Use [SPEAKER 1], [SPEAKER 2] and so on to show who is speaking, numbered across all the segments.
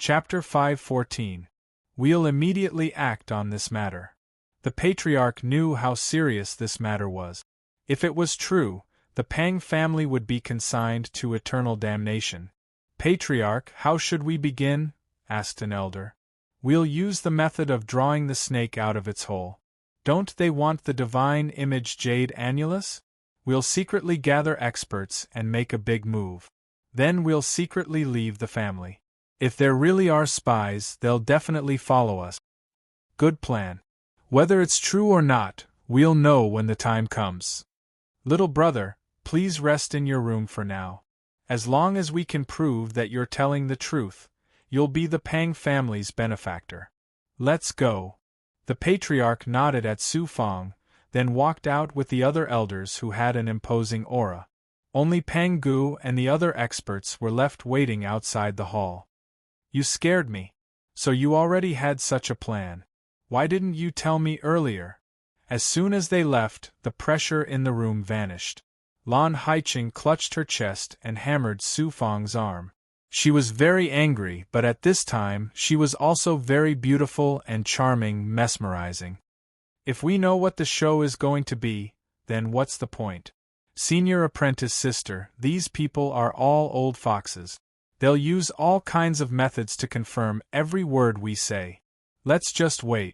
[SPEAKER 1] Chapter 5:14. We'll immediately act on this matter. The patriarch knew how serious this matter was. If it was true, the Pang family would be consigned to eternal damnation. Patriarch, how should we begin? Asked an elder. We'll use the method of drawing the snake out of its hole. Don't they want the divine image jade annulus? We'll secretly gather experts and make a big move. Then we'll secretly leave the family. If there really are spies, they'll definitely follow us. Good plan. Whether it's true or not, we'll know when the time comes. Little brother, please rest in your room for now. As long as we can prove that you're telling the truth, you'll be the Pang family's benefactor. Let's go. The patriarch nodded at Su Fang, then walked out with the other elders who had an imposing aura. Only Pang Gu and the other experts were left waiting outside the hall. You scared me. So you already had such a plan. Why didn't you tell me earlier? As soon as they left, the pressure in the room vanished. Lan Haiqing clutched her chest and hammered Su Fang's arm. She was very angry, but at this time she was also very beautiful and charming, mesmerizing. If we know what the show is going to be, then what's the point? Senior apprentice sister, these people are all old foxes. They'll use all kinds of methods to confirm every word we say. Let's just wait.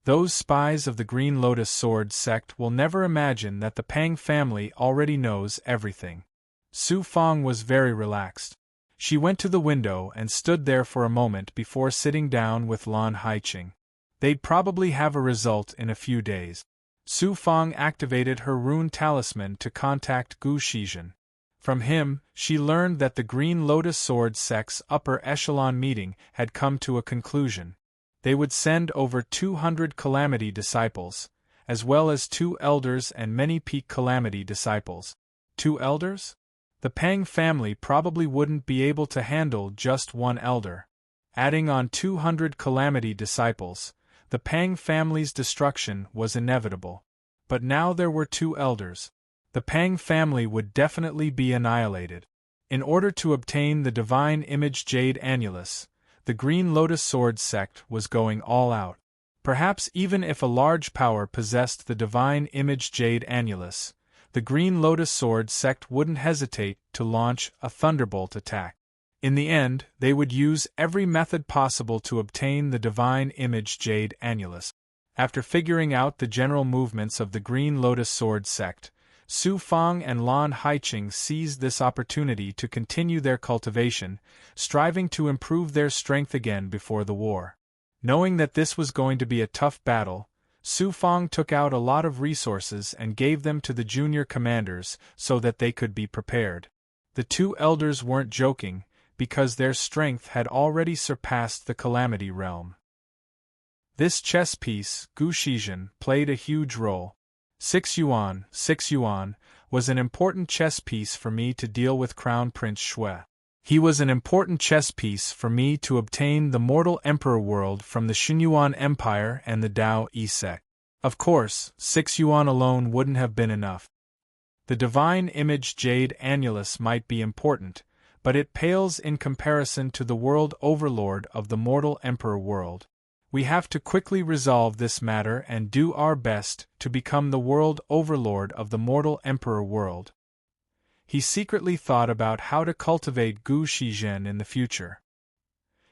[SPEAKER 1] Those spies of the Green Lotus Sword sect will never imagine that the Pang family already knows everything. Su Fang was very relaxed. She went to the window and stood there for a moment before sitting down with Lan Haiqing. They'd probably have a result in a few days. Su Fang activated her rune talisman to contact Gu Shizhen. From him, she learned that the Green Lotus Sword sect's upper echelon meeting had come to a conclusion. They would send over 200 Calamity disciples, as well as 2 elders and many Peak Calamity disciples. 2 elders? The Pang family probably wouldn't be able to handle just 1 elder. Adding on 200 Calamity disciples, the Pang family's destruction was inevitable. But now there were 2 elders. The Pang family would definitely be annihilated. In order to obtain the divine image jade annulus, the Green Lotus Sword sect was going all out. Perhaps even if a large power possessed the divine image jade annulus, the Green Lotus Sword sect wouldn't hesitate to launch a thunderbolt attack. In the end, they would use every method possible to obtain the divine image jade annulus. After figuring out the general movements of the Green Lotus Sword sect, Su Fang and Lan Haiqing seized this opportunity to continue their cultivation, striving to improve their strength again before the war. Knowing that this was going to be a tough battle, Su Fang took out a lot of resources and gave them to the junior commanders so that they could be prepared. The 2 elders weren't joking, because their strength had already surpassed the Calamity realm. This chess piece, Gu Shizhen, played a huge role. 6 yuan, was an important chess piece for me to deal with Crown Prince Shui. He was an important chess piece for me to obtain the Mortal Emperor world from the Xinyuan Empire and the Dao Yi sect. Of course, 6 yuan alone wouldn't have been enough. The divine image jade annulus might be important, but it pales in comparison to the world overlord of the Mortal Emperor world. We have to quickly resolve this matter and do our best to become the world overlord of the Mortal Emperor world. He secretly thought about how to cultivate Gu Shizhen in the future.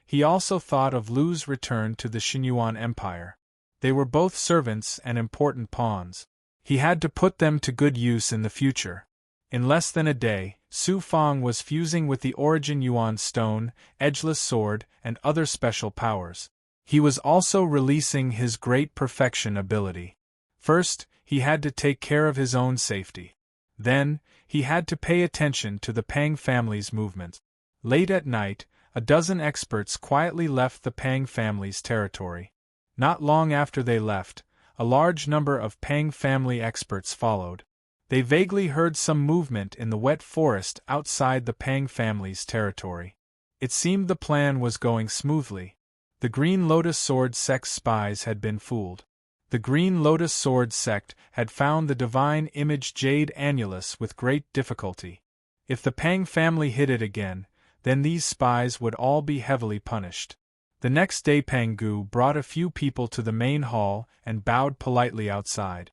[SPEAKER 1] He also thought of Lu's return to the Xinyuan Empire. They were both servants and important pawns. He had to put them to good use in the future. In less than a day, Su Fang was fusing with the Origin Yuan Stone, Edgeless Sword, and other special powers. He was also releasing his Great Perfection ability. First, he had to take care of his own safety. Then, he had to pay attention to the Pang family's movements. Late at night, a dozen experts quietly left the Pang family's territory. Not long after they left, a large number of Pang family experts followed. They vaguely heard some movement in the wet forest outside the Pang family's territory. It seemed the plan was going smoothly. The Green Lotus Sword sect spies had been fooled. The Green Lotus Sword sect had found the divine image jade annulus with great difficulty. If the Pang family hid it again, then these spies would all be heavily punished. The next day Pangu brought a few people to the main hall and bowed politely outside.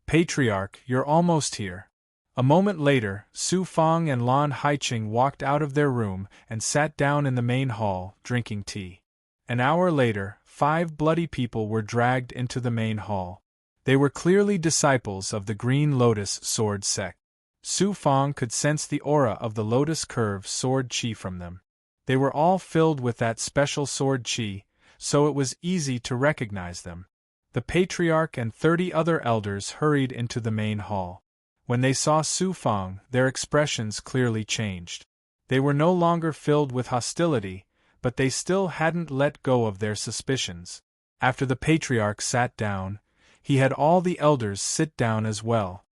[SPEAKER 1] Patriarch, you're almost here. A moment later, Su Fang and Lan Haiqing walked out of their room and sat down in the main hall, drinking tea. An hour later, 5 bloody people were dragged into the main hall. They were clearly disciples of the Green Lotus Sword sect. Su Fang could sense the aura of the Lotus Curve sword chi from them. They were all filled with that special sword chi, so it was easy to recognize them. The Patriarch and 30 other elders hurried into the main hall. When they saw Su Fang, their expressions clearly changed. They were no longer filled with hostility, but they still hadn't let go of their suspicions. After the Patriarch sat down, he had all the elders sit down as well.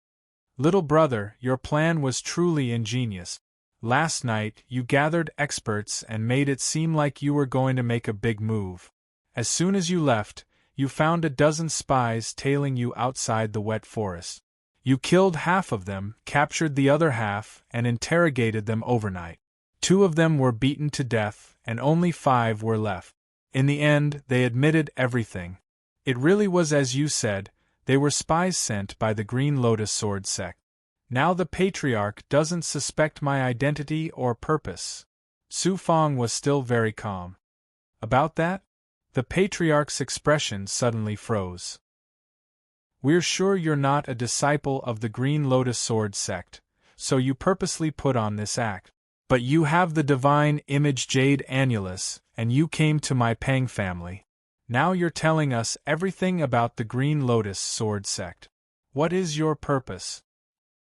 [SPEAKER 1] Little brother, your plan was truly ingenious. Last night, you gathered experts and made it seem like you were going to make a big move. As soon as you left, you found a dozen spies tailing you outside the wet forest. You killed half of them, captured the other half, and interrogated them overnight. 2 of them were beaten to death, and only 5 were left. In the end, they admitted everything. It really was as you said, they were spies sent by the Green Lotus Sword sect. Now the Patriarch doesn't suspect my identity or purpose. Su Fang was still very calm. About that? The Patriarch's expression suddenly froze. We're sure you're not a disciple of the Green Lotus Sword sect, so you purposely put on this act. But you have the divine image Jade Annulus, and you came to my Pang family. Now you're telling us everything about the Green Lotus Sword sect. What is your purpose?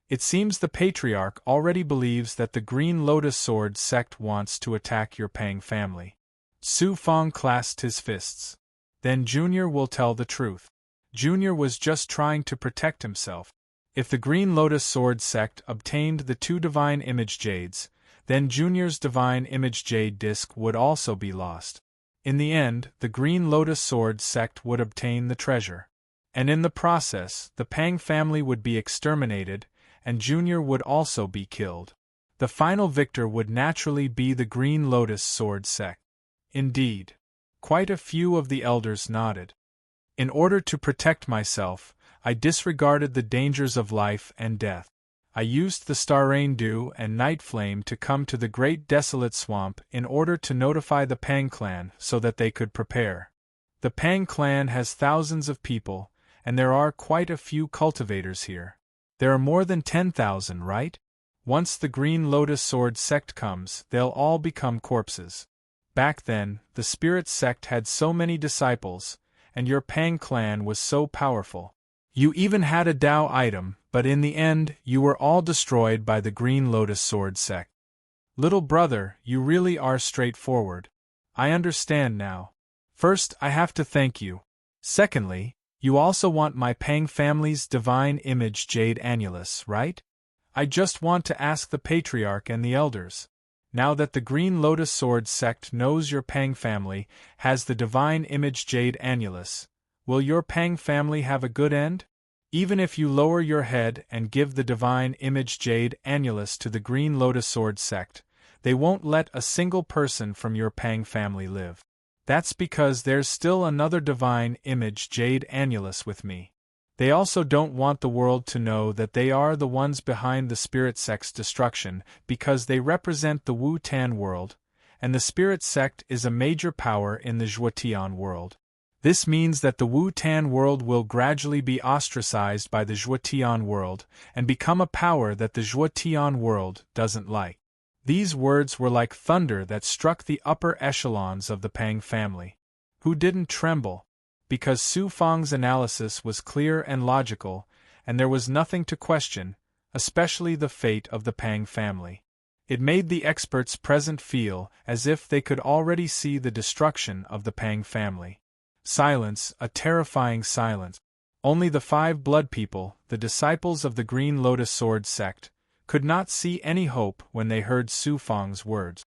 [SPEAKER 1] It seems the Patriarch already believes that the Green Lotus Sword sect wants to attack your Pang family. Su Fang clasped his fists. Then Junior will tell the truth. Junior was just trying to protect himself. If the Green Lotus Sword sect obtained the 2 divine image jades, then Junior's divine image jade disc would also be lost. In the end, the Green Lotus Sword sect would obtain the treasure. And in the process, the Pang family would be exterminated, and Junior would also be killed. The final victor would naturally be the Green Lotus Sword sect. Indeed. Quite a few of the elders nodded. In order to protect myself, I disregarded the dangers of life and death. I used the Starrain Dew and Night Flame to come to the Great Desolate Swamp in order to notify the Pang clan so that they could prepare. The Pang clan has thousands of people, and there are quite a few cultivators here. There are more than 10,000, right? Once the Green Lotus Sword sect comes, they'll all become corpses. Back then, the Spirit sect had so many disciples, and your Pang clan was so powerful. You even had a Dao item, but in the end, you were all destroyed by the Green Lotus Sword sect. Little brother, you really are straightforward. I understand now. First, I have to thank you. Secondly, you also want my Pang family's divine image Jade Annulus, right? I just want to ask the Patriarch and the elders. Now that the Green Lotus Sword sect knows your Pang family has the divine image Jade Annulus, will your Pang family have a good end? Even if you lower your head and give the divine image Jade Annulus to the Green Lotus Sword sect, they won't let a single person from your Pang family live. That's because there's still another divine image Jade Annulus with me. They also don't want the world to know that they are the ones behind the Spirit sect's destruction because they represent the Wu Tan world, and the Spirit sect is a major power in the Zhuotian world. This means that the Wu Tan world will gradually be ostracized by the Zhuotian world and become a power that the Zhuotian world doesn't like. These words were like thunder that struck the upper echelons of the Pang family, who didn't tremble, because Su Fang's analysis was clear and logical, and there was nothing to question, especially the fate of the Pang family. It made the experts present feel as if they could already see the destruction of the Pang family. Silence, a terrifying silence. Only the 5 blood people, the disciples of the Green Lotus Sword sect, could not see any hope when they heard Su Fang's words.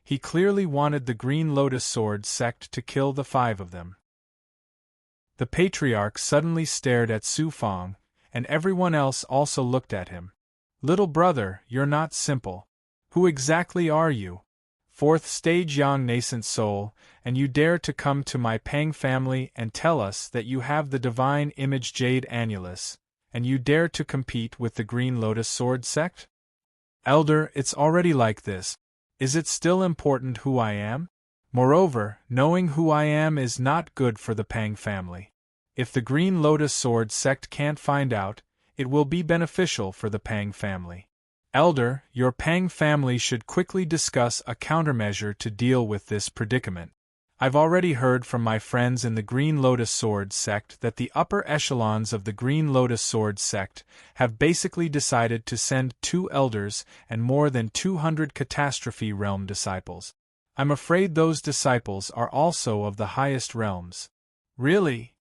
[SPEAKER 1] He clearly wanted the Green Lotus Sword sect to kill the 5 of them. The Patriarch suddenly stared at Su Fang, and everyone else also looked at him. Little brother, you're not simple. Who exactly are you? Fourth stage young nascent soul, and you dare to come to my Pang family and tell us that you have the divine image jade annulus, and you dare to compete with the Green Lotus Sword sect? Elder, it's already like this. Is it still important who I am? Moreover, knowing who I am is not good for the Pang family. If the Green Lotus Sword sect can't find out, it will be beneficial for the Pang family. Elder, your Pang family should quickly discuss a countermeasure to deal with this predicament. I've already heard from my friends in the Green Lotus Sword sect that the upper echelons of the Green Lotus Sword sect have basically decided to send 2 elders and more than 200 Catastrophe Realm disciples. I'm afraid those disciples are also of the highest realms. Really?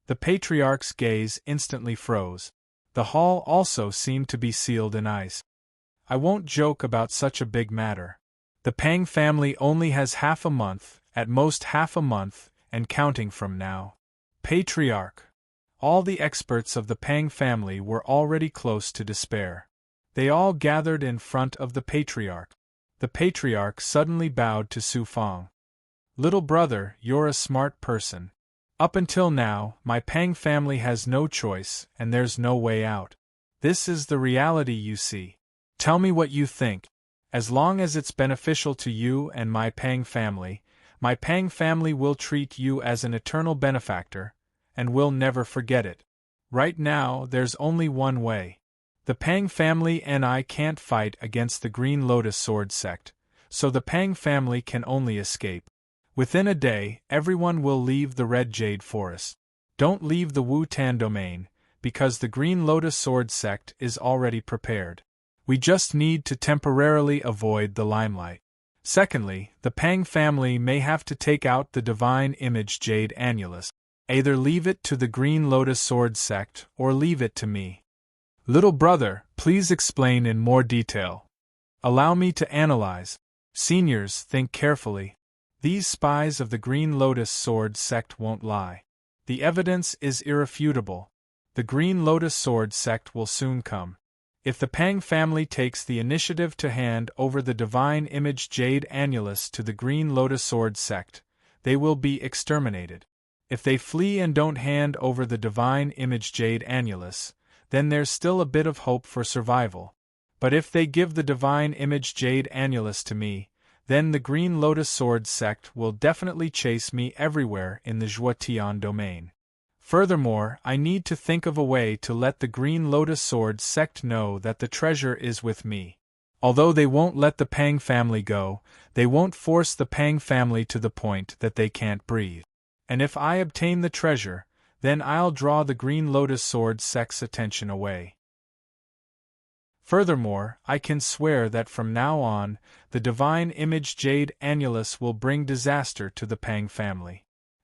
[SPEAKER 1] The Patriarch's gaze instantly froze. The hall also seemed to be sealed in ice. I won't joke about such a big matter. The Pang family only has half a month, at most half a month, and counting from now. Patriarch. All the experts of the Pang family were already close to despair. They all gathered in front of the Patriarch. The Patriarch suddenly bowed to Su Fang. Little brother, you're a smart person. Up until now, my Pang family has no choice, and there's no way out. This is the reality you see. Tell me what you think. As long as it's beneficial to you and my Pang family will treat you as an eternal benefactor, and will never forget it. Right now, there's only one way. The Pang family and I can't fight against the Green Lotus Sword sect, so the Pang family can only escape. Within a day, everyone will leave the Red Jade Forest. Don't leave the Wu Tan domain, because the Green Lotus Sword sect is already prepared. We just need to temporarily avoid the limelight. Secondly, the Pang family may have to take out the divine image jade annulus. Either leave it to the Green Lotus Sword sect or leave it to me. Little brother, please explain in more detail. Allow me to analyze. Seniors, think carefully. These spies of the Green Lotus Sword sect won't lie. The evidence is irrefutable. The Green Lotus Sword sect will soon come. If the Pang family takes the initiative to hand over the divine image jade annulus to the Green Lotus Sword sect, they will be exterminated. If they flee and don't hand over the divine image jade annulus, then there's still a bit of hope for survival. But if they give the divine image jade annulus to me, then the Green Lotus Sword sect will definitely chase me everywhere in the Zhuotian domain. Furthermore, I need to think of a way to let the Green Lotus Sword sect know that the treasure is with me. Although they won't let the Pang family go, they won't force the Pang family to the point that they can't breathe. And if I obtain the treasure, then I'll draw the Green Lotus Sword sect's attention away. Furthermore, I can swear that from now on, the divine image jade annulus will bring disaster to the Pang family.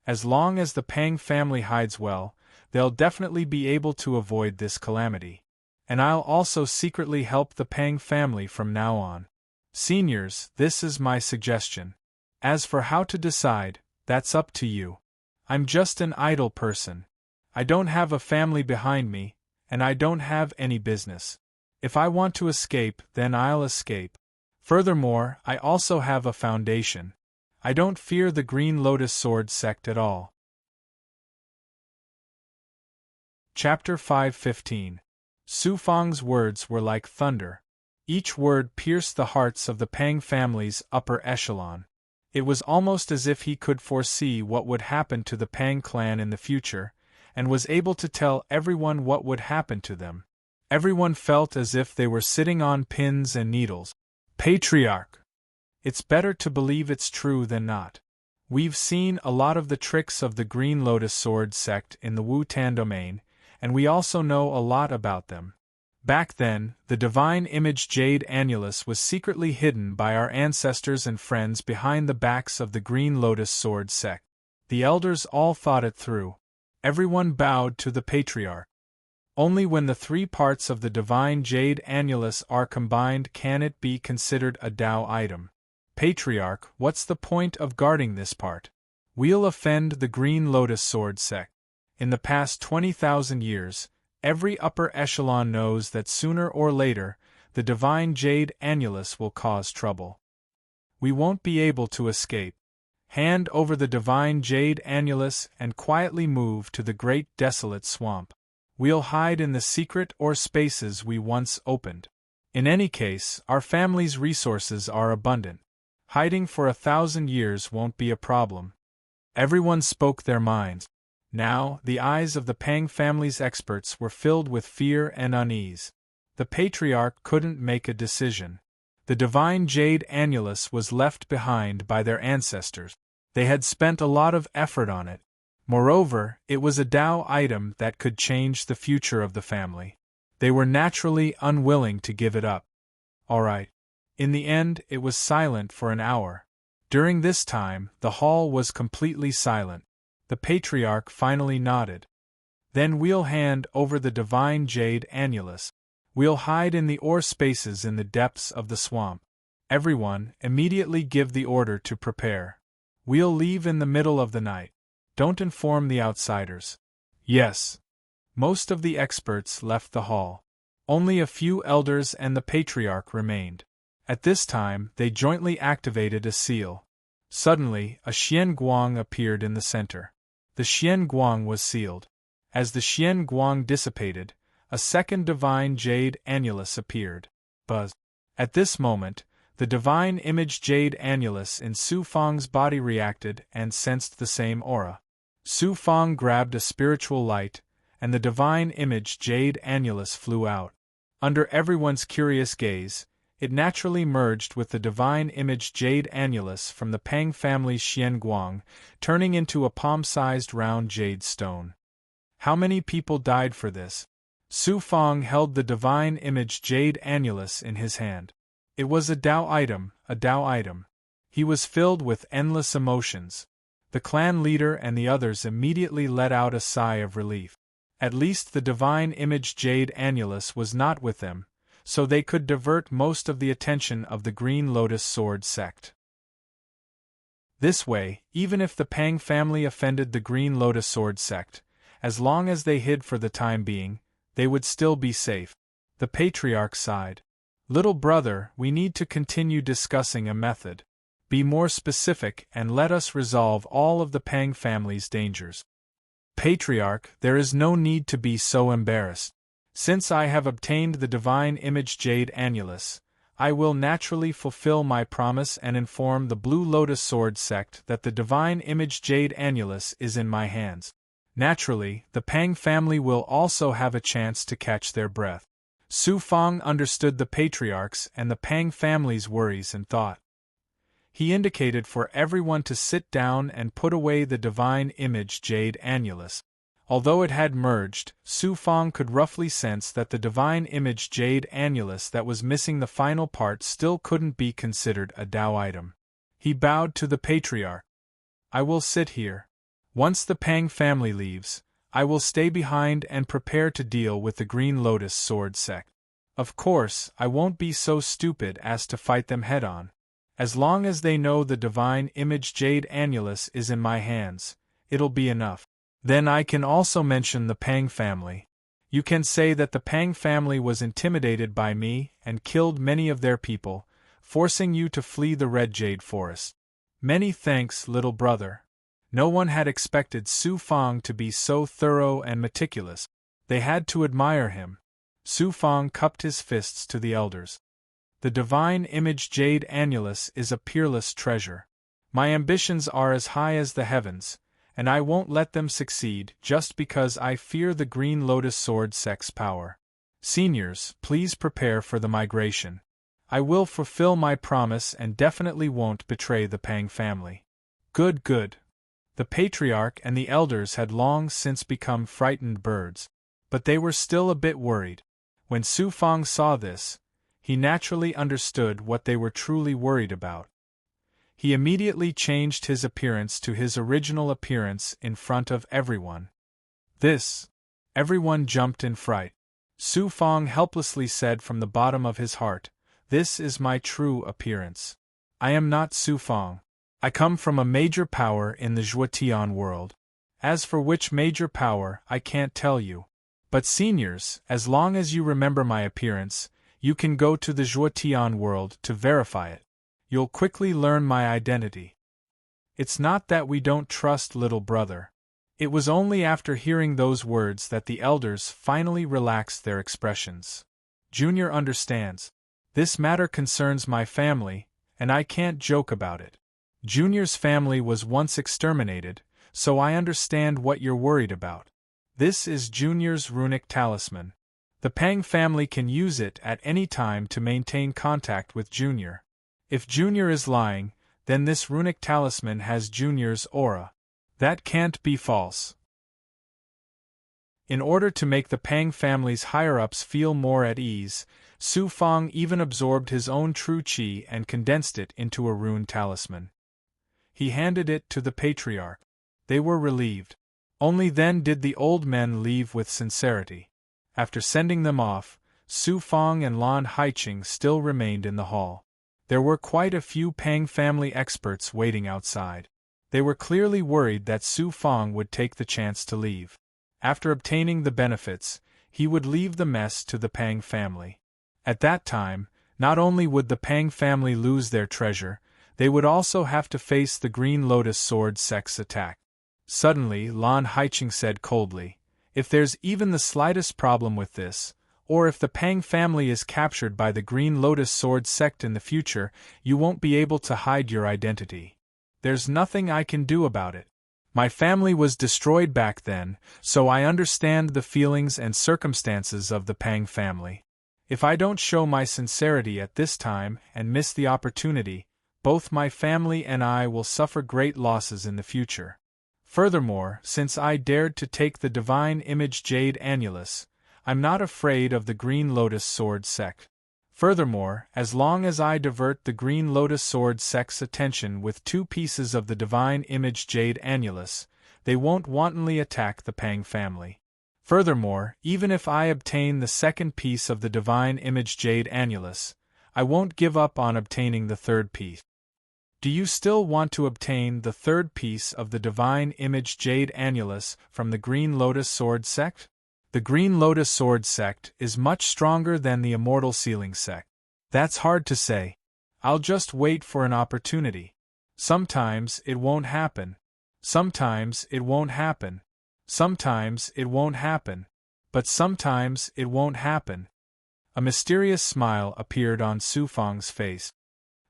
[SPEAKER 1] As long as the Pang family hides well, they'll definitely be able to avoid this calamity. And I'll also secretly help the Pang family from now on. Seniors, this is my suggestion. As for how to decide, that's up to you. I'm just an idle person. I don't have a family behind me, and I don't have any business. If I want to escape, then I'll escape. Furthermore, I also have a foundation. I don't fear the Green Lotus Sword sect at all. Chapter 5:15. Su Fang's words were like thunder. Each word pierced the hearts of the Pang family's upper echelon. It was almost as if he could foresee what would happen to the Pang clan in the future, and was able to tell everyone what would happen to them. Everyone felt as if they were sitting on pins and needles. Patriarch! It's better to believe it's true than not. We've seen a lot of the tricks of the Green Lotus Sword sect in the Wu Tan domain, and we also know a lot about them. Back then, the divine image jade annulus was secretly hidden by our ancestors and friends behind the backs of the Green Lotus Sword sect. The elders all thought it through. Everyone bowed to the Patriarch. Only when the 3 parts of the divine jade annulus are combined can it be considered a Tao item. Patriarch, what's the point of guarding this part? We'll offend the Green Lotus Sword sect. In the past 20,000 years, every upper echelon knows that sooner or later, the divine jade annulus will cause trouble. We won't be able to escape. Hand over the divine jade annulus and quietly move to the great desolate swamp. We'll hide in the secret or spaces we once opened. In any case, our family's resources are abundant. Hiding for 1,000 years won't be a problem. Everyone spoke their minds. Now, the eyes of the Pang family's experts were filled with fear and unease. The patriarch couldn't make a decision. The divine jade annulus was left behind by their ancestors. They had spent a lot of effort on it. Moreover, it was a Tao item that could change the future of the family. They were naturally unwilling to give it up. All right. In the end, it was silent for an hour. During this time, the hall was completely silent. The patriarch finally nodded. Then we'll hand over the divine jade annulus. We'll hide in the ore spaces in the depths of the swamp. Everyone, immediately give the order to prepare. We'll leave in the middle of the night. Don't inform the outsiders. Yes. Most of the experts left the hall. Only a few elders and the patriarch remained. At this time, they jointly activated a seal. Suddenly, a Xian Guang appeared in the center. The Xian Guang was sealed. As the Xian Guang dissipated, a second divine jade annulus appeared. Buzz. At this moment, the divine image jade annulus in Su Fang's body reacted and sensed the same aura. Su Fang grabbed a spiritual light, and the divine image jade annulus flew out. Under everyone's curious gaze, it naturally merged with the divine image jade annulus from the Pang family's Xian Guang, turning into a palm-sized round jade stone. How many people died for this? Su Fang held the divine image jade annulus in his hand. It was a Tao item, a Tao item. He was filled with endless emotions. The clan leader and the others immediately let out a sigh of relief. At least the divine image jade annulus was not with them, so they could divert most of the attention of the Green Lotus Sword sect. This way, even if the Pang family offended the Green Lotus Sword sect, as long as they hid for the time being, they would still be safe. The patriarch sighed. Little brother, we need to continue discussing a method. Be more specific and let us resolve all of the Pang family's dangers. Patriarch, there is no need to be so embarrassed. Since I have obtained the divine image jade annulus, I will naturally fulfill my promise and inform the Blue Lotus Sword sect that the divine image jade annulus is in my hands. Naturally, the Pang family will also have a chance to catch their breath. Su Fang understood the patriarch's and the Pang family's worries and thought. He indicated for everyone to sit down and put away the divine image jade annulus. Although it had merged, Su Fang could roughly sense that the divine image jade annulus that was missing the final part still couldn't be considered a Tao item. He bowed to the patriarch. I will sit here. Once the Pang family leaves, I will stay behind and prepare to deal with the Green Lotus Sword sect. Of course, I won't be so stupid as to fight them head-on. As long as they know the divine image jade annulus is in my hands, it'll be enough. Then I can also mention the Pang family. You can say that the Pang family was intimidated by me and killed many of their people, forcing you to flee the Red Jade Forest. Many thanks, little brother. No one had expected Su Fang to be so thorough and meticulous. They had to admire him. Su Fang cupped his fists to the elders. The divine image jade annulus is a peerless treasure. My ambitions are as high as the heavens, and I won't let them succeed just because I fear the Green Lotus Sword sect's power. Seniors, please prepare for the migration. I will fulfill my promise and definitely won't betray the Pang family. Good, good. The patriarch and the elders had long since become frightened birds, but they were still a bit worried. When Su Fang saw this, he naturally understood what they were truly worried about. He immediately changed his appearance to his original appearance in front of everyone. Everyone jumped in fright. Su Fang helplessly said from the bottom of his heart, "This is my true appearance. I am not Su Fang. I come from a major power in the Zhuotian world. As for which major power, I can't tell you. But seniors, as long as you remember my appearance, You can go to the Zhuotian world to verify it. You'll quickly learn my identity. It's not that we don't trust little brother. It was only after hearing those words that the elders finally relaxed their expressions. Junior understands. This matter concerns my family, and I can't joke about it. Junior's family was once exterminated, so I understand what you're worried about. This is Junior's runic talisman. The Pang family can use it at any time to maintain contact with Junior. If Junior is lying, then this runic talisman has Junior's aura. That can't be false. In order to make the Pang family's higher-ups feel more at ease, Su Fang even absorbed his own true qi and condensed it into a rune talisman. He handed it to the patriarch. They were relieved. Only then did the old men leave with sincerity. After sending them off, Su Fang and Lan Haiqing still remained in the hall. There were quite a few Pang family experts waiting outside. They were clearly worried that Su Fang would take the chance to leave. After obtaining the benefits, he would leave the mess to the Pang family. At that time, not only would the Pang family lose their treasure, they would also have to face the Green Lotus Sword sect's attack. Suddenly, Lan Haiqing said coldly, "If there's even the slightest problem with this, or if the Pang family is captured by the Green Lotus Sword sect in the future, you won't be able to hide your identity. There's nothing I can do about it. My family was destroyed back then, so I understand the feelings and circumstances of the Pang family. If I don't show my sincerity at this time and miss the opportunity, both my family and I will suffer great losses in the future. Furthermore, since I dared to take the Divine Image Jade Annulus, I'm not afraid of the Green Lotus Sword sect. Furthermore, as long as I divert the Green Lotus Sword sect's attention with 2 pieces of the Divine Image Jade Annulus, they won't wantonly attack the Pang family. Furthermore, even if I obtain the 2nd piece of the Divine Image Jade Annulus, I won't give up on obtaining the 3rd piece. Do you still want to obtain the 3rd piece of the Divine Image Jade Annulus from the Green Lotus Sword sect? The Green Lotus Sword sect is much stronger than the Immortal Sealing sect. That's hard to say. I'll just wait for an opportunity. Sometimes it won't happen. Sometimes it won't happen. Sometimes it won't happen. But sometimes it won't happen." A mysterious smile appeared on Su Fang's face.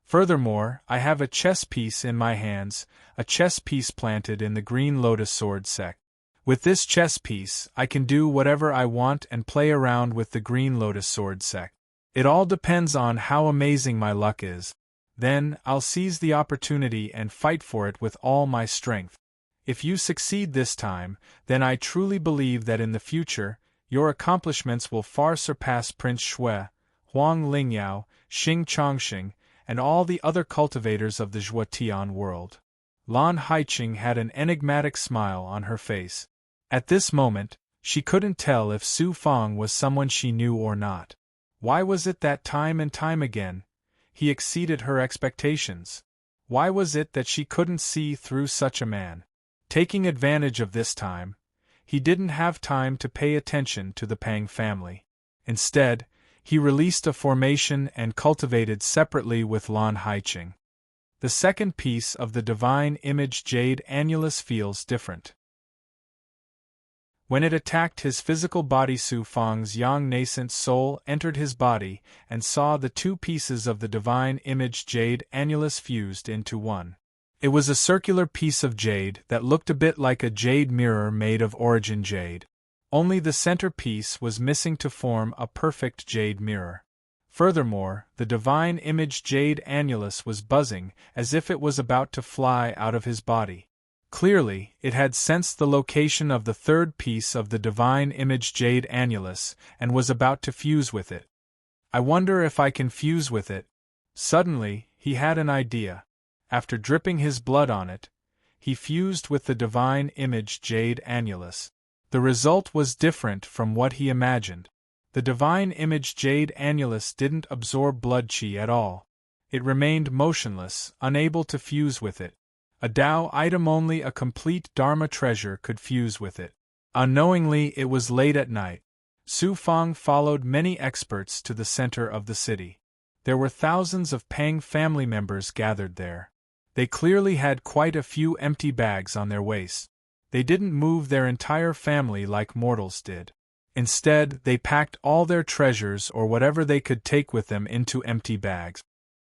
[SPEAKER 1] "Furthermore, I have a chess piece in my hands, a chess piece planted in the Green Lotus Sword sect. With this chess piece, I can do whatever I want and play around with the Green Lotus Sword sect. It all depends on how amazing my luck is. Then, I'll seize the opportunity and fight for it with all my strength. If you succeed this time, then I truly believe that in the future, your accomplishments will far surpass Prince Shui, Huang Lingyao, Xing Chongxing, and all the other cultivators of the Zhuotian world." Lan Haiqing had an enigmatic smile on her face. At this moment, she couldn't tell if Su Fang was someone she knew or not. Why was it that time and time again, he exceeded her expectations? Why was it that she couldn't see through such a man? Taking advantage of this time, he didn't have time to pay attention to the Pang family. Instead, he released a formation and cultivated separately with Lan Haiqing. The 2nd piece of the Divine Image Jade Annulus feels different. When it attacked his physical body, Su Fang's young nascent soul entered his body and saw the 2 pieces of the Divine Image Jade Annulus fused into one. It was a circular piece of jade that looked a bit like a jade mirror made of origin jade. Only the center piece was missing to form a perfect jade mirror. Furthermore, the Divine Image Jade Annulus was buzzing as if it was about to fly out of his body. Clearly, it had sensed the location of the 3rd piece of the Divine Image Jade Annulus and was about to fuse with it. "I wonder if I can fuse with it." Suddenly, he had an idea. After dripping his blood on it, he fused with the Divine Image Jade Annulus. The result was different from what he imagined. The Divine Image Jade Annulus didn't absorb blood qi at all. It remained motionless, unable to fuse with it. A Tao item, only a complete Dharma treasure could fuse with it. Unknowingly, it was late at night. Su Fang followed many experts to the center of the city. There were thousands of Pang family members gathered there. They clearly had quite a few empty bags on their waists. They didn't move their entire family like mortals did. Instead, they packed all their treasures or whatever they could take with them into empty bags.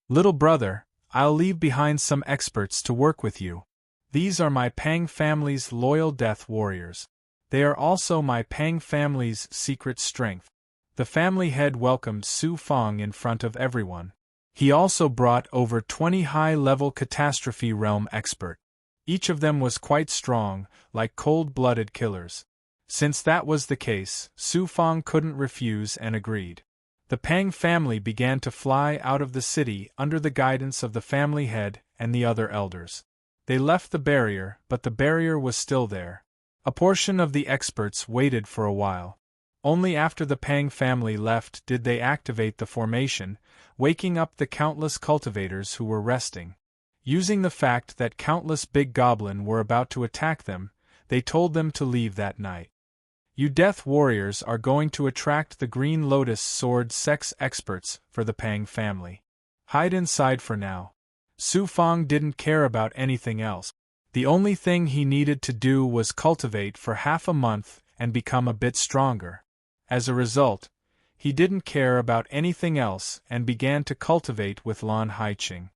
[SPEAKER 1] Little brother, I'll leave behind some experts to work with you. These are my Pang family's loyal death warriors. They are also my Pang family's secret strength. The family head welcomed Su Fang in front of everyone. He also brought over 20 high-level catastrophe realm experts. Each of them was quite strong, like cold-blooded killers. Since that was the case, Su Fang couldn't refuse and agreed. The Pang family began to fly out of the city under the guidance of the family head and the other elders. They left the barrier, but the barrier was still there. A portion of the experts waited for a while. Only after the Pang family left did they activate the formation, waking up the countless cultivators who were resting. Using the fact that countless big goblin were about to attack them, they told them to leave that night. You death warriors are going to attract the Green Lotus Sword sex experts for the Pang family. Hide inside for now. Su Fang didn't care about anything else. The only thing he needed to do was cultivate for half a month and become a bit stronger. As a result, he didn't care about anything else and began to cultivate with Lan Haiqing.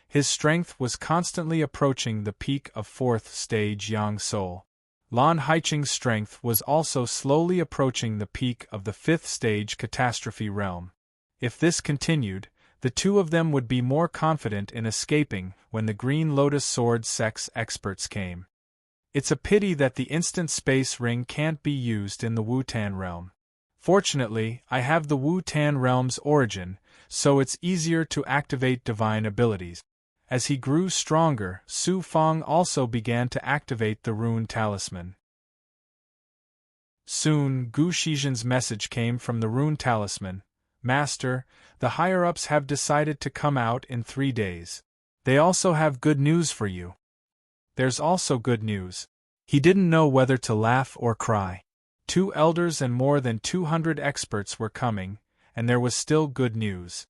[SPEAKER 1] His strength was constantly approaching the peak of 4th stage Yang Soul. Lan Haiqing's strength was also slowly approaching the peak of the 5th stage Catastrophe Realm. If this continued, the two of them would be more confident in escaping when the Green Lotus Sword sex experts came. It's a pity that the instant space ring can't be used in the Wu-Tan realm. Fortunately, I have the Wu-Tan realm's origin, so it's easier to activate divine abilities. As he grew stronger, Su Fang also began to activate the Rune Talisman. Soon, Gu Shizhen's message came from the Rune Talisman. Master, the higher-ups have decided to come out in 3 days. They also have good news for you. There's also good news. He didn't know whether to laugh or cry. 2 elders and more than 200 experts were coming, and there was still good news.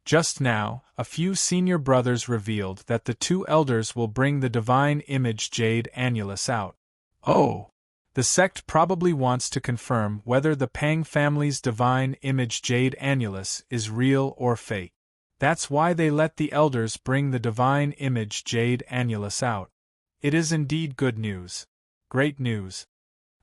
[SPEAKER 1] Just now, a few senior brothers revealed that the 2 elders will bring the divine image Jade Annulus out. Oh! The sect probably wants to confirm whether the Pang family's divine image Jade Annulus is real or fake. That's why they let the elders bring the divine image Jade Annulus out. It is indeed good news. Great news.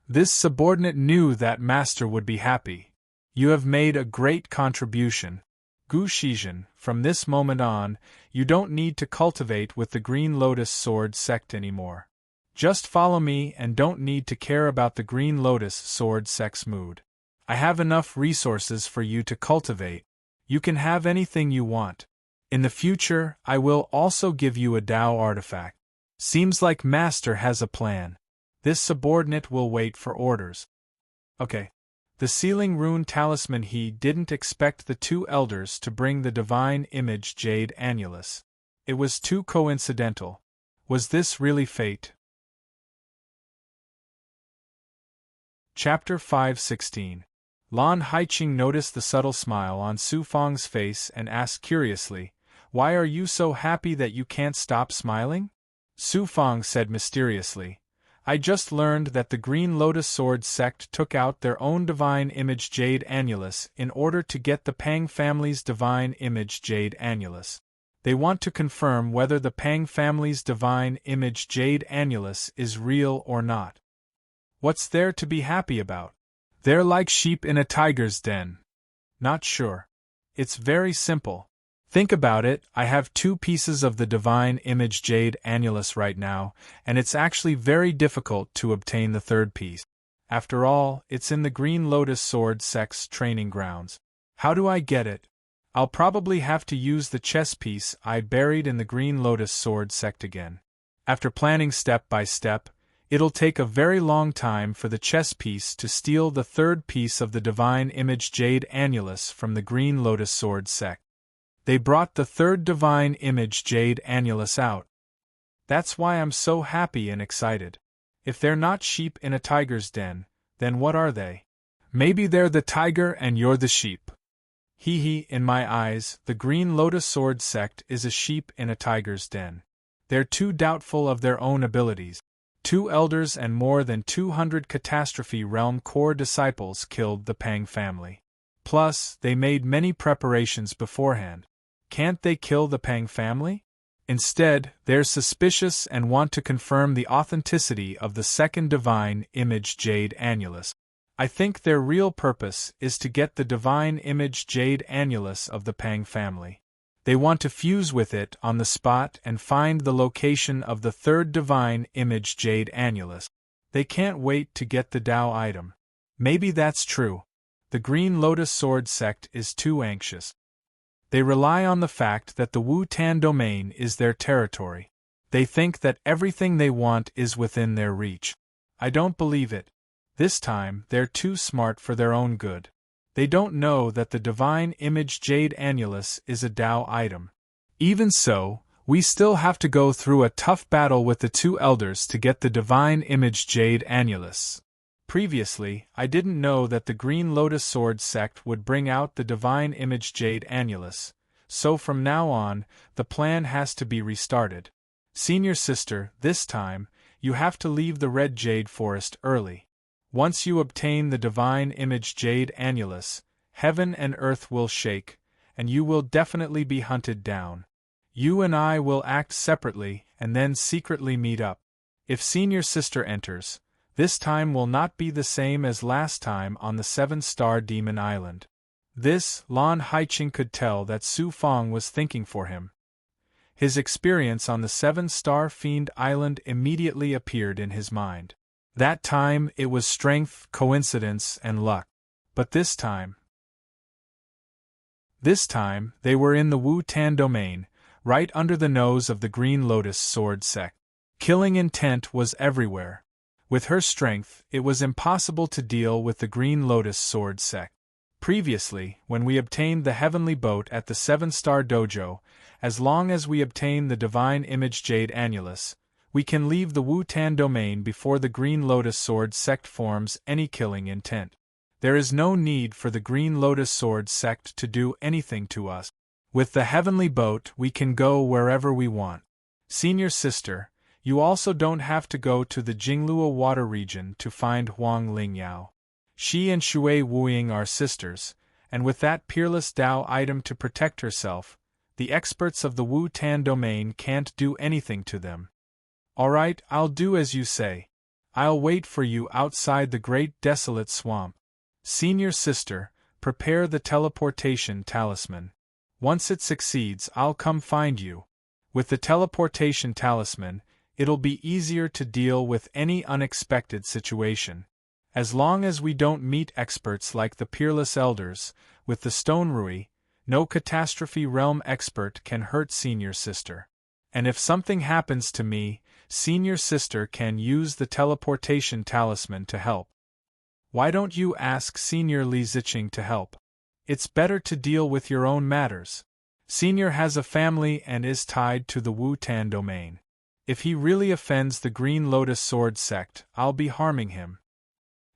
[SPEAKER 1] This subordinate knew that Master would be happy. You have made a great contribution. Gu Shizhen, from this moment on, you don't need to cultivate with the Green Lotus Sword sect anymore. Just follow me and don't need to care about the Green Lotus Sword sect's mood. I have enough resources for you to cultivate. You can have anything you want. In the future, I will also give you a Dao artifact. Seems like Master has a plan. This subordinate will wait for orders. Okay. The sealing rune talisman. He didn't expect the 2 elders to bring the divine image Jade Annulus. It was too coincidental. Was this really fate? Chapter 5:16. Lan Haiqing noticed the subtle smile on Su Fang's face and asked curiously, "Why are you so happy that you can't stop smiling?" Su Fang said mysteriously, "I just learned that the Green Lotus Sword sect took out their own divine image Jade Annulus in order to get the Pang family's divine image Jade Annulus. They want to confirm whether the Pang family's divine image Jade Annulus is real or not. What's there to be happy about? They're like sheep in a tiger's den. Not sure. It's very simple. Think about it. I have 2 pieces of the divine image Jade Annulus right now, and it's actually very difficult to obtain the 3rd piece. After all, it's in the Green Lotus Sword sect's training grounds. How do I get it? I'll probably have to use the chess piece I buried in the Green Lotus Sword sect again. After planning step by step, it'll take a very long time for the chess piece to steal the 3rd piece of the divine image Jade Annulus from the Green Lotus Sword sect. They brought the 3rd divine image Jade Annulus out. That's why I'm so happy and excited. If they're not sheep in a tiger's den, then what are they? Maybe they're the tiger and you're the sheep. In my eyes, the Green Lotus Sword sect is a sheep in a tiger's den. They're too doubtful of their own abilities. 2 elders and more than 200 Catastrophe Realm core disciples killed the Pang family. Plus, they made many preparations beforehand. Can't they kill the Pang family? Instead, they're suspicious and want to confirm the authenticity of the second divine image Jade Annulus. I think their real purpose is to get the divine image Jade Annulus of the Pang family. They want to fuse with it on the spot and find the location of the third divine image Jade Annulus. They can't wait to get the Tao item. Maybe that's true. The Green Lotus Sword sect is too anxious. They rely on the fact that the Wu Tan domain is their territory. They think that everything they want is within their reach. I don't believe it. This time, they're too smart for their own good. They don't know that the divine image Jade Annulus is a Tao item. Even so, we still have to go through a tough battle with the 2 elders to get the divine image Jade Annulus. Previously, I didn't know that the Green Lotus Sword sect would bring out the divine image Jade Annulus, so from now on, the plan has to be restarted. Senior sister, this time, you have to leave the Red Jade Forest early. Once you obtain the divine image Jade Annulus, heaven and earth will shake, and you will definitely be hunted down. You and I will act separately and then secretly meet up. If senior sister enters, this time will not be the same as last time on the 7-star Demon Island. This, Lan Haiqing could tell that Su Fong was thinking for him. His experience on the 7-star Fiend Island immediately appeared in his mind. That time it was strength, coincidence, and luck. But this time they were in the Wu Tan domain, right under the nose of the Green Lotus Sword sect. Killing intent was everywhere. With her strength, it was impossible to deal with the Green Lotus Sword sect. Previously, when we obtained the Heavenly Boat at the 7-star dojo, as long as we obtain the divine image Jade Annulus, we can leave the Wu Tan domain before the Green Lotus Sword sect forms any killing intent. There is no need for the Green Lotus Sword sect to do anything to us. With the Heavenly Boat, we can go wherever we want. Senior sister, you also don't have to go to the Jinglua water region to find Huang Lingyao. She and Shui Wuying are sisters, and with that peerless Tao item to protect herself, the experts of the Wu Tan domain can't do anything to them. Alright, I'll do as you say. I'll wait for you outside the great desolate swamp. Senior sister, prepare the teleportation talisman. Once it succeeds, I'll come find you. With the teleportation talisman, it'll be easier to deal with any unexpected situation. As long as we don't meet experts like the Peerless Elders, with the Stone Rui, no Catastrophe Realm expert can hurt Senior Sister. And if something happens to me, Senior Sister can use the teleportation talisman to help. Why don't you ask Senior Li Ziqing to help? It's better to deal with your own matters. Senior has a family and is tied to the Wu Tan domain. If he really offends the Green Lotus Sword sect, I'll be harming him.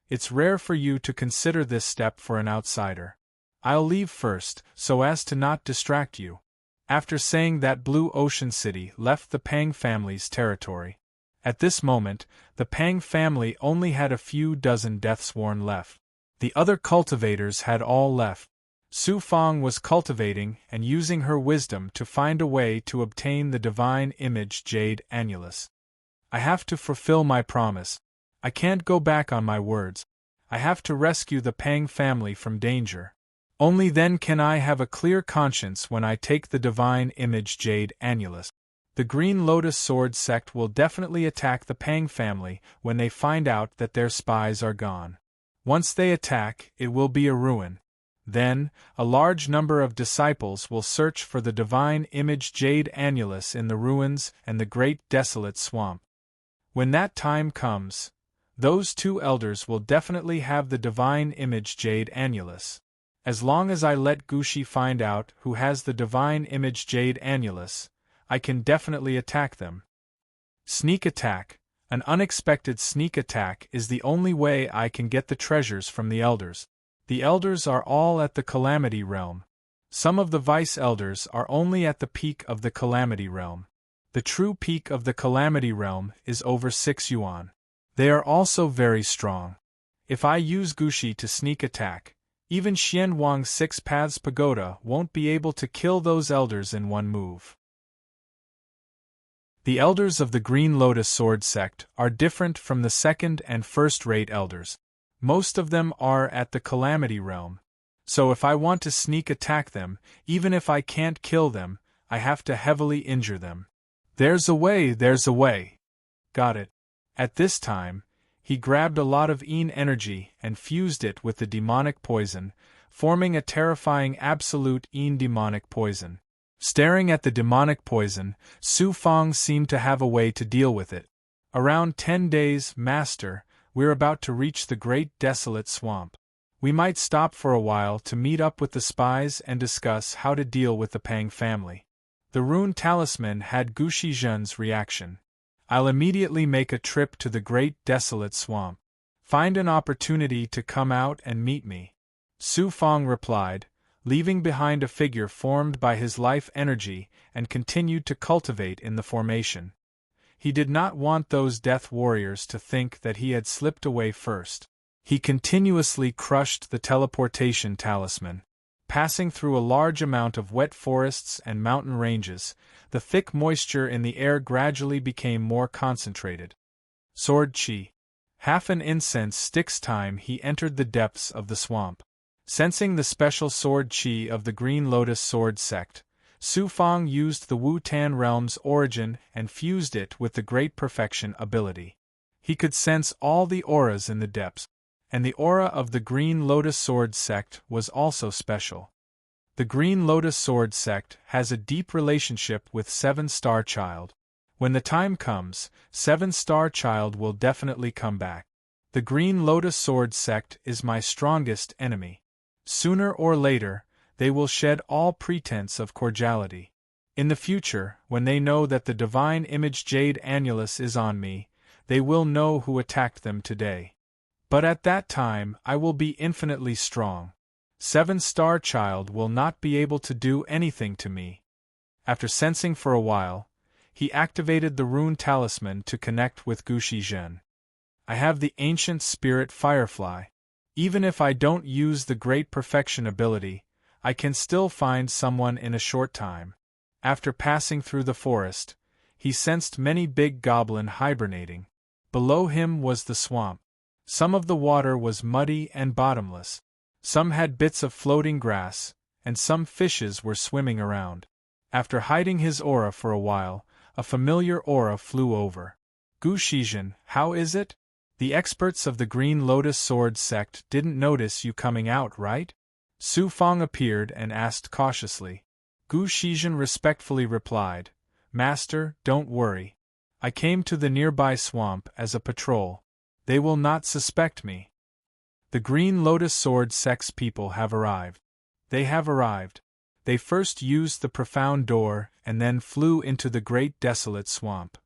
[SPEAKER 1] It's rare for you to consider this step for an outsider. I'll leave first, so as to not distract you. After saying that, Blue Ocean City left the Pang family's territory. At this moment, the Pang family only had a few dozen Deathsworn left. The other cultivators had all left. Su Fong was cultivating and using her wisdom to find a way to obtain the divine image Jade Annulus. I have to fulfill my promise. I can't go back on my words. I have to rescue the Pang family from danger. Only then can I have a clear conscience when I take the divine image Jade Annulus. The Green Lotus Sword sect will definitely attack the Pang family when they find out that their spies are gone. Once they attack, it will be a ruin. Then, a large number of disciples will search for the divine image Jade Annulus in the ruins and the great desolate swamp. When that time comes, those 2 elders will definitely have the divine image Jade Annulus. As long as I let Gushi find out who has the divine image Jade Annulus, I can definitely attack them. Sneak attack, An unexpected sneak attack is the only way I can get the treasures from the elders. The elders are all at the Calamity Realm. Some of the vice elders are only at the peak of the Calamity Realm. The true peak of the Calamity Realm is over 6 yuan. They are also very strong. If I use Gushi to sneak attack, even Xian Wang's 6 Paths Pagoda won't be able to kill those elders in one move. The elders of the Green Lotus Sword sect are different from the second and first-rate elders. Most of them are at the Calamity Realm. So if I want to sneak attack them, even if I can't kill them, I have to heavily injure them. There's a way, there's a way. Got it. At this time, he grabbed a lot of Yin energy and fused it with the demonic poison, forming a terrifying absolute Yin demonic poison. Staring at the demonic poison, Su Fang seemed to have a way to deal with it. Around 10 days, Master, we're about to reach the great desolate swamp. We might stop for a while to meet up with the spies and discuss how to deal with the Pang family. The rune talisman had Gu Shizhen's reaction. I'll immediately make a trip to the great desolate swamp. Find an opportunity to come out and meet me. Su Fang replied, leaving behind a figure formed by his life energy and continued to cultivate in the formation. He did not want those death warriors to think that he had slipped away first. He continuously crushed the teleportation talisman. Passing through a large amount of wet forests and mountain ranges, the thick moisture in the air gradually became more concentrated. Sword Chi. Half an incense stick's time he entered the depths of the swamp. Sensing the special sword Chi of the Green Lotus Sword sect, Su Fang used the Wu Tan realm's origin and fused it with the Great Perfection ability. He could sense all the auras in the depths, and the aura of the Green Lotus Sword sect was also special. The Green Lotus Sword sect has a deep relationship with 7-Star Child. When the time comes, 7-Star Child will definitely come back. The Green Lotus Sword sect is my strongest enemy. Sooner or later, they will shed all pretense of cordiality. In the future, when they know that the divine image Jade Annulus is on me, they will know who attacked them today. But at that time I will be infinitely strong. 7-Star Child will not be able to do anything to me. After sensing for a while, he activated the rune talisman to connect with Gu Shizhen. I have the ancient spirit Firefly. Even if I don't use the Great Perfection ability, I can still find someone in a short time. After passing through the forest, he sensed many big goblins hibernating. Below him was the swamp. Some of the water was muddy and bottomless. Some had bits of floating grass, and some fishes were swimming around. After hiding his aura for a while, a familiar aura flew over. Gu Shizhen, how is it? The experts of the Green Lotus Sword sect didn't notice you coming out, right? Su Fang appeared and asked cautiously. Gu Shizhen respectfully replied, Master, don't worry. I came to the nearby swamp as a patrol. They will not suspect me. The Green Lotus Sword sect's people have arrived. They have arrived. They first used the profound door and then flew into the great desolate swamp.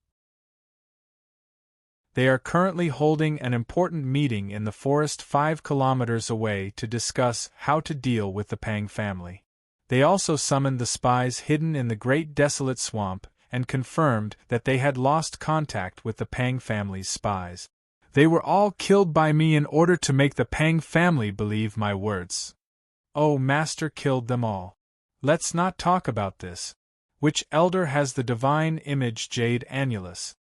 [SPEAKER 1] They are currently holding an important meeting in the forest 5 kilometers away to discuss how to deal with the Pang family. They also summoned the spies hidden in the great desolate swamp and confirmed that they had lost contact with the Pang family's spies. They were all killed by me in order to make the Pang family believe my words. Oh, Master killed them all. Let's not talk about this. Which elder has the divine image Jade Annulus?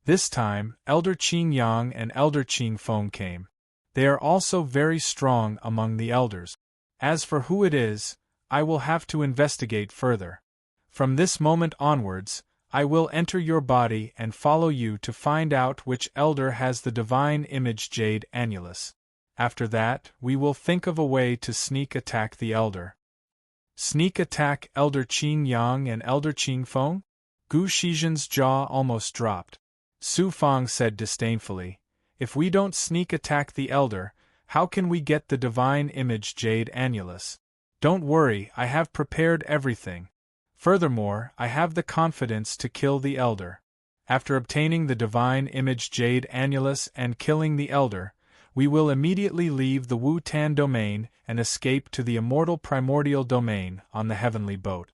[SPEAKER 1] This time, Elder Qing Yang and Elder Qing Feng came. They are also very strong among the elders. As for who it is, I will have to investigate further. From this moment onwards, I will enter your body and follow you to find out which elder has the divine image Jade Annulus. After that, we will think of a way to sneak attack the elder. Sneak attack Elder Qing Yang and Elder Qing Feng? Gu Shizhen's jaw almost dropped. Su Fang said disdainfully, if we don't sneak attack the elder, how can we get the divine image Jade Annulus? Don't worry, I have prepared everything. Furthermore, I have the confidence to kill the elder. After obtaining the divine image jade annulus and killing the elder, we will immediately leave the Wu-Tan domain and escape to the immortal primordial domain on the heavenly boat.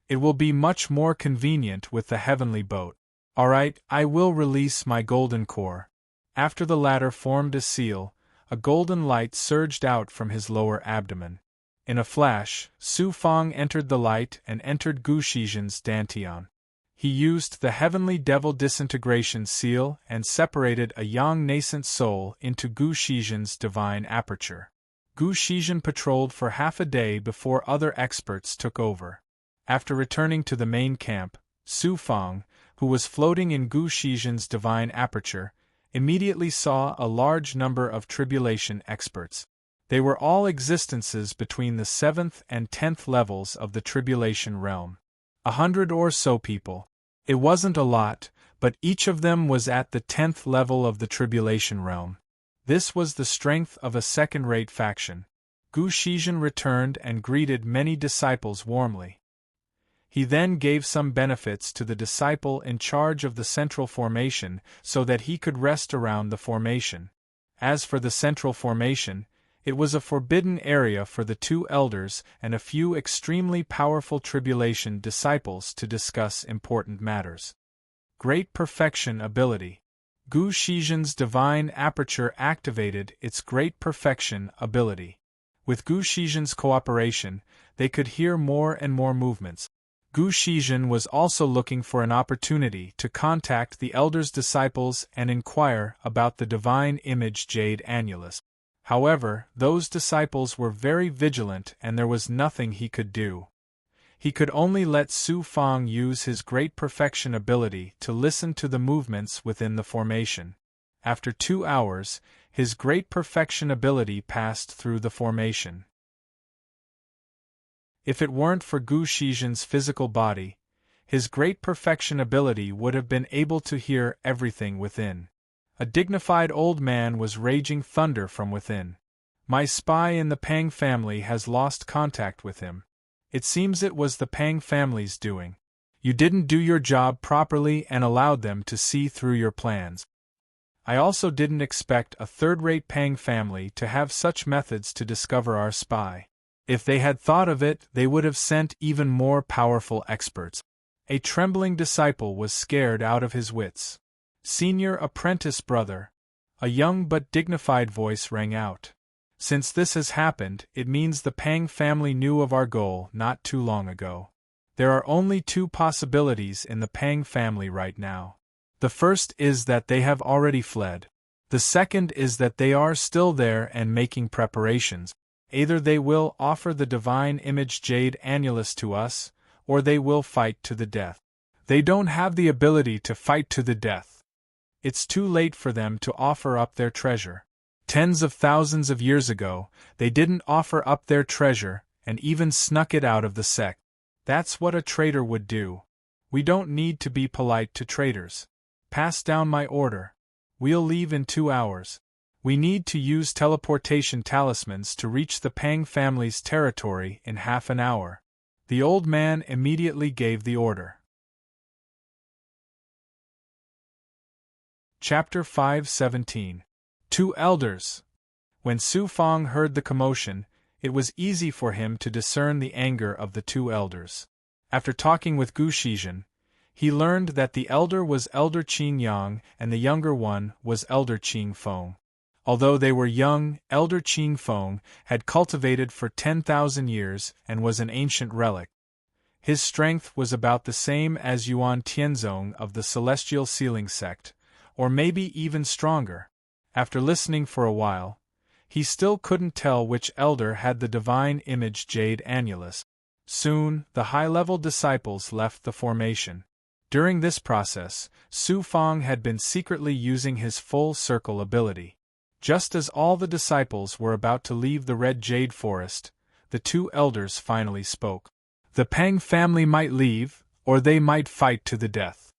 [SPEAKER 1] It will be much more convenient with the heavenly boat. Alright, I will release my golden core. After the latter formed a seal, a golden light surged out from his lower abdomen. In a flash, Su Fang entered the light and entered Gu Shizhen's dantian. He used the heavenly devil disintegration seal and separated a young nascent soul into Gu Shizhen's divine aperture. Gu Shizhen patrolled for half a day before other experts took over. After returning to the main camp, Su Fang, who was floating in Gu Shizhen's divine aperture, immediately saw a large number of tribulation experts. They were all existences between the 7th and 10th levels of the tribulation realm. 100 or so people. It wasn't a lot, but each of them was at the 10th level of the tribulation realm. This was the strength of a second-rate faction. Gu Shizhen returned and greeted many disciples warmly. He then gave some benefits to the disciple in charge of the central formation so that he could rest around the formation. As for the central formation, it was a forbidden area for the 2 elders and a few extremely powerful tribulation disciples to discuss important matters. Great perfection ability. Gu Shizhen's divine aperture activated its great perfection ability. With Gu Shizhen's cooperation, they could hear more and more movements. Gu Shizhen was also looking for an opportunity to contact the elders' disciples and inquire about the divine image jade annulus. However, those disciples were very vigilant and there was nothing he could do. He could only let Su Fang use his great perfection ability to listen to the movements within the formation. After 2 hours, his great perfection ability passed through the formation. If it weren't for Gu Shizhen's physical body, his great perfection ability would have been able to hear everything within. A dignified old man was raging thunder from within. My spy in the Pang family has lost contact with him. It seems it was the Pang family's doing. You didn't do your job properly and allowed them to see through your plans. I also didn't expect a third-rate Pang family to have such methods to discover our spy. If they had thought of it, they would have sent even more powerful experts. A trembling disciple was scared out of his wits. Senior apprentice brother. A young but dignified voice rang out. Since this has happened, it means the Pang family knew of our goal not too long ago. There are only 2 possibilities in the Pang family right now. The first is that they have already fled. The second is that they are still there and making preparations. Either they will offer the divine image jade annulus to us, or they will fight to the death. They don't have the ability to fight to the death. It's too late for them to offer up their treasure. Tens of thousands of years ago, they didn't offer up their treasure and even snuck it out of the sect. That's what a traitor would do. We don't need to be polite to traitors. Pass down my order. We'll leave in 2 hours. We need to use teleportation talismans to reach the Pang family's territory in half an hour. The old man immediately gave the order. Chapter 5:17. 2 Elders. When Su Fang heard the commotion, it was easy for him to discern the anger of the 2 elders. After talking with Gu Shizhen, he learned that the elder was Elder Qing Yang and the younger one was Elder Qing Feng. Although they were young, Elder Qing Feng had cultivated for 10,000 years and was an ancient relic. His strength was about the same as Yuan Tianzong of the Celestial Sealing sect, or maybe even stronger. After listening for a while, he still couldn't tell which elder had the divine image jade annulus. Soon, the high-level disciples left the formation. During this process, Su Fang had been secretly using his full circle ability. Just as all the disciples were about to leave the Red Jade Forest, the 2 elders finally spoke. The Pang family might leave, or they might fight to the death.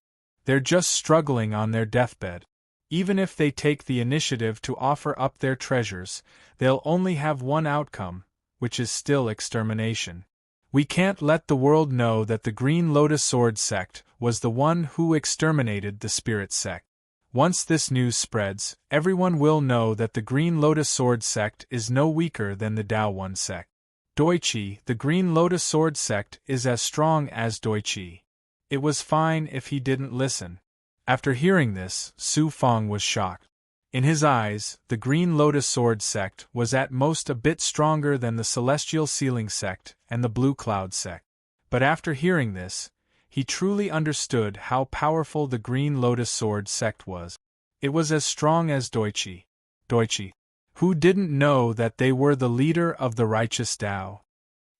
[SPEAKER 1] They're just struggling on their deathbed. Even if they take the initiative to offer up their treasures, they'll only have one outcome, which is still extermination. We can't let the world know that the Green Lotus Sword sect was the one who exterminated the Spirit sect. Once this news spreads, everyone will know that the Green Lotus Sword sect is no weaker than the Tao One sect. Doichi, the Green Lotus Sword sect, is as strong as Doichi. It was fine if he didn't listen. After hearing this, Su Feng was shocked. In his eyes, the Green Lotus Sword sect was at most a bit stronger than the Celestial Ceiling sect and the Blue Cloud sect. But after hearing this, he truly understood how powerful the Green Lotus Sword sect was. It was as strong as Doichi. Doichi. Who didn't know that they were the leader of the righteous Tao?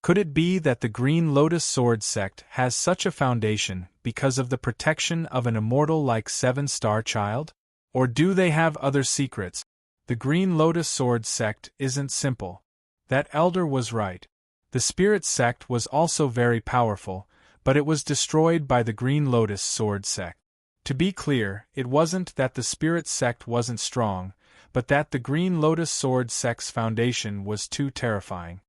[SPEAKER 1] Could it be that the Green Lotus Sword sect has such a foundation because of the protection of an immortal like Seven-Star Child? Or do they have other secrets? The Green Lotus Sword sect isn't simple. That elder was right. The Spirit sect was also very powerful, but it was destroyed by the Green Lotus Sword sect. To be clear, it wasn't that the Spirit sect wasn't strong, but that the Green Lotus Sword sect's foundation was too terrifying.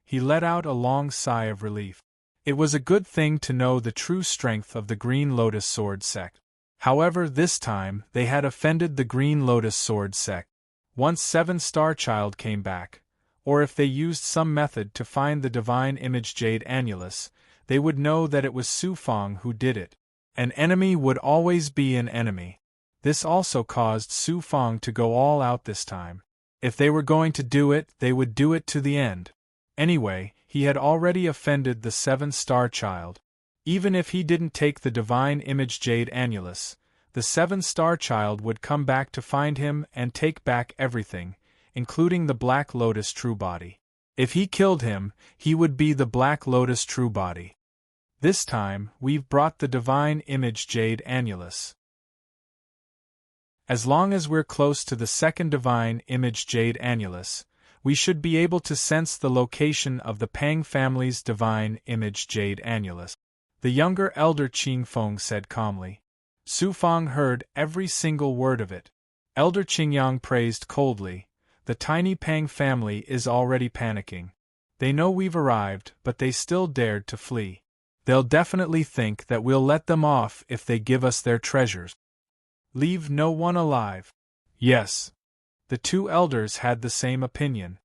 [SPEAKER 1] He let out a long sigh of relief. It was a good thing to know the true strength of the Green Lotus Sword sect. However, this time, they had offended the Green Lotus Sword sect. Once Seven-Star Child came back, or if they used some method to find the Divine Image Jade Annulus, they would know that it was Su Feng who did it. An enemy would always be an enemy. This also caused Su Feng to go all out this time. If they were going to do it, they would do it to the end. Anyway, he had already offended the Seven-Star Child. Even if he didn't take the Divine Image Jade Annulus, the Seven-Star Child would come back to find him and take back everything, including the Black Lotus True Body. If he killed him, he would be the Black Lotus True Body. This time, we've brought the Divine Image Jade Annulus. As long as we're close to the second Divine Image Jade Annulus, we should be able to sense the location of the Pang family's Divine Image Jade Annulus. The younger elder Qing Feng said calmly. Su Feng heard every single word of it. Elder Qingyang praised coldly. The tiny Pang family is already panicking. They know we've arrived, but they still dared to flee. They'll definitely think that we'll let them off if they give us their treasures. Leave no one alive. Yes. The two elders had the same opinion.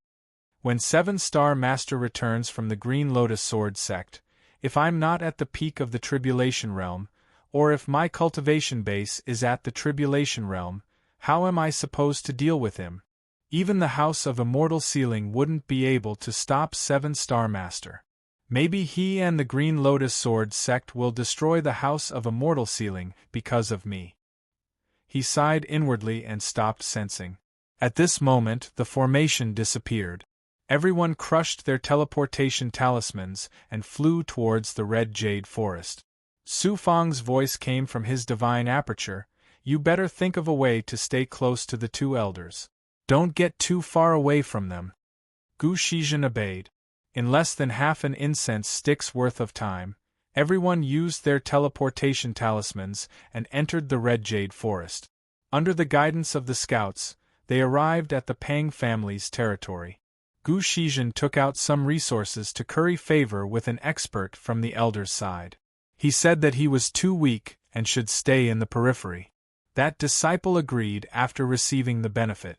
[SPEAKER 1] When Seven-Star Master returns from the Green Lotus Sword sect, if I'm not at the peak of the Tribulation Realm, or if my cultivation base is at the Tribulation Realm, how am I supposed to deal with him? Even the House of Immortal Sealing wouldn't be able to stop Seven-Star Master. Maybe he and the Green Lotus Sword sect will destroy the House of Immortal Sealing because of me. He sighed inwardly and stopped sensing. At this moment, the formation disappeared. Everyone crushed their teleportation talismans and flew towards the Red Jade Forest. Su Feng's voice came from his divine aperture. You better think of a way to stay close to the two elders. Don't get too far away from them. Gu Shizhen obeyed. In less than half an incense stick's worth of time, everyone used their teleportation talismans and entered the Red Jade Forest. Under the guidance of the scouts, they arrived at the Pang family's territory. Gu Shizhen took out some resources to curry favor with an expert from the elder's side. He said that he was too weak and should stay in the periphery. That disciple agreed after receiving the benefit.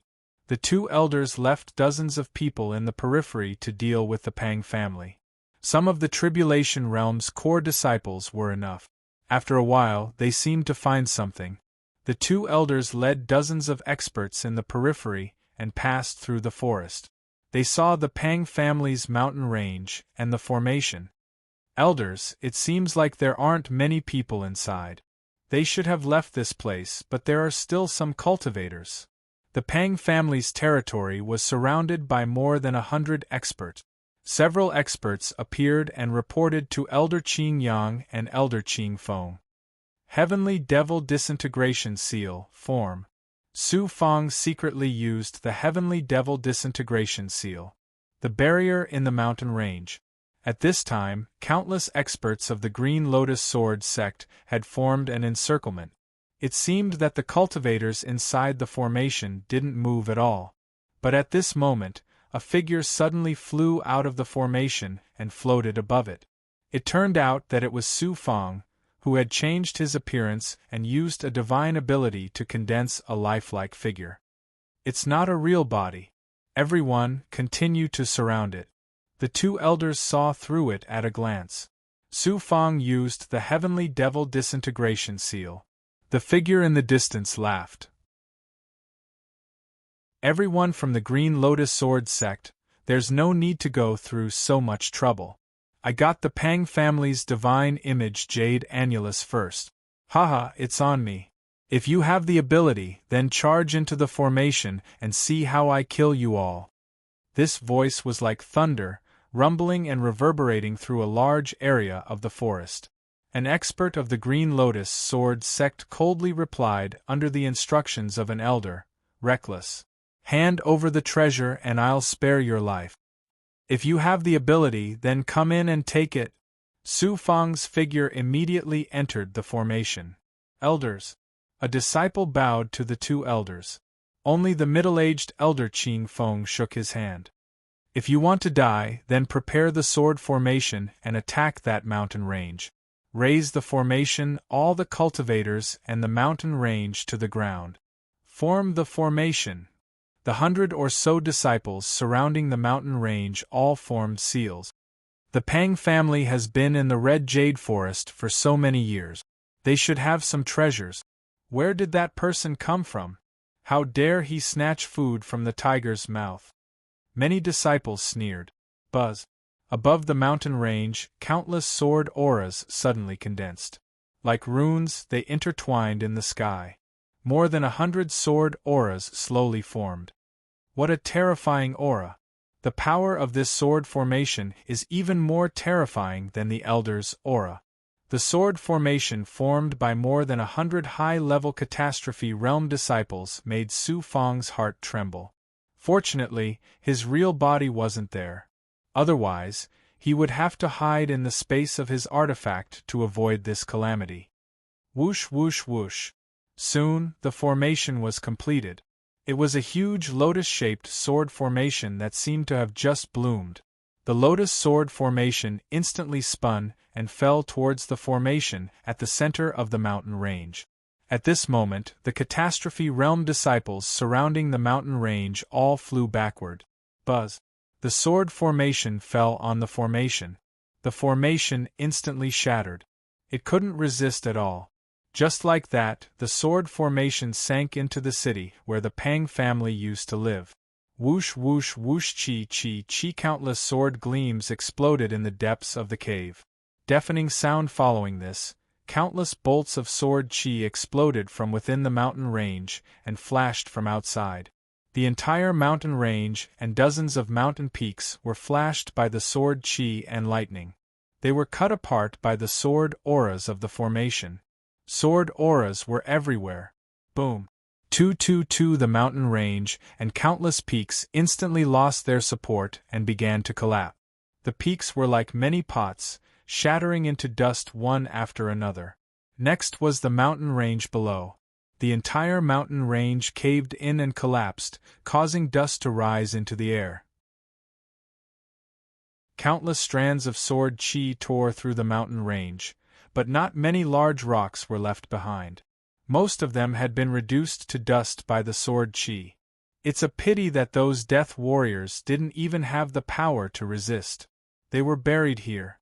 [SPEAKER 1] The two elders left dozens of people in the periphery to deal with the Pang family. Some of the Tribulation Realm's core disciples were enough. After a while, they seemed to find something. The two elders led dozens of experts in the periphery and passed through the forest. They saw the Pang family's mountain range and the formation. Elders, it seems like there aren't many people inside. They should have left this place, but there are still some cultivators. The Pang family's territory was surrounded by more than 100 experts. Several experts appeared and reported to Elder Qing Yang and Elder Qing Feng. Heavenly Devil Disintegration Seal, form. Su Feng secretly used the Heavenly Devil Disintegration Seal. The barrier in the mountain range. At this time, countless experts of the Green Lotus Sword sect had formed an encirclement. It seemed that the cultivators inside the formation didn't move at all. But at this moment, a figure suddenly flew out of the formation and floated above it. It turned out that it was Su Fong, who had changed his appearance and used a divine ability to condense a lifelike figure. It's not a real body. Everyone continued to surround it. The two elders saw through it at a glance. Su Fong used the heavenly devil disintegration seal. The figure in the distance laughed. Everyone from the Green Lotus Sword sect, there's no need to go through so much trouble. I got the Pang family's divine image Jade Annulus first. Haha, it's on me. If you have the ability, then charge into the formation and see how I kill you all. This voice was like thunder, rumbling and reverberating through a large area of the forest. An expert of the Green Lotus Sword sect coldly replied under the instructions of an elder, reckless. Hand over the treasure and I'll spare your life. If you have the ability, then come in and take it. Su Fong's figure immediately entered the formation. Elders. A disciple bowed to the two elders. Only the middle-aged elder Qing Feng shook his hand. If you want to die, then prepare the sword formation and attack that mountain range. Raise the formation, all the cultivators and the mountain range to the ground. Form the formation. The 100 or so disciples surrounding the mountain range all formed seals. The Pang family has been in the Red Jade Forest for so many years. They should have some treasures. Where did that person come from? How dare he snatch food from the tiger's mouth? Many disciples sneered. Buzz. Above the mountain range, countless sword auras suddenly condensed. Like runes, they intertwined in the sky. More than 100 sword auras slowly formed. What a terrifying aura! The power of this sword formation is even more terrifying than the Elder's aura. The sword formation formed by more than 100 high-level catastrophe realm disciples made Su Fong's heart tremble. Fortunately, his real body wasn't there. Otherwise, he would have to hide in the space of his artifact to avoid this calamity. Whoosh whoosh whoosh. Soon, the formation was completed. It was a huge lotus-shaped sword formation that seemed to have just bloomed. The lotus sword formation instantly spun and fell towards the formation at the center of the mountain range. At this moment, the catastrophe realm disciples surrounding the mountain range all flew backward. Buzz. The sword formation fell on the formation. The formation instantly shattered. It couldn't resist at all. Just like that, the sword formation sank into the city where the Pang family used to live. Whoosh whoosh whoosh chi chi chi. Countless sword gleams exploded in the depths of the cave. Deafening sound following this, countless bolts of sword chi exploded from within the mountain range and flashed from outside. The entire mountain range and dozens of mountain peaks were flashed by the sword chi and lightning. They were cut apart by the sword auras of the formation. Sword auras were everywhere. Boom. 222. The mountain range and countless peaks instantly lost their support and began to collapse. The peaks were like many pots, shattering into dust one after another. Next was the mountain range below. The entire mountain range caved in and collapsed, causing dust to rise into the air. Countless strands of sword chi tore through the mountain range, but not many large rocks were left behind. Most of them had been reduced to dust by the sword chi. It's a pity that those death warriors didn't even have the power to resist. They were buried here.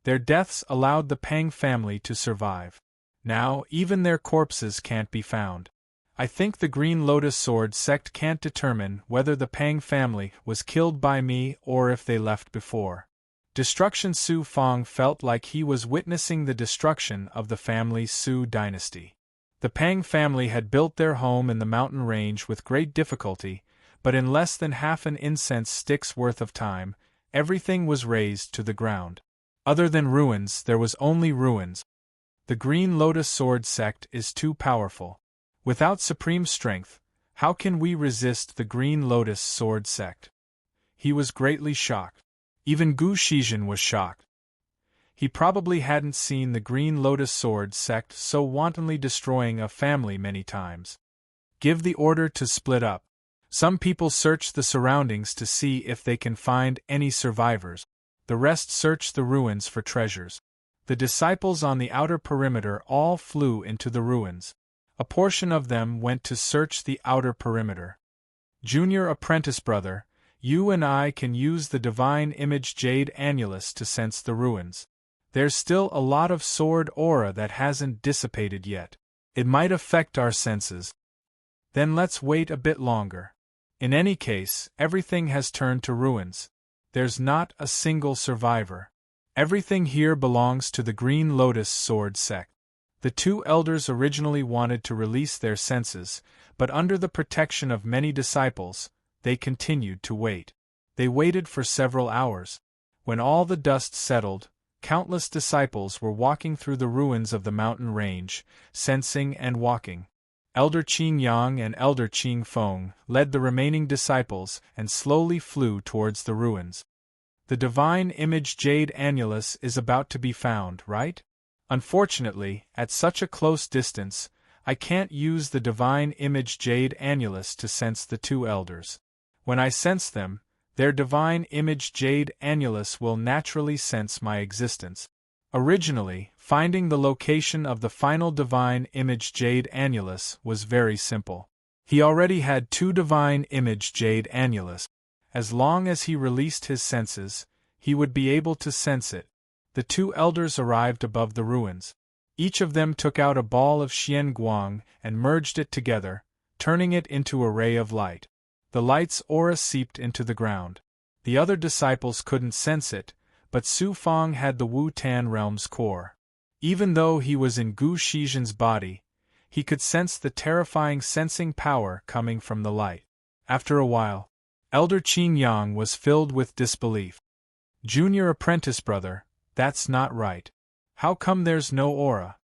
[SPEAKER 1] Their deaths allowed the Pang family to survive. Now, even their corpses can't be found. I think the Green Lotus Sword sect can't determine whether the Pang family was killed by me or if they left before. Destruction. Su Fong felt like he was witnessing the destruction of the family's Su dynasty. The Pang family had built their home in the mountain range with great difficulty, but in less than half an incense stick's worth of time, everything was razed to the ground. Other than ruins, there was only ruins. The Green Lotus Sword sect is too powerful. Without supreme strength, how can we resist the Green Lotus Sword sect? He was greatly shocked. Even Gu Shizhen was shocked. He probably hadn't seen the Green Lotus Sword sect so wantonly destroying a family many times. Give the order to split up. Some people search the surroundings to see if they can find any survivors. The rest search the ruins for treasures. The disciples on the outer perimeter all flew into the ruins. A portion of them went to search the outer perimeter. Junior apprentice brother, you and I can use the divine image jade annulus to sense the ruins. There's still a lot of sword aura that hasn't dissipated yet. It might affect our senses. Then let's wait a bit longer. In any case, everything has turned to ruins. There's not a single survivor. Everything here belongs to the Green Lotus Sword sect. The two elders originally wanted to release their senses, but under the protection of many disciples, they continued to wait. They waited for several hours. When all the dust settled, countless disciples were walking through the ruins of the mountain range, sensing and walking. Elder Qing Yang and Elder Qing Feng led the remaining disciples and slowly flew towards the ruins. The divine image jade annulus is about to be found, right? Unfortunately, at such a close distance, I can't use the divine image jade annulus to sense the two elders. When I sense them, their divine image jade annulus will naturally sense my existence. Originally, finding the location of the final divine image jade annulus was very simple. He already had two divine image jade annulus. As long as he released his senses, he would be able to sense it. The two elders arrived above the ruins. Each of them took out a ball of Xian Guang and merged it together, turning it into a ray of light. The light's aura seeped into the ground. The other disciples couldn't sense it, but Su Fang had the Wu Tan realm's core. Even though he was in Gu Shizhen's body, he could sense the terrifying sensing power coming from the light. After a while, Elder Qing Yang was filled with disbelief. Junior apprentice brother, that's not right. How come there's no aura?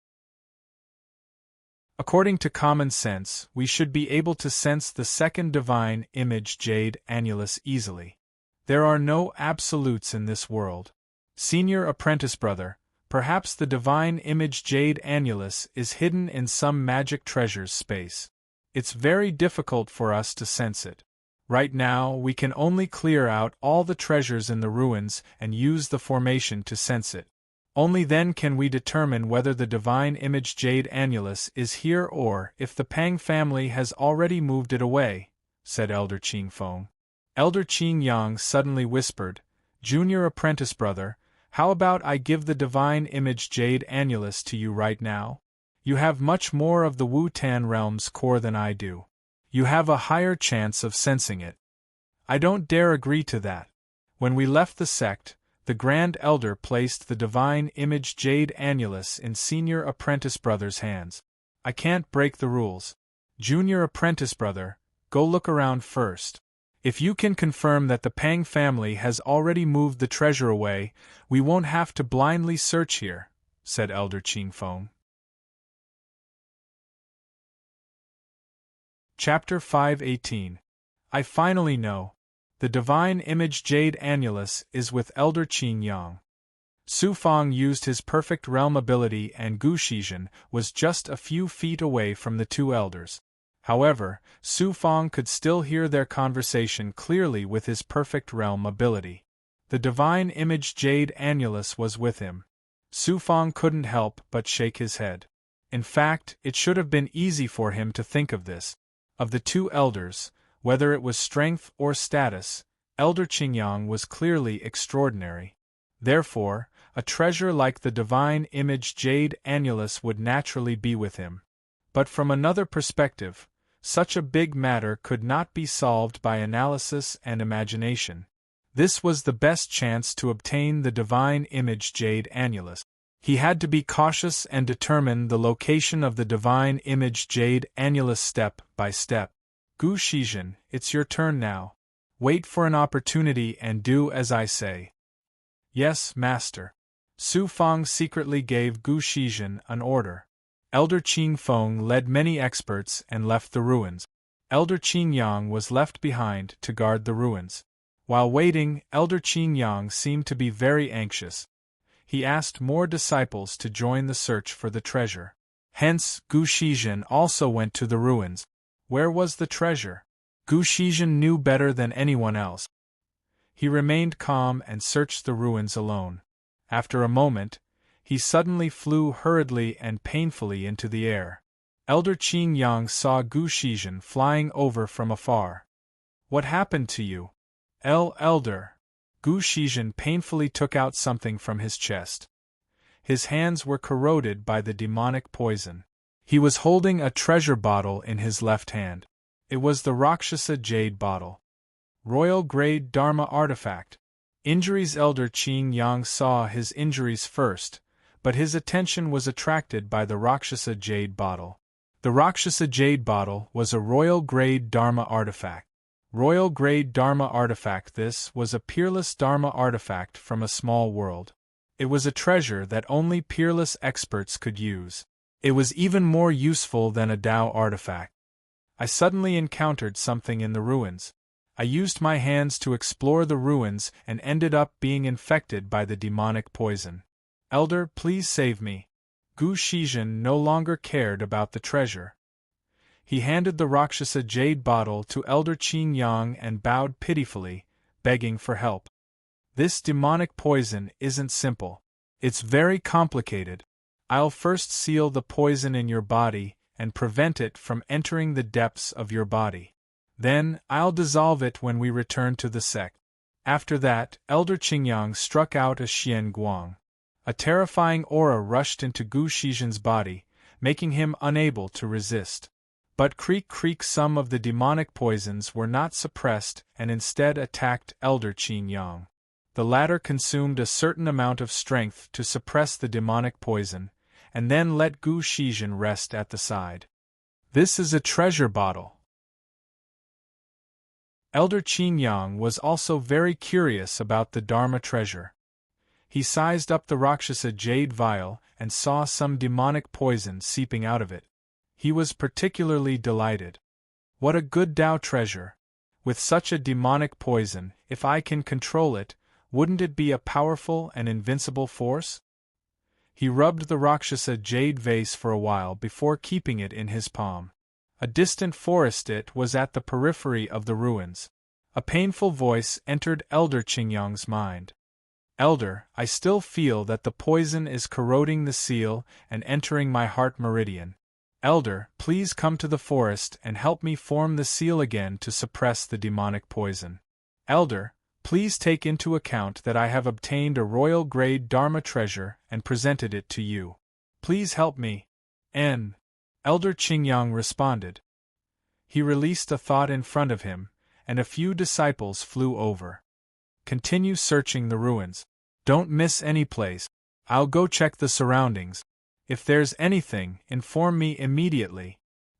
[SPEAKER 1] According to common sense, we should be able to sense the second divine image jade annulus easily. There are no absolutes in this world. Senior apprentice brother, perhaps the divine image jade annulus is hidden in some magic treasures space. It's very difficult for us to sense it. Right now, we can only clear out all the treasures in the ruins and use the formation to sense it. Only then can we determine whether the divine image jade annulus is here or if the Pang family has already moved it away, said Elder Qing Feng. Elder Qing Yang suddenly whispered, Junior apprentice brother, how about I give the divine image jade annulus to you right now? You have much more of the Wu Tan realm's core than I do. You have a higher chance of sensing it. I don't dare agree to that. When we left the sect, the Grand Elder placed the divine image jade annulus in Senior apprentice brother's hands. I can't break the rules. Junior apprentice brother, go look around first. If you can confirm that the Pang family has already moved the treasure away, we won't have to blindly search here, said Elder Qing Feng. Chapter 518. I finally know. The divine image jade annulus is with Elder Qing Yang. Su Fang used his perfect realm ability and Gu Shizhen was just a few feet away from the two elders. However, Su Fang could still hear their conversation clearly with his perfect realm ability. The divine image jade annulus was with him. Su Fang couldn't help but shake his head. In fact, it should have been easy for him to think of this. Of the two elders, whether it was strength or status, Elder Qingyang was clearly extraordinary. Therefore, a treasure like the divine image jade annulus would naturally be with him. But from another perspective, such a big matter could not be solved by analysis and imagination. This was the best chance to obtain the divine image jade annulus. He had to be cautious and determine the location of the divine image jade annulus step by step. Gu Shizhen, it's your turn now. Wait for an opportunity and do as I say. Yes, master. Su Fang secretly gave Gu Shizhen an order. Elder Qing Feng led many experts and left the ruins. Elder Qing Yang was left behind to guard the ruins. While waiting, Elder Qing Yang seemed to be very anxious. He asked more disciples to join the search for the treasure. Hence, Gu Shizhen also went to the ruins. Where was the treasure? Gu Shizhen knew better than anyone else. He remained calm and searched the ruins alone. After a moment, he suddenly flew hurriedly and painfully into the air. Elder Qing Yang saw Gu Shizhen flying over from afar. What happened to you? Elder. Gu Shizhen painfully took out something from his chest. His hands were corroded by the demonic poison. He was holding a treasure bottle in his left hand. It was the Rakshasa jade bottle. Royal grade Dharma artifact. Injuries. Elder Qing Yang saw his injuries first, but his attention was attracted by the Rakshasa jade bottle. The Rakshasa jade bottle was a royal grade Dharma artifact. Royal grade Dharma artifact. This was a peerless Dharma artifact from a small world. It was a treasure that only peerless experts could use. It was even more useful than a Tao artifact. I suddenly encountered something in the ruins. I used my hands to explore the ruins and ended up being infected by the demonic poison. Elder, please save me. Gu Shizhen no longer cared about the treasure. He handed the Rakshasa jade bottle to Elder Qing Yang and bowed pitifully, begging for help. This demonic poison isn't simple. It's very complicated. I'll first seal the poison in your body and prevent it from entering the depths of your body. Then, I'll dissolve it when we return to the sect. After that, Elder Qingyang struck out a Xian Guang. A terrifying aura rushed into Gu Shizhen's body, making him unable to resist. But creak, some of the demonic poisons were not suppressed and instead attacked Elder Qingyang. The latter consumed a certain amount of strength to suppress the demonic poison, and then let Gu Shizhen rest at the side. This is a treasure bottle. Elder Qingyang was also very curious about the Dharma treasure. He sized up the Rakshasa jade vial and saw some demonic poison seeping out of it. He was particularly delighted. What a good Tao treasure! With such a demonic poison, if I can control it, wouldn't it be a powerful and invincible force? He rubbed the Rakshasa jade vase for a while before keeping it in his palm. A distant forest. It was at the periphery of the ruins. A painful voice entered Elder Qingyang's mind. Elder, I still feel that the poison is corroding the seal and entering my heart meridian. Elder, please come to the forest and help me form the seal again to suppress the demonic poison. Elder, please take into account that I have obtained a royal grade Dharma treasure and presented it to you. Please help me. Elder Qingyang responded. He released a thought in front of him, and a few disciples flew over. Continue searching the ruins. Don't miss any place. I'll go check the surroundings. If there's anything, inform me immediately.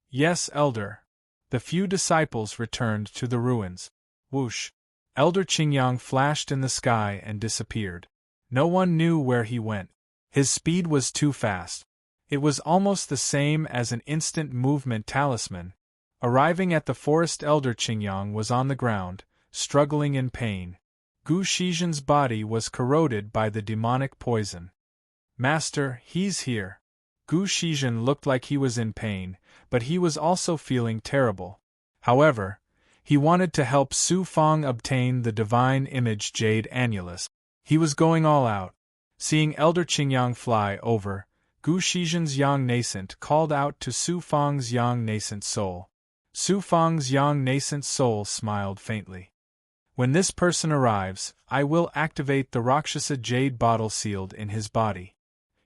[SPEAKER 1] Yes, Elder. The few disciples returned to the ruins. Whoosh! Elder Qingyang flashed in the sky and disappeared. No one knew where he went. His speed was too fast. It was almost the same as an instant movement talisman. Arriving at the forest, Elder Qingyang was on the ground, struggling in pain. Gu Shizhen's body was corroded by the demonic poison. Master, he's here. Gu Shizhen looked like he was in pain, but he was also feeling terrible. However, he wanted to help Su Fang obtain the divine image jade annulus. He was going all out. Seeing Elder Qingyang fly over, Gu Shizhen's young nascent called out to Su Fang's young nascent soul. Su Fang's young nascent soul smiled faintly. When this person arrives, I will activate the Rakshasa jade bottle sealed in his body.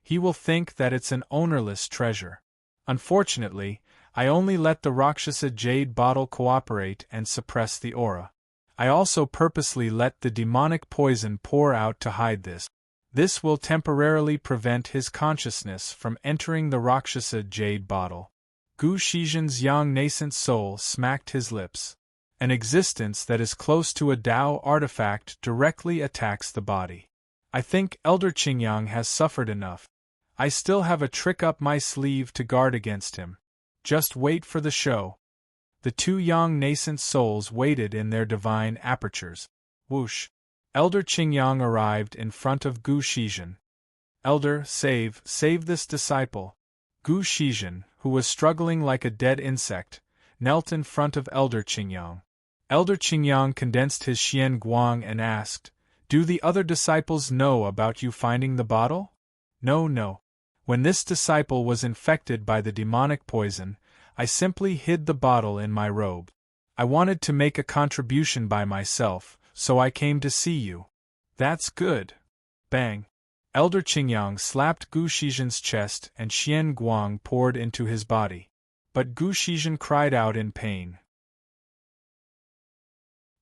[SPEAKER 1] He will think that it's an ownerless treasure. Unfortunately, I only let the Rakshasa jade bottle cooperate and suppress the aura. I also purposely let the demonic poison pour out to hide this. This will temporarily prevent his consciousness from entering the Rakshasa jade bottle. Gu Shizhen's young nascent soul smacked his lips. An existence that is close to a Tao artifact directly attacks the body. I think Elder Qingyang has suffered enough. I still have a trick up my sleeve to guard against him. Just wait for the show. The two young nascent souls waited in their divine apertures. Whoosh! Elder Qingyang arrived in front of Gu Shizhen. Elder, save this disciple. Gu Shizhen, who was struggling like a dead insect, knelt in front of Elder Qingyang. Elder Qingyang condensed his Xian Guang and asked, "Do the other disciples know about you finding the bottle?" "No, no. When this disciple was infected by the demonic poison, I simply hid the bottle in my robe. I wanted to make a contribution by myself, so I came to see you." "That's good." Bang! Elder Qingyang slapped Gu Shizhen's chest and Xian Guang poured into his body. But Gu Shizhen cried out in pain.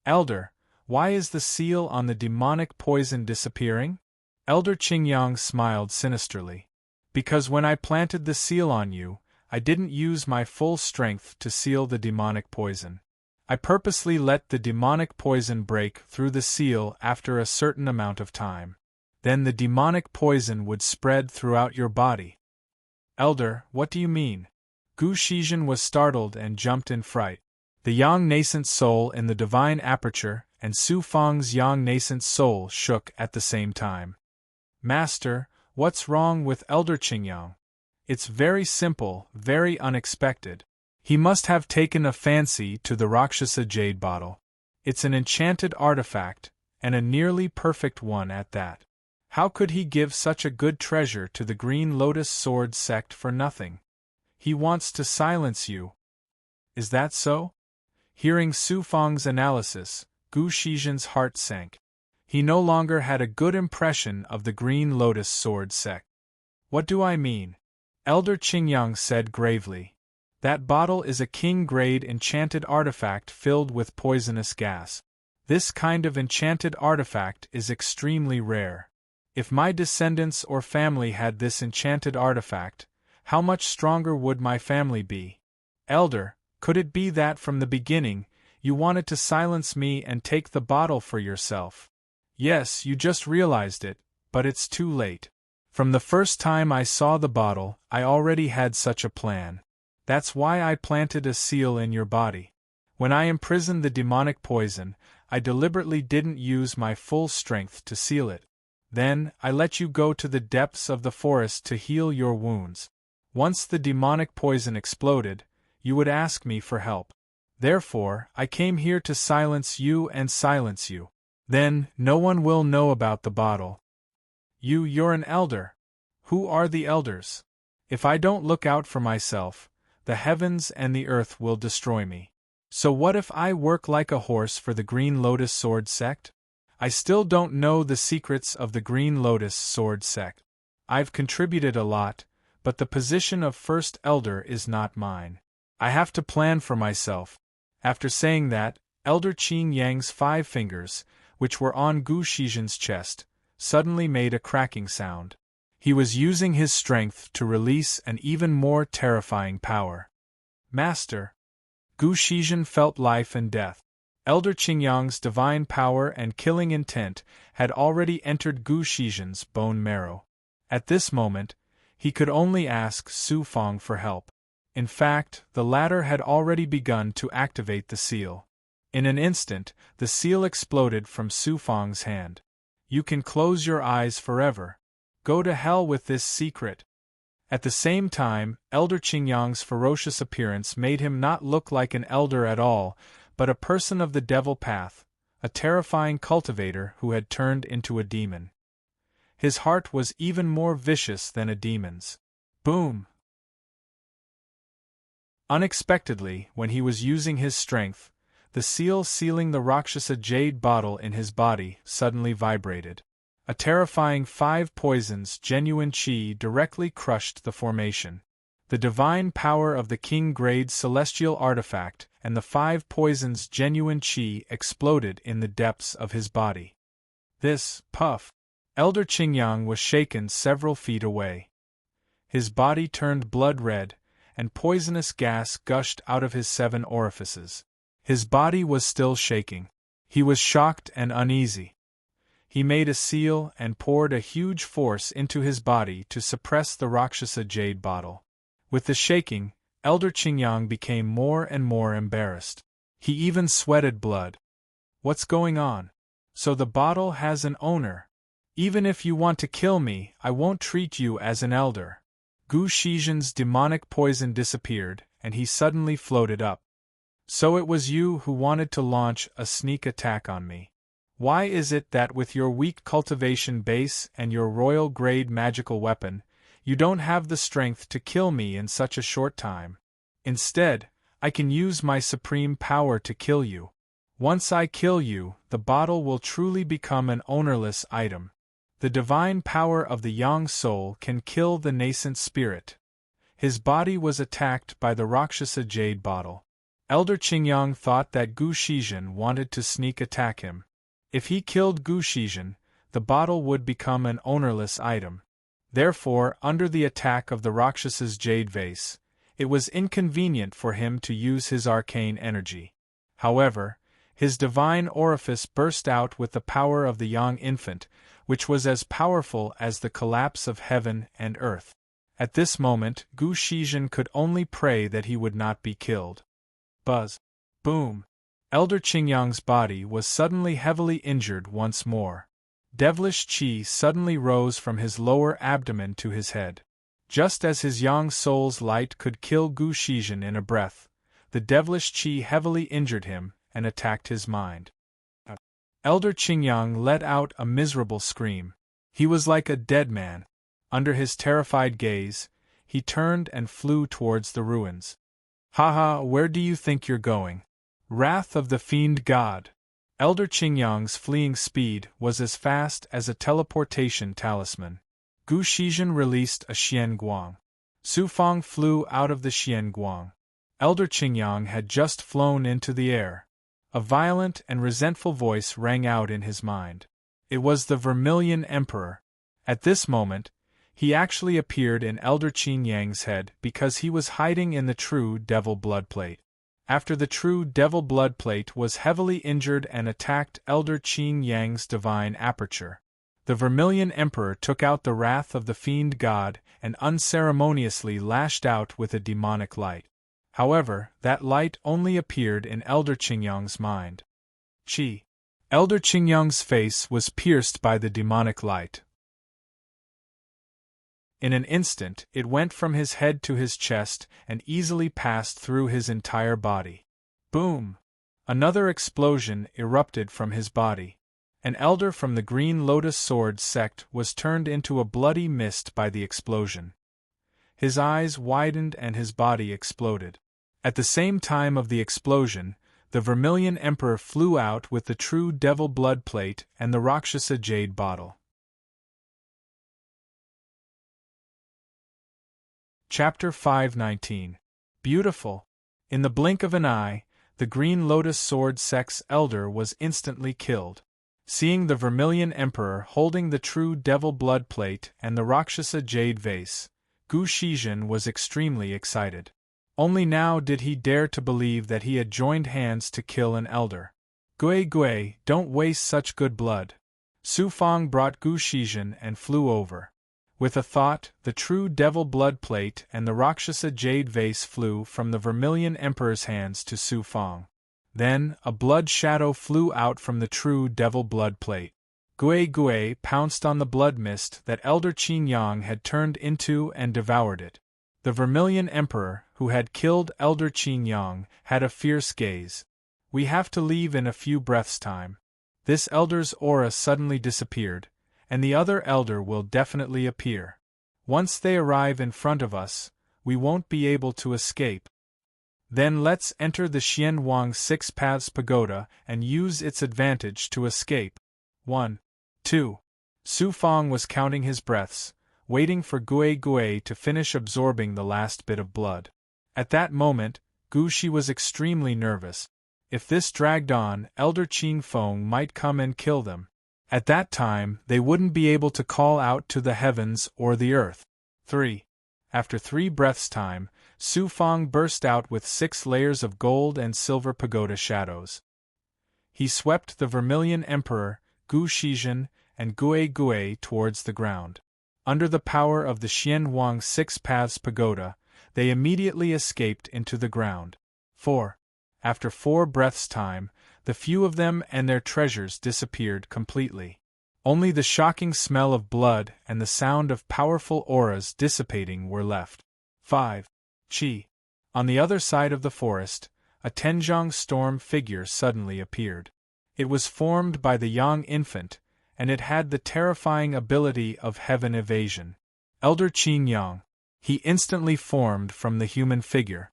[SPEAKER 1] "Elder, why is the seal on the demonic poison disappearing?" Elder Qingyang smiled sinisterly. "Because when I planted the seal on you, I didn't use my full strength to seal the demonic poison. I purposely let the demonic poison break through the seal after a certain amount of time. Then the demonic poison would spread throughout your body." "Elder, what do you mean?" Gu Shizhen was startled and jumped in fright. The yang nascent soul in the divine aperture and Su Fang's yang nascent soul shook at the same time. "Master, what's wrong with Elder Qingyang? It's very simple, very unexpected. He must have taken a fancy to the Rakshasa jade bottle. It's an enchanted artifact, and a nearly perfect one at that. How could he give such a good treasure to the Green Lotus Sword sect for nothing? He wants to silence you." "Is that so?" Hearing Su Fang's analysis, Gu Shizhen's heart sank. He no longer had a good impression of the Green Lotus Sword sect. "What do I mean?" Elder Qingyang said gravely. "That bottle is a king-grade enchanted artifact filled with poisonous gas. This kind of enchanted artifact is extremely rare. If my descendants or family had this enchanted artifact, how much stronger would my family be? Elder, could it be that from the beginning, you wanted to silence me and take the bottle for yourself? Yes, you just realized it, but it's too late. From the first time I saw the bottle, I already had such a plan. That's why I planted a seal in your body. When I imprisoned the demonic poison, I deliberately didn't use my full strength to seal it. Then, I let you go to the depths of the forest to heal your wounds. Once the demonic poison exploded, you would ask me for help. Therefore, I came here to silence you and silence you. Then, no one will know about the bottle. You're an elder. Who are the elders? If I don't look out for myself, the heavens and the earth will destroy me. So what if I work like a horse for the Green Lotus Sword sect? I still don't know the secrets of the Green Lotus Sword sect. I've contributed a lot, but the position of first elder is not mine. I have to plan for myself." After saying that, Elder Qin Yang's 5 fingers, which were on Gu Shizhen's chest, suddenly made a cracking sound. He was using his strength to release an even more terrifying power. "Master!" Gu Shizhen felt life and death. Elder Qingyang's divine power and killing intent had already entered Gu Shizhen's bone marrow. At this moment, he could only ask Su Fang for help. In fact, the latter had already begun to activate the seal. In an instant, the seal exploded from Su Fang's hand. "You can close your eyes forever. Go to hell with this secret." At the same time, Elder Qingyang's ferocious appearance made him not look like an elder at all, but a person of the devil path, a terrifying cultivator who had turned into a demon. His heart was even more vicious than a demon's. Boom! Unexpectedly, when he was using his strength, the seal sealing the Rakshasa jade bottle in his body suddenly vibrated. A terrifying 5 poisons genuine chi directly crushed the formation. The divine power of the king-grade celestial artifact and the 5 poisons genuine chi exploded in the depths of his body. This, puff! Elder Qingyang was shaken several feet away. His body turned blood red, and poisonous gas gushed out of his 7 orifices. His body was still shaking. He was shocked and uneasy. He made a seal and poured a huge force into his body to suppress the Rakshasa jade bottle. With the shaking, Elder Qingyang became more and more embarrassed. He even sweated blood. "What's going on? So the bottle has an owner. Even if you want to kill me, I won't treat you as an elder." Gu Shizhen's demonic poison disappeared, and he suddenly floated up. So it was you who wanted to launch a sneak attack on me. Why is it that with your weak cultivation base and your royal-grade magical weapon, you don't have the strength to kill me in such a short time? Instead, I can use my supreme power to kill you. Once I kill you, the bottle will truly become an ownerless item. The divine power of the Yang soul can kill the nascent spirit. His body was attacked by the Rakshasa jade bottle. Elder Qingyang thought that Gu Shizhen wanted to sneak attack him. If he killed Gu Shizhen, the bottle would become an ownerless item. Therefore, under the attack of the Rakshas's jade vase, it was inconvenient for him to use his arcane energy. However, his divine orifice burst out with the power of the Yang infant, which was as powerful as the collapse of heaven and earth. At this moment, Gu Shizhen could only pray that he would not be killed. Buzz. Boom. Elder Qingyang's body was suddenly heavily injured once more. Devilish qi suddenly rose from his lower abdomen to his head. Just as his Yang soul's light could kill Gu Shizhen in a breath, the devilish qi heavily injured him and attacked his mind. Elder Qingyang let out a miserable scream. He was like a dead man. Under his terrified gaze, he turned and flew towards the ruins. Haha, where do you think you're going? Wrath of the Fiend God! Elder Qingyang's fleeing speed was as fast as a teleportation talisman. Gu Shizhen released a Xian Guang. Su Fang flew out of the Xian Guang. Elder Qingyang had just flown into the air. A violent and resentful voice rang out in his mind. It was the Vermilion Emperor. At this moment, he actually appeared in Elder Qingyang's head because he was hiding in the true devil blood plate. After the true devil blood plate was heavily injured and attacked Elder Qingyang's divine aperture, the Vermilion Emperor took out the wrath of the Fiend God and unceremoniously lashed out with a demonic light. However, that light only appeared in Elder Qingyang's mind. Qi. Elder Qingyang's face was pierced by the demonic light. In an instant, it went from his head to his chest and easily passed through his entire body. Boom! Another explosion erupted from his body. An elder from the Green Lotus Sword sect was turned into a bloody mist by the explosion. His eyes widened and his body exploded. At the same time of the explosion, the Vermilion Emperor flew out with the true devil blood plate and the Rakshasa jade bottle. Chapter 519. Beautiful. In the blink of an eye, the Green Lotus Sword sect's elder was instantly killed. Seeing the Vermilion Emperor holding the true devil blood plate and the Rakshasa jade vase, Gu Shizhen was extremely excited. Only now did he dare to believe that he had joined hands to kill an elder. Gui, don't waste such good blood. Su Fang brought Gu Shizhen and flew over. With a thought, the true devil blood plate and the Rakshasa jade vase flew from the Vermilion Emperor's hands to Su Fang. Then, a blood shadow flew out from the true devil blood plate. Gui pounced on the blood mist that Elder Qingyang had turned into and devoured it. The Vermilion Emperor, who had killed Elder Qingyang, had a fierce gaze. We have to leave in a few breaths' time. This elder's aura suddenly disappeared, and the other elder will definitely appear. Once they arrive in front of us, we won't be able to escape. Then let's enter the Xianwang Six Paths Pagoda and use its advantage to escape. 1, 2. Su Fang was counting his breaths, waiting for Gui to finish absorbing the last bit of blood. At that moment, Gu Shi was extremely nervous. If this dragged on, Elder Qin Feng might come and kill them. At that time, they wouldn't be able to call out to the heavens or the earth. 3. After 3 breaths' time, Su Fang burst out with 6 layers of gold and silver pagoda shadows. He swept the Vermilion Emperor, Gu Shizhen, and Gui towards the ground. Under the power of the Xianwang Six Paths Pagoda, they immediately escaped into the ground. 4. After 4 breaths' time, the few of them and their treasures disappeared completely. Only the shocking smell of blood and the sound of powerful auras dissipating were left. 5. Qi. On the other side of the forest, a Tenjong storm figure suddenly appeared. It was formed by the young infant, and it had the terrifying ability of heaven evasion. Elder Qin Yang. He instantly formed from the human figure.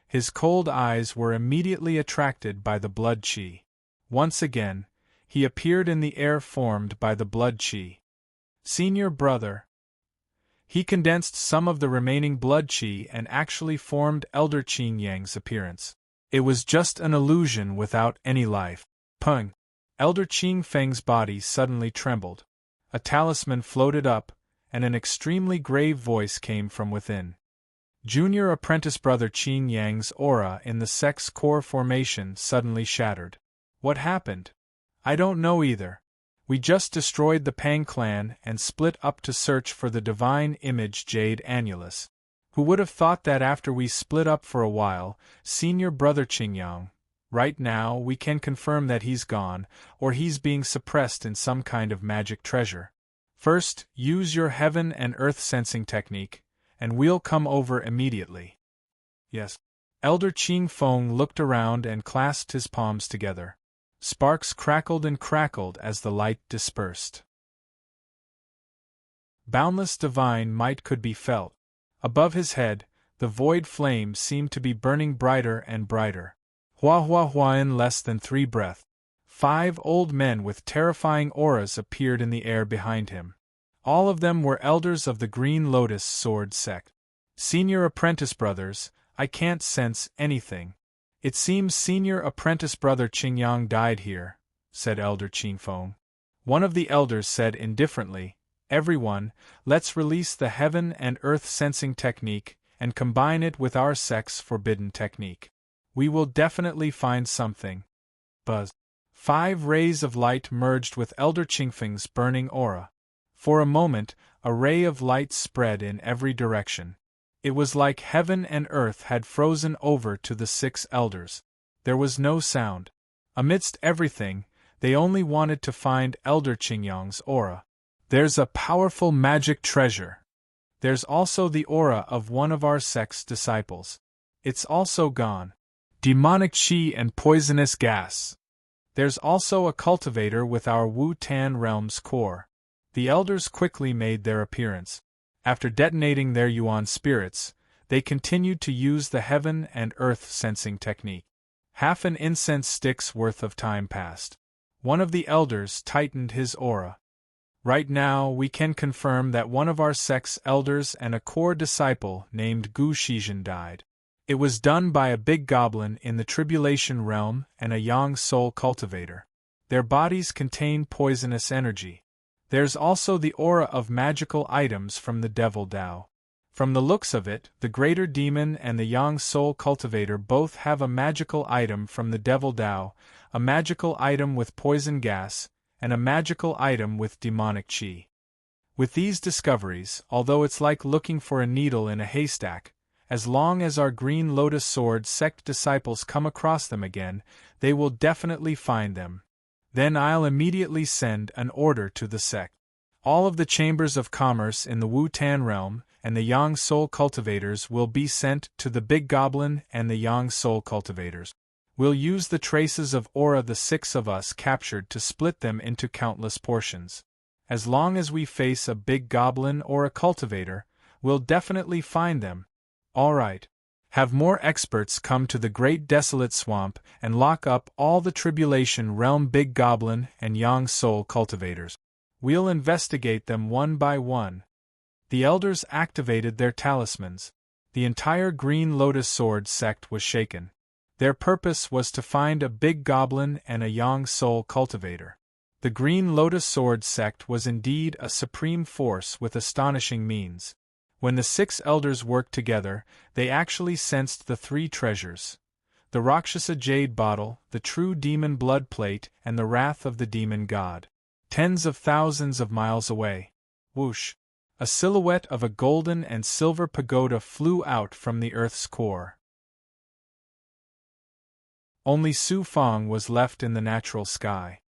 [SPEAKER 1] His cold eyes were immediately attracted by the blood qi. Once again, he appeared in the air formed by the blood qi. Senior brother. He condensed some of the remaining blood qi and actually formed Elder Qin Yang's appearance. It was just an illusion without any life. Pung! Elder Qin Feng's body suddenly trembled. A talisman floated up, and an extremely grave voice came from within. Junior apprentice brother Qin Yang's aura in the sex core formation suddenly shattered. What happened? I don't know either. We just destroyed the Pang clan and split up to search for the divine image Jade Annulus. Who would have thought that after we split up for a while, senior brother Qingyang, right now we can confirm that he's gone, or he's being suppressed in some kind of magic treasure. First, use your heaven and earth sensing technique, and we'll come over immediately. Yes. Elder Qing Feng looked around and clasped his palms together. Sparks crackled and crackled as the light dispersed. Boundless divine might could be felt. Above his head, the void flame seemed to be burning brighter and brighter. Hua hua hua, in less than 3 breaths. 5 old men with terrifying auras appeared in the air behind him. All of them were elders of the Green Lotus Sword sect. Senior apprentice brothers, I can't sense anything. It seems senior apprentice brother Qingyang died here, said Elder Qinfeng. One of the elders said indifferently, Everyone, let's release the heaven and earth sensing technique and combine it with our sex forbidden technique. We will definitely find something. Buzz. 5 rays of light merged with Elder Qingfeng's burning aura. For a moment, a ray of light spread in every direction. It was like heaven and earth had frozen over to the 6 elders. There was no sound. Amidst everything, they only wanted to find Elder Qingyang's aura. There's a powerful magic treasure. There's also the aura of one of our sect's disciples. It's also gone. Demonic qi and poisonous gas. There's also a cultivator with our Wu-Tan realm's core. The elders quickly made their appearance. After detonating their Yuan spirits, they continued to use the heaven and earth sensing technique. Half an incense stick's worth of time passed. One of the elders tightened his aura. Right now we can confirm that one of our sect's elders and a core disciple named Gu Shizhen died. It was done by a big goblin in the Tribulation realm and a Yang soul cultivator. Their bodies contain poisonous energy. There's also the aura of magical items from the Devil Dao. From the looks of it, the Greater Demon and the Yang soul cultivator both have a magical item from the Devil Dao, a magical item with poison gas, and a magical item with demonic qi. With these discoveries, although it's like looking for a needle in a haystack, as long as our Green Lotus Sword sect disciples come across them again, they will definitely find them. Then I'll immediately send an order to the sect. All of the chambers of commerce in the Wu-Tan realm and the Yang soul cultivators will be sent to the Big Goblin and the Yang soul cultivators. We'll use the traces of aura the 6 of us captured to split them into countless portions. As long as we face a Big Goblin or a cultivator, we'll definitely find them. All right. Have more experts come to the Great Desolate Swamp and lock up all the Tribulation Realm Big Goblin and Yang Soul cultivators. We'll investigate them one by one. The elders activated their talismans. The entire Green Lotus Sword sect was shaken. Their purpose was to find a Big Goblin and a Yang Soul cultivator. The Green Lotus Sword sect was indeed a supreme force with astonishing means. When the 6 elders worked together, they actually sensed the 3 treasures: the Rakshasa Jade Bottle, the True Demon Blood Plate, and the Wrath of the Demon God. Tens of thousands of miles away. Whoosh! A silhouette of a golden and silver pagoda flew out from the Earth's core. Only Su Feng was left in the natural sky.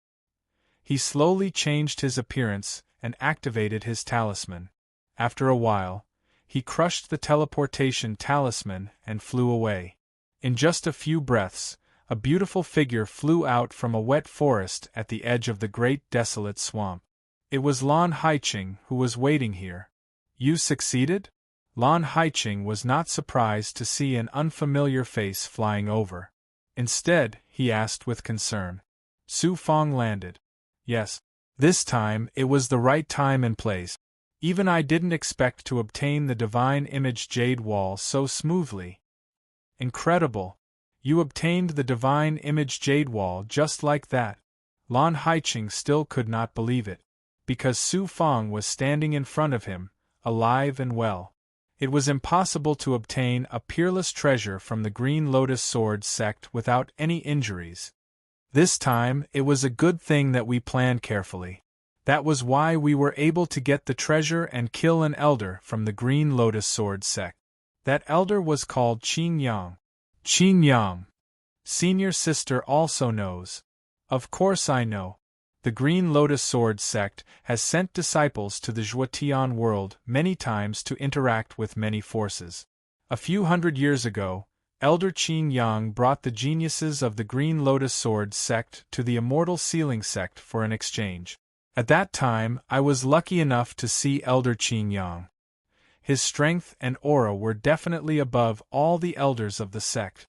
[SPEAKER 1] He slowly changed his appearance and activated his talisman. After a while, he crushed the teleportation talisman and flew away. In just a few breaths, a beautiful figure flew out from a wet forest at the edge of the great desolate swamp. It was Lan Haiqing who was waiting here. You succeeded? Lan Haiqing was not surprised to see an unfamiliar face flying over. Instead, he asked with concern. Su Fong landed. Yes. This time, it was the right time and place. Even I didn't expect to obtain the divine image jade wall so smoothly. Incredible. You obtained the divine image jade wall just like that. Lan Haiqing still could not believe it, because Su Fong was standing in front of him, alive and well. It was impossible to obtain a peerless treasure from the Green Lotus Sword sect without any injuries. This time, it was a good thing that we planned carefully. That was why we were able to get the treasure and kill an elder from the Green Lotus Sword sect. That elder was called Qing Yang. Qing Yang. Senior sister also knows. Of course I know. The Green Lotus Sword sect has sent disciples to the Zhuotian world many times to interact with many forces. A few hundred years ago, Elder Qin Yang brought the geniuses of the Green Lotus Sword sect to the Immortal Sealing sect for an exchange. At that time, I was lucky enough to see Elder Qin Yang. His strength and aura were definitely above all the elders of the sect.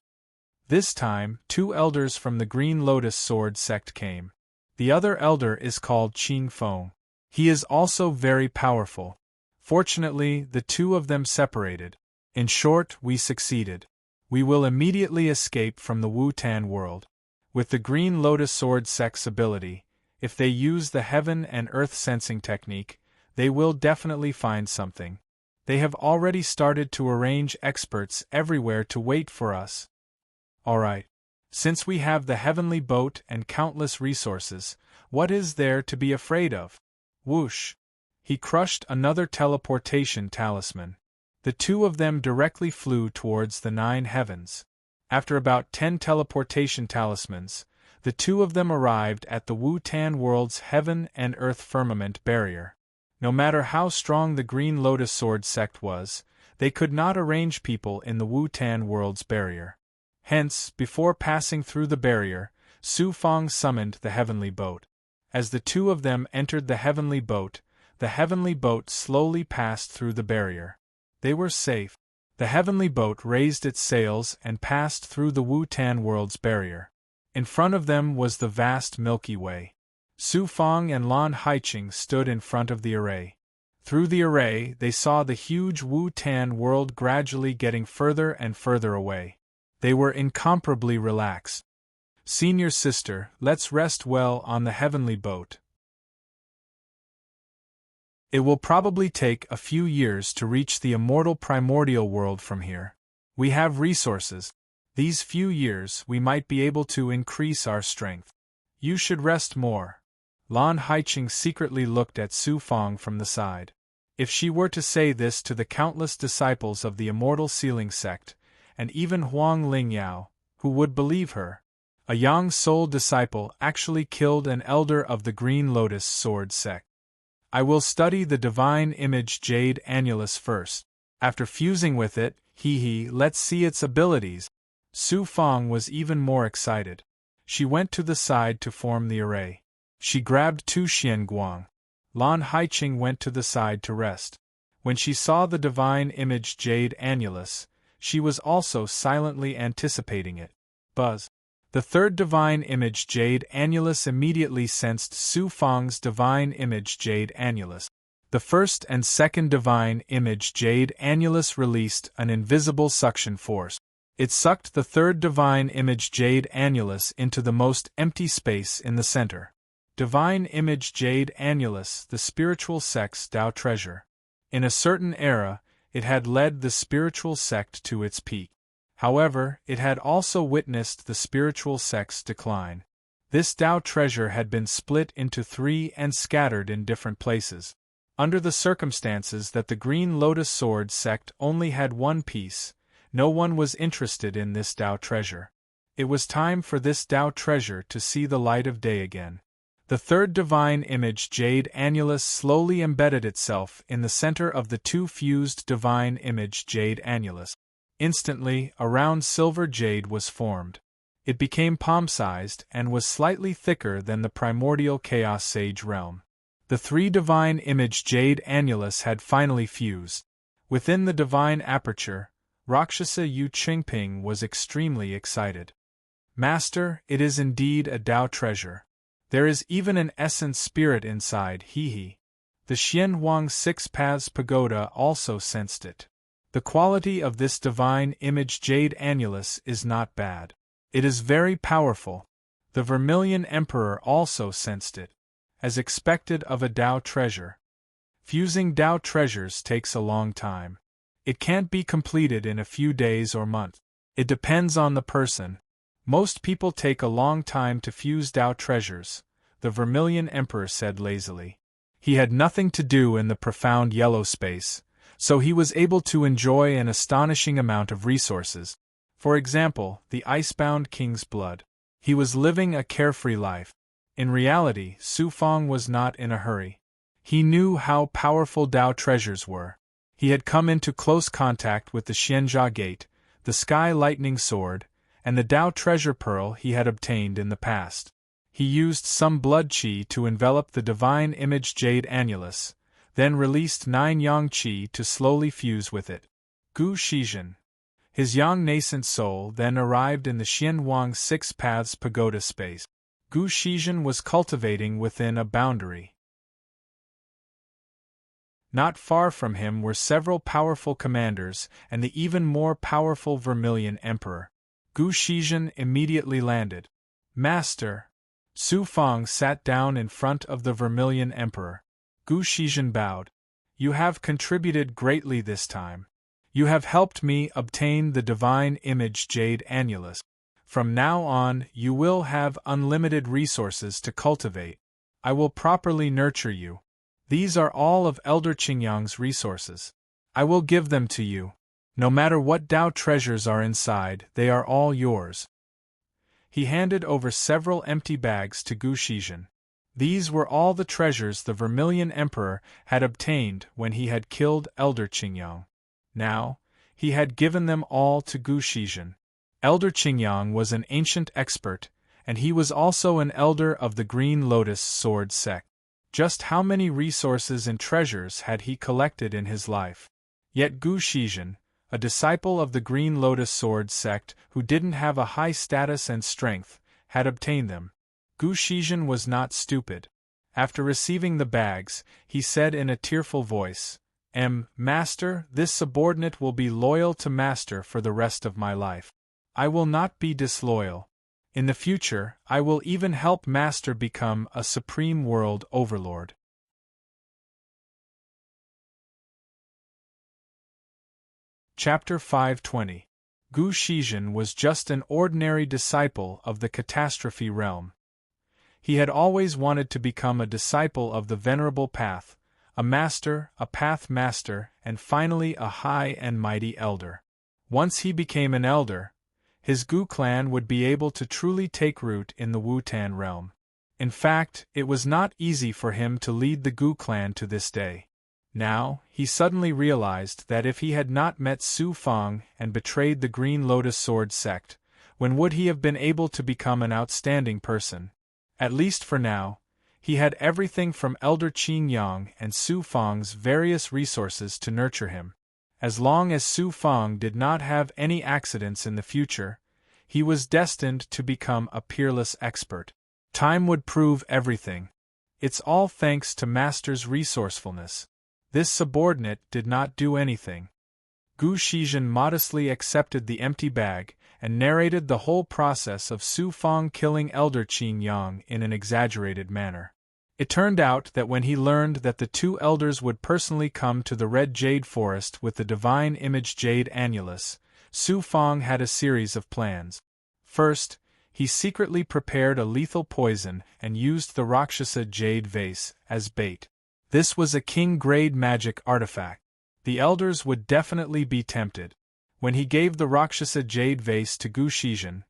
[SPEAKER 1] This time, 2 elders from the Green Lotus Sword sect came. The other elder is called Qing Feng. He is also very powerful. Fortunately, the 2 of them separated. In short, we succeeded. We will immediately escape from the Wu-Tan world. With the Green Lotus Sword sect's ability, if they use the heaven and earth sensing technique, they will definitely find something. They have already started to arrange experts everywhere to wait for us. Alright. Since we have the heavenly boat and countless resources, what is there to be afraid of? Whoosh! He crushed another teleportation talisman. The 2 of them directly flew towards the 9 heavens. After about 10 teleportation talismans, the 2 of them arrived at the Wu-Tan world's heaven and earth firmament barrier. No matter how strong the Green Lotus Sword sect was, they could not arrange people in the Wu-Tan world's barrier. Hence, before passing through the barrier, Su Fong summoned the heavenly boat. As the 2 of them entered the heavenly boat slowly passed through the barrier. They were safe. The heavenly boat raised its sails and passed through the Wu-Tan world's barrier. In front of them was the vast Milky Way. Su Fong and Lan Haiqing stood in front of the array. Through the array, they saw the huge Wu-Tan world gradually getting further and further away. They were incomparably relaxed. Senior sister, let's rest well on the heavenly boat. It will probably take a few years to reach the immortal primordial world from here. We have resources. These few years we might be able to increase our strength. You should rest more. Lan Haiqing secretly looked at Su Fong from the side. If she were to say this to the countless disciples of the Immortal Sealing sect, and even Huang Lingyao, who would believe her? A Yang Soul disciple actually killed an elder of the Green Lotus Sword sect. I will study the divine image jade annulus first. After fusing with it, let's see its abilities. Su Fong was even more excited. She went to the side to form the array. She grabbed 2 Xianguang. Lan Haiqing went to the side to rest. When she saw the divine image jade annulus, she was also silently anticipating it. Buzz. The 3rd divine image jade annulus immediately sensed Su Fong's divine image jade annulus. The 1st and 2nd divine image jade annulus released an invisible suction force. It sucked the 3rd divine image jade annulus into the most empty space in the center. Divine image jade annulus, the spiritual sect's Tao treasure. In a certain era, it had led the spiritual sect to its peak. However, it had also witnessed the spiritual sect's decline. This Tao treasure had been split into 3 and scattered in different places. Under the circumstances that the Green Lotus Sword sect only had 1 piece, no one was interested in this Tao treasure. It was time for this Tao treasure to see the light of day again. The 3rd divine image jade annulus slowly embedded itself in the center of the 2 fused divine image jade annulus. Instantly, a round silver jade was formed. It became palm-sized and was slightly thicker than the primordial Chaos Sage realm. The three divine image jade annulus had finally fused. Within the divine aperture, Rakshasa Yu Qingping was extremely excited. Master, it is indeed a Tao treasure. There is even an essence spirit inside, he. The Xian Huang Six Paths Pagoda also sensed it. The quality of this divine image jade annulus is not bad. It is very powerful. The Vermilion Emperor also sensed it, as expected of a Tao treasure. Fusing Tao treasures takes a long time. It can't be completed in a few days or months. It depends on the person. Most people take a long time to fuse Tao treasures, the Vermilion Emperor said lazily. He had nothing to do in the profound yellow space, so he was able to enjoy an astonishing amount of resources. For example, the icebound king's blood. He was living a carefree life. In reality, Su Fang was not in a hurry. He knew how powerful Tao treasures were. He had come into close contact with the Xianjia Gate, the Sky Lightning Sword, and the Tao treasure pearl he had obtained in the past. He used some blood qi to envelop the divine image jade annulus, then released 9 yang qi to slowly fuse with it. Gu Shizhen. His young nascent soul then arrived in the Xian Huang Six Paths Pagoda space. Gu Shizhen was cultivating within a boundary. Not far from him were several powerful commanders and the even more powerful Vermilion Emperor. Gu Shizhen immediately landed. Master! Su Fang sat down in front of the Vermilion Emperor. Gu Shizhen bowed. You have contributed greatly this time. You have helped me obtain the divine image jade annulus. From now on, you will have unlimited resources to cultivate. I will properly nurture you. These are all of Elder Qingyang's resources. I will give them to you. No matter what Tao treasures are inside, they are all yours. He handed over several empty bags to Gu Shizhen. These were all the treasures the Vermilion Emperor had obtained when he had killed Elder Qingyang. Now, he had given them all to Gu Shizhen. Elder Qingyang was an ancient expert, and he was also an elder of the Green Lotus Sword sect. Just how many resources and treasures had he collected in his life? Yet Gu Shizhen, a disciple of the Green Lotus Sword sect who didn't have a high status and strength, had obtained them. Gu Shizhen was not stupid. After receiving the bags, he said in a tearful voice, Master, this subordinate will be loyal to Master for the rest of my life. I will not be disloyal. In the future, I will even help Master become a supreme world overlord. Chapter 520. Gu Shizhen was just an ordinary disciple of the catastrophe realm. He had always wanted to become a disciple of the Venerable Path, a master, a path master, and finally a high and mighty elder. Once he became an elder, his Gu clan would be able to truly take root in the Wutan realm. In fact, it was not easy for him to lead the Gu clan to this day. Now, he suddenly realized that if he had not met Su Fang and betrayed the Green Lotus Sword sect, when would he have been able to become an outstanding person? At least for now, he had everything from Elder Qingyang and Su Fang's various resources to nurture him. As long as Su Fang did not have any accidents in the future, he was destined to become a peerless expert. Time would prove everything. It's all thanks to Master's resourcefulness. This subordinate did not do anything. Gu Shizhen modestly accepted the empty bag and narrated the whole process of Su Fang killing Elder Qingyang in an exaggerated manner. It turned out that when he learned that the two elders would personally come to the Red Jade Forest with the divine image jade annulus, Su Fang had a series of plans. First, he secretly prepared a lethal poison and used the Rakshasa jade vase as bait. This was a king-grade magic artifact. The elders would definitely be tempted. When he gave the Rakshasa jade vase to Gu Shizhen,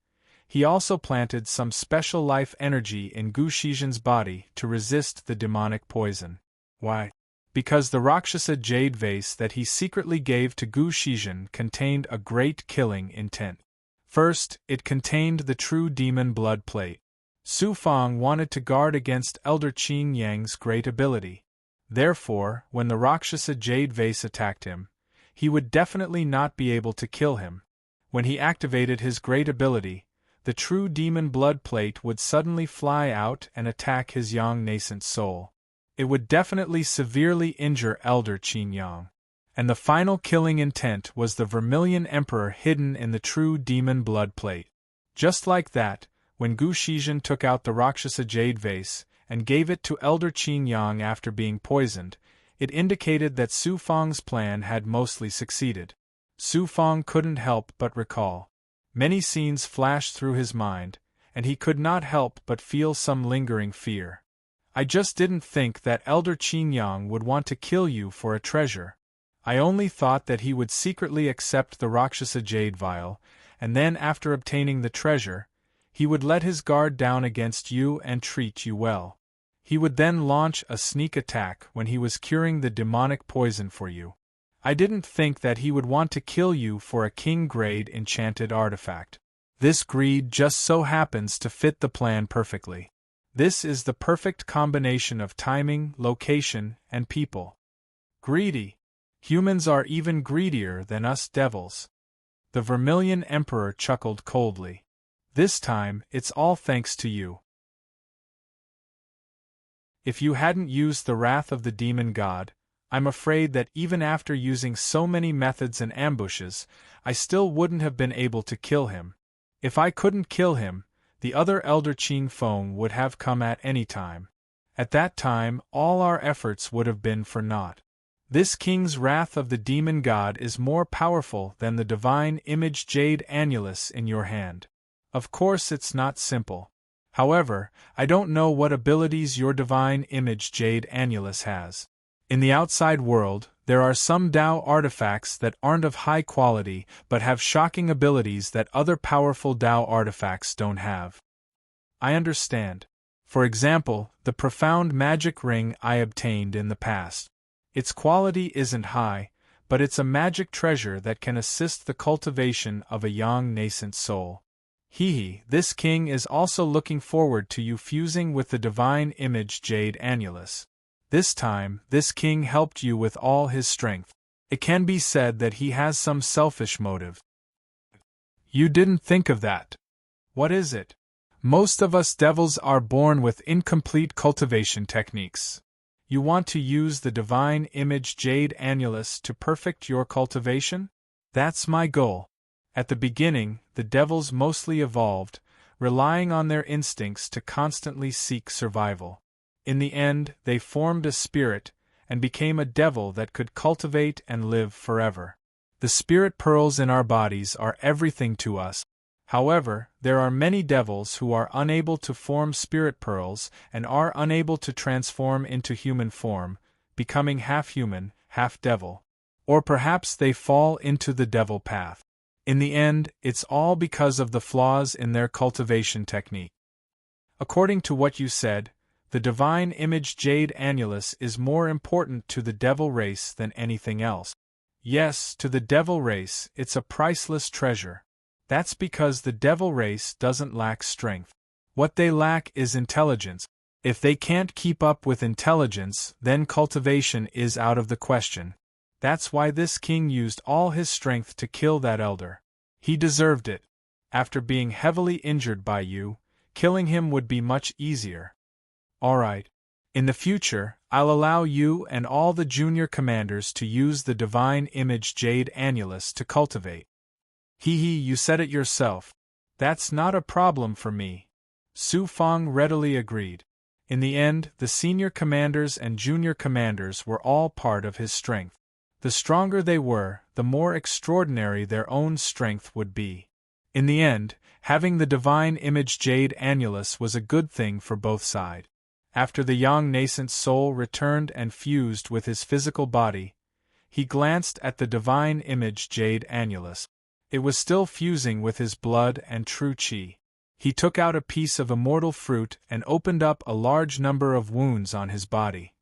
[SPEAKER 1] he also planted some special life energy in Gu Shizhen's body to resist the demonic poison. Why? because the Rakshasa jade vase that he secretly gave to Gu Shizhen contained a great killing intent. First, it contained the true demon blood plate. Su Fang wanted to guard against Elder Qin Yang's great ability. Therefore, when the Rakshasa jade vase attacked him, he would definitely not be able to kill him. When he activated his great ability, the true demon blood plate would suddenly fly out and attack his young nascent soul. It would definitely severely injure Elder Qin Yang. And the final killing intent was the Vermilion Emperor hidden in the true demon blood plate. Just like that, when Gu Shizhen took out the Rakshasa jade vase and gave it to Elder Qin Yang after being poisoned, it indicated that Su Fang's plan had mostly succeeded. Su Fang couldn't help but recall. Many scenes flashed through his mind, and he could not help but feel some lingering fear. I just didn't think that Elder Qin Yang would want to kill you for a treasure. I only thought that he would secretly accept the Rakshasa jade vial, and then after obtaining the treasure, he would let his guard down against you and treat you well. He would then launch a sneak attack when he was curing the demonic poison for you. I didn't think that he would want to kill you for a king-grade enchanted artifact. This greed just so happens to fit the plan perfectly. This is the perfect combination of timing, location, and people. Greedy. Humans are even greedier than us devils. The Vermilion Emperor chuckled coldly. This time, it's all thanks to you. If you hadn't used the wrath of the demon god, I'm afraid that even after using so many methods and ambushes, I still wouldn't have been able to kill him. If I couldn't kill him, the other Elder Qin Feng would have come at any time. At that time, all our efforts would have been for naught. This king's wrath of the demon god is more powerful than the divine image jade annulus in your hand. Of course it's not simple. However, I don't know what abilities your divine image jade annulus has. In the outside world, there are some Dao artifacts that aren't of high quality but have shocking abilities that other powerful Dao artifacts don't have. I understand. For example, the profound magic ring I obtained in the past. Its quality isn't high, but it's a magic treasure that can assist the cultivation of a young nascent soul. This king is also looking forward to you fusing with the divine image jade annulus. This time, this king helped you with all his strength. It can be said that he has some selfish motive. You didn't think of that. What is it? Most of us devils are born with incomplete cultivation techniques. You want to use the divine image jade annulus to perfect your cultivation? That's my goal. At the beginning, the devils mostly evolved, relying on their instincts to constantly seek survival. In the end, they formed a spirit, and became a devil that could cultivate and live forever. The spirit pearls in our bodies are everything to us. However, there are many devils who are unable to form spirit pearls and are unable to transform into human form, becoming half human, half devil. Or perhaps they fall into the devil path. In the end, it's all because of the flaws in their cultivation technique. According to what you said, the divine image jade annulus is more important to the devil race than anything else. Yes, to the devil race, it's a priceless treasure. That's because the devil race doesn't lack strength. What they lack is intelligence. If they can't keep up with intelligence, then cultivation is out of the question. That's why this king used all his strength to kill that elder. He deserved it. After being heavily injured by you, killing him would be much easier. Alright. In the future, I'll allow you and all the junior commanders to use the divine image jade annulus to cultivate. You said it yourself. That's not a problem for me. Su Fang readily agreed. In the end, the senior commanders and junior commanders were all part of his strength. The stronger they were, the more extraordinary their own strength would be. In the end, having the divine image jade annulus was a good thing for both sides. After the young nascent soul returned and fused with his physical body, he glanced at the divine image jade annulus. It was still fusing with his blood and true chi. He took out a piece of immortal fruit and opened up a large number of wounds on his body.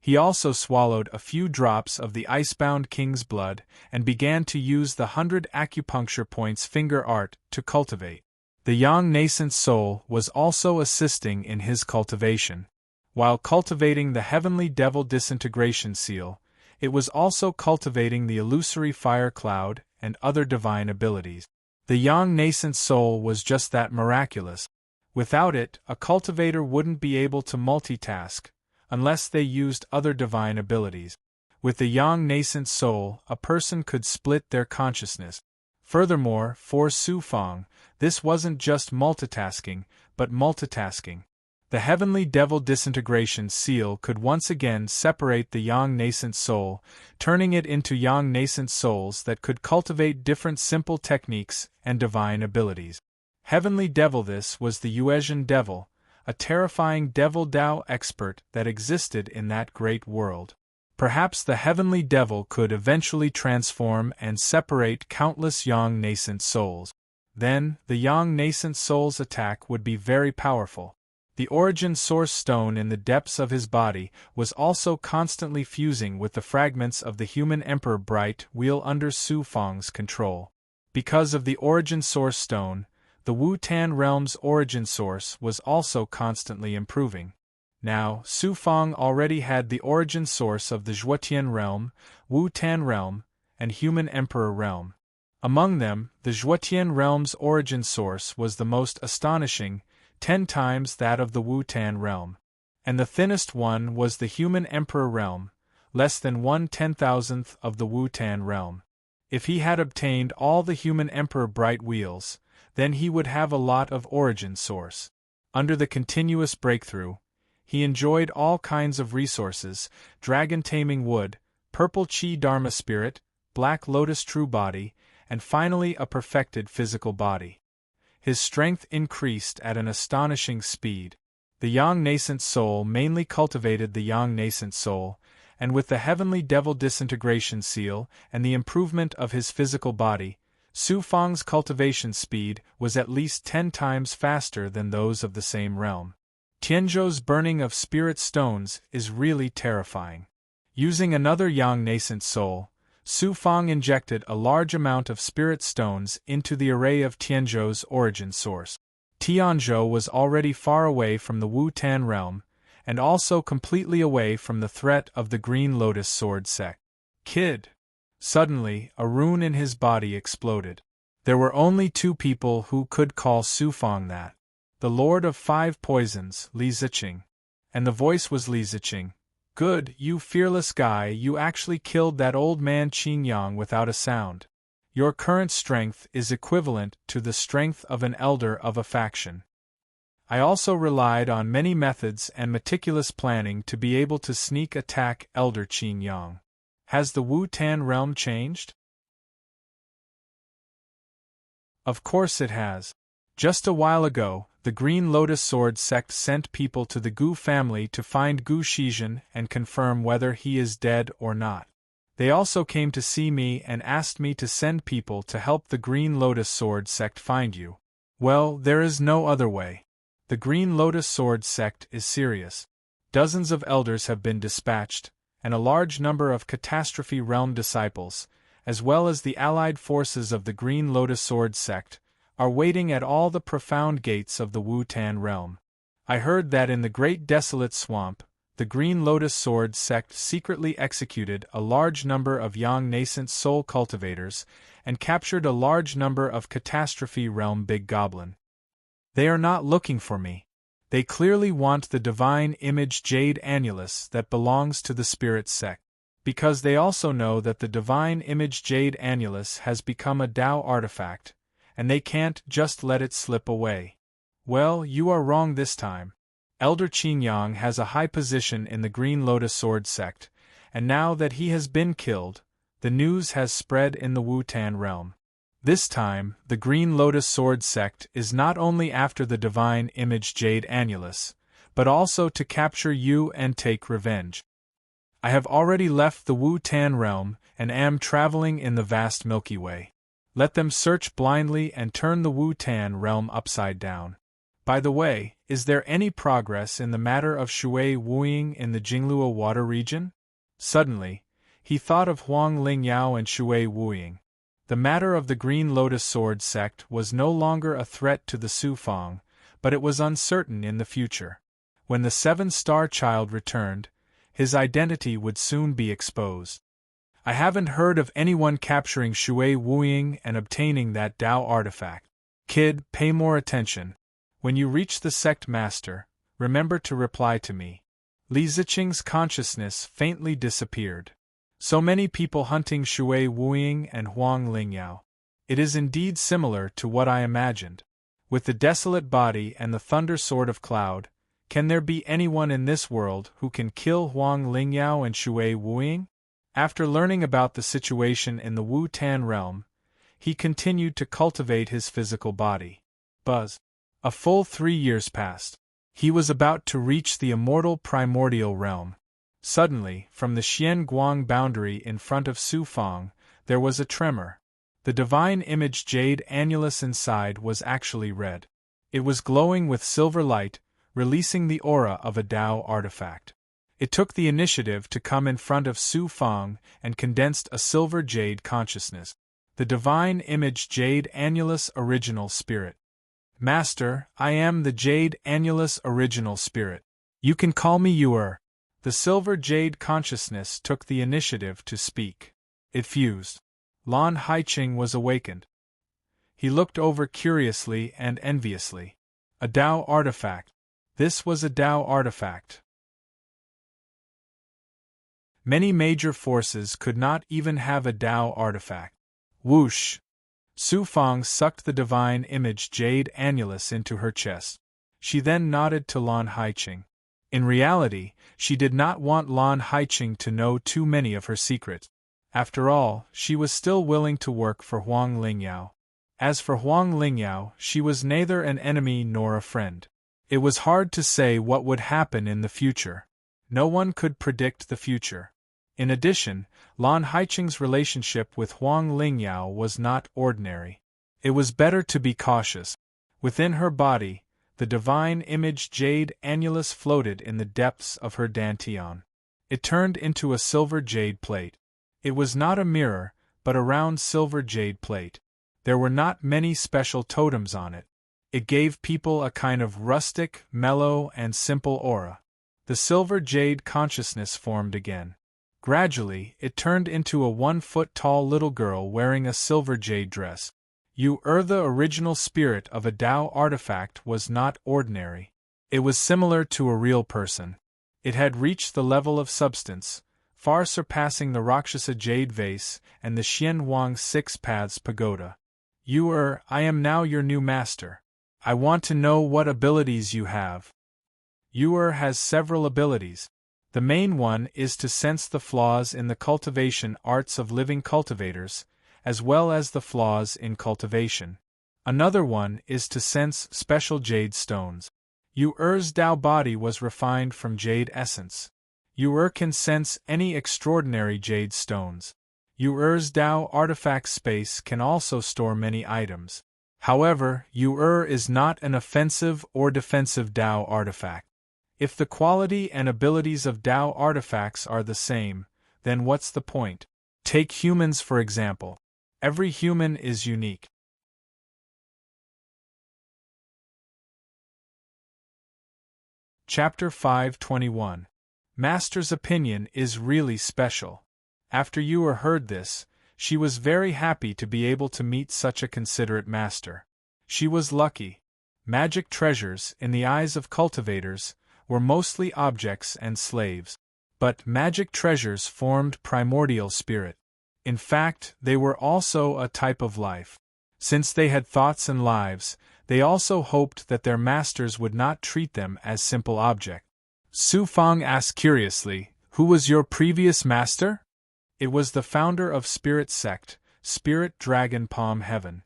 [SPEAKER 1] He also swallowed a few drops of the icebound king's blood and began to use the 100 acupuncture points finger art to cultivate. The young nascent soul was also assisting in his cultivation. While cultivating the heavenly devil disintegration seal, it was also cultivating the illusory fire cloud and other divine abilities. The young nascent soul was just that miraculous. Without it, a cultivator wouldn't be able to multitask, unless they used other divine abilities. With the young nascent soul, a person could split their consciousness. Furthermore, for Su Fang, this wasn't just multitasking, but multitasking. The heavenly devil disintegration seal could once again separate the young nascent soul, turning it into young nascent souls that could cultivate different simple techniques and divine abilities. Heavenly devil, this was the Yuezhan devil, a terrifying devil Dao expert that existed in that great world. Perhaps the heavenly devil could eventually transform and separate countless young nascent souls. Then, the young nascent soul's attack would be very powerful. The origin source stone in the depths of his body was also constantly fusing with the fragments of the human emperor bright wheel under Su Fang's control. Because of the origin source stone, the Wu Tan realm's origin source was also constantly improving. Now, Su Fang already had the origin source of the Zhuotian realm, Wu Tan realm, and human emperor realm. Among them, the Zhuotian realm's origin source was the most astonishing, 10 times that of the Wu Tan realm. And the thinnest one was the human emperor realm, less than 1/10,000th of the Wu Tan realm. If he had obtained all the human emperor bright wheels, then he would have a lot of origin source. Under the continuous breakthrough, he enjoyed all kinds of resources: dragon-taming wood, purple chi dharma spirit, black lotus true body, and finally a perfected physical body. His strength increased at an astonishing speed. The young nascent soul mainly cultivated the young nascent soul, and with the heavenly devil disintegration seal and the improvement of his physical body, Su Fang's cultivation speed was at least 10 times faster than those of the same realm. Tianzhou's burning of spirit stones is really terrifying. Using another young nascent soul, Su Fang injected a large amount of spirit stones into the array of Tianzhou's origin source. Tianzhou was already far away from the Wu Tan realm, and also completely away from the threat of the Green Lotus Sword sect. Kid! Suddenly, a rune in his body exploded. There were only 2 people who could call Su Fang that. The Lord of 5 Poisons, Li Ziqing. And the voice was Li Ziqing. Good, you fearless guy, you actually killed that old man Qin Yang without a sound. Your current strength is equivalent to the strength of an elder of a faction. I also relied on many methods and meticulous planning to be able to sneak attack Elder Qin Yang. Has the Wu Tan realm changed? Of course it has. Just a while ago, the Green Lotus Sword sect sent people to the Gu family to find Gu Shizhen and confirm whether he is dead or not. They also came to see me and asked me to send people to help the Green Lotus Sword sect find you. Well, there is no other way. The Green Lotus Sword sect is serious. Dozens of elders have been dispatched, and a large number of Catastrophe Realm disciples, as well as the allied forces of the Green Lotus Sword sect, are waiting at all the profound gates of the Wu Tan realm. I heard that in the Great Desolate Swamp, the Green Lotus Sword sect secretly executed a large number of young nascent soul cultivators and captured a large number of Catastrophe Realm Big Goblin. They are not looking for me. They clearly want the divine image Jade Annulus that belongs to the Spirit sect, because they also know that the divine image Jade Annulus has become a Dao artifact, and they can't just let it slip away. Well, you are wrong this time. Elder Qin Yang has a high position in the Green Lotus Sword sect, and now that he has been killed, the news has spread in the Wu Tan realm. This time, the Green Lotus Sword sect is not only after the divine image Jade Annulus, but also to capture you and take revenge. I have already left the Wu Tan realm and am traveling in the vast Milky Way. Let them search blindly and turn the Wu Tan realm upside down. By the way, is there any progress in the matter of shui wuing in the Jinglua water region? Suddenly, he thought of Huang Lingyao and shui wuing. The matter of the Green Lotus Sword sect was no longer a threat to the Sufang, but it was uncertain in the future. When the Seven-Star Child returned, his identity would soon be exposed. I haven't heard of anyone capturing shui wuing and obtaining that Dao artifact. Kid, pay more attention. When you reach the sect master, remember to reply to me. Li Ziqing's consciousness faintly disappeared. So many people hunting shui wuing and Huang Lingyao. It is indeed similar to what I imagined. With the desolate body and the thunder sword of cloud, can there be anyone in this world who can kill Huang Lingyao and shui wuing? After learning about the situation in the Wu Tan realm, he continued to cultivate his physical body. Buzz. A full 3 years passed. He was about to reach the immortal primordial realm. Suddenly, from the Xian Guang boundary in front of Sufang, there was a tremor. The divine image jade annulus inside was actually red. It was glowing with silver light, releasing the aura of a Dao artifact. It took the initiative to come in front of Sufang and condensed a silver jade consciousness. The divine image jade annulus original spirit. Master, I am the jade annulus original spirit. You can call me Yuer. The silver jade consciousness took the initiative to speak. It fused. Lan Haiqing was awakened. He looked over curiously and enviously. A Dao artifact. This was a Dao artifact. Many major forces could not even have a Dao artifact. Whoosh! Sufang sucked the divine image jade annulus into her chest. She then nodded to Lan Haiqing. In reality, she did not want Lan Haiqing to know too many of her secrets. After all, she was still willing to work for Huang Lingyao. As for Huang Lingyao, she was neither an enemy nor a friend. It was hard to say what would happen in the future. No one could predict the future. In addition, Lan Haiqing's relationship with Huang Lingyao was not ordinary. It was better to be cautious. Within her body, the divine image jade annulus floated in the depths of her dantian. It turned into a silver jade plate. It was not a mirror, but a round silver jade plate. There were not many special totems on it. It gave people a kind of rustic, mellow, and simple aura. The silver jade consciousness formed again. Gradually, it turned into a 1-foot-tall little girl wearing a silver jade dress. The original spirit of a Dao artifact was not ordinary. It was similar to a real person. It had reached the level of substance, far surpassing the Rakshasa jade vase and the Xianhuang 6 Paths pagoda. I am now your new master. I want to know what abilities you have. Has several abilities. The main one is to sense the flaws in the cultivation arts of living cultivators, as well as the flaws in cultivation. Another one is to sense special jade stones. Yuer's Dao body was refined from jade essence. Yuer can sense any extraordinary jade stones. Yuer's Dao artifact space can also store many items. However, Yuer is not an offensive or defensive Dao artifact. If the quality and abilities of Dao artifacts are the same, then what's the point? Take humans for example. Every human is unique. Chapter 521. Master's opinion is really special. After Yuer heard this, she was very happy to be able to meet such a considerate master. She was lucky. Magic treasures, in the eyes of cultivators, were mostly objects and slaves. But magic treasures formed primordial spirit. In fact, they were also a type of life. Since they had thoughts and lives, they also hoped that their masters would not treat them as simple objects. Sufang asked curiously, "Who was your previous master?" It was the founder of Spirit Sect, Spirit Dragon Palm Heaven.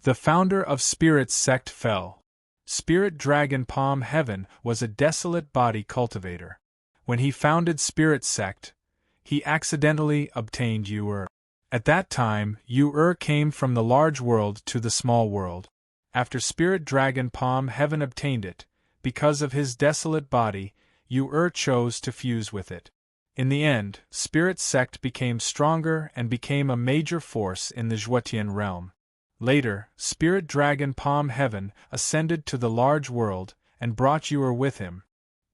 [SPEAKER 1] The founder of Spirit Sect fell. Spirit Dragon Palm Heaven was a desolate body cultivator. When he founded Spirit Sect, he accidentally obtained Yuer. At that time, Yuer came from the large world to the small world. After Spirit Dragon Palm Heaven obtained it, because of his desolate body, Yu chose to fuse with it. In the end, Spirit Sect became stronger and became a major force in the Zhuotian realm. Later, Spirit Dragon Palm Heaven ascended to the large world and brought Yu with him.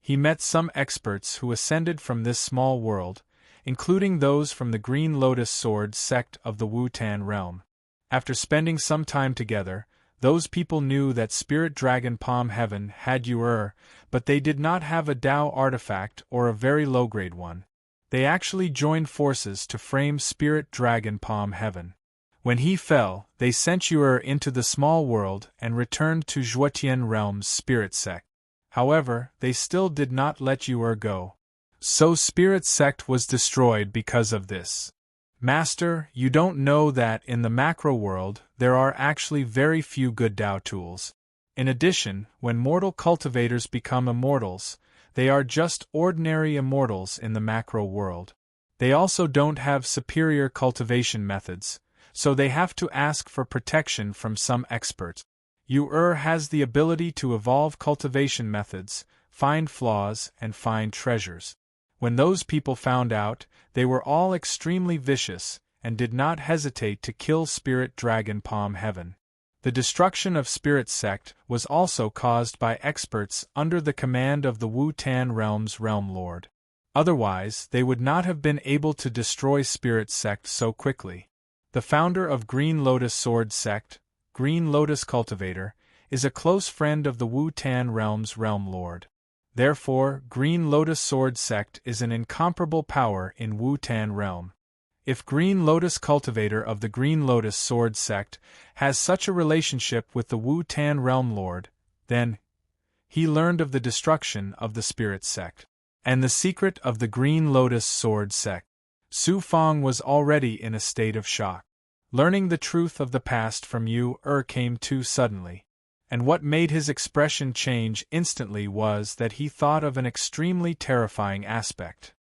[SPEAKER 1] He met some experts who ascended from this small world, including those from the Green Lotus Sword sect of the Wu-Tan realm. After spending some time together, those people knew that Spirit Dragon Palm Heaven had Yu, but they did not have a Dao artifact or a very low-grade one. They actually joined forces to frame Spirit Dragon Palm Heaven. When he fell, they sent Yu into the small world and returned to Zhuotian realm's Spirit Sect. However, they still did not let Yu go. So Spirit Sect was destroyed because of this. Master, you don't know that in the macro world there are actually very few good Dao tools. In addition, when mortal cultivators become immortals, they are just ordinary immortals in the macro world. They also don't have superior cultivation methods, so they have to ask for protection from some experts. Yu has the ability to evolve cultivation methods, find flaws, and find treasures. When those people found out, they were all extremely vicious and did not hesitate to kill Spirit Dragon Palm Heaven. The destruction of Spirit Sect was also caused by experts under the command of the Wu-Tan realm's Realm Lord. Otherwise, they would not have been able to destroy Spirit Sect so quickly. The founder of Green Lotus Sword Sect, Green Lotus Cultivator, is a close friend of the Wu-Tan realm's Realm Lord. Therefore, Green Lotus Sword Sect is an incomparable power in Wu-Tan realm. If Green Lotus Cultivator of the Green Lotus Sword Sect has such a relationship with the Wu-Tan Realm Lord, then he learned of the destruction of the Spirit Sect and the secret of the Green Lotus Sword Sect. Su Fang was already in a state of shock. Learning the truth of the past from Yu came too suddenly, and what made his expression change instantly was that he thought of an extremely terrifying aspect.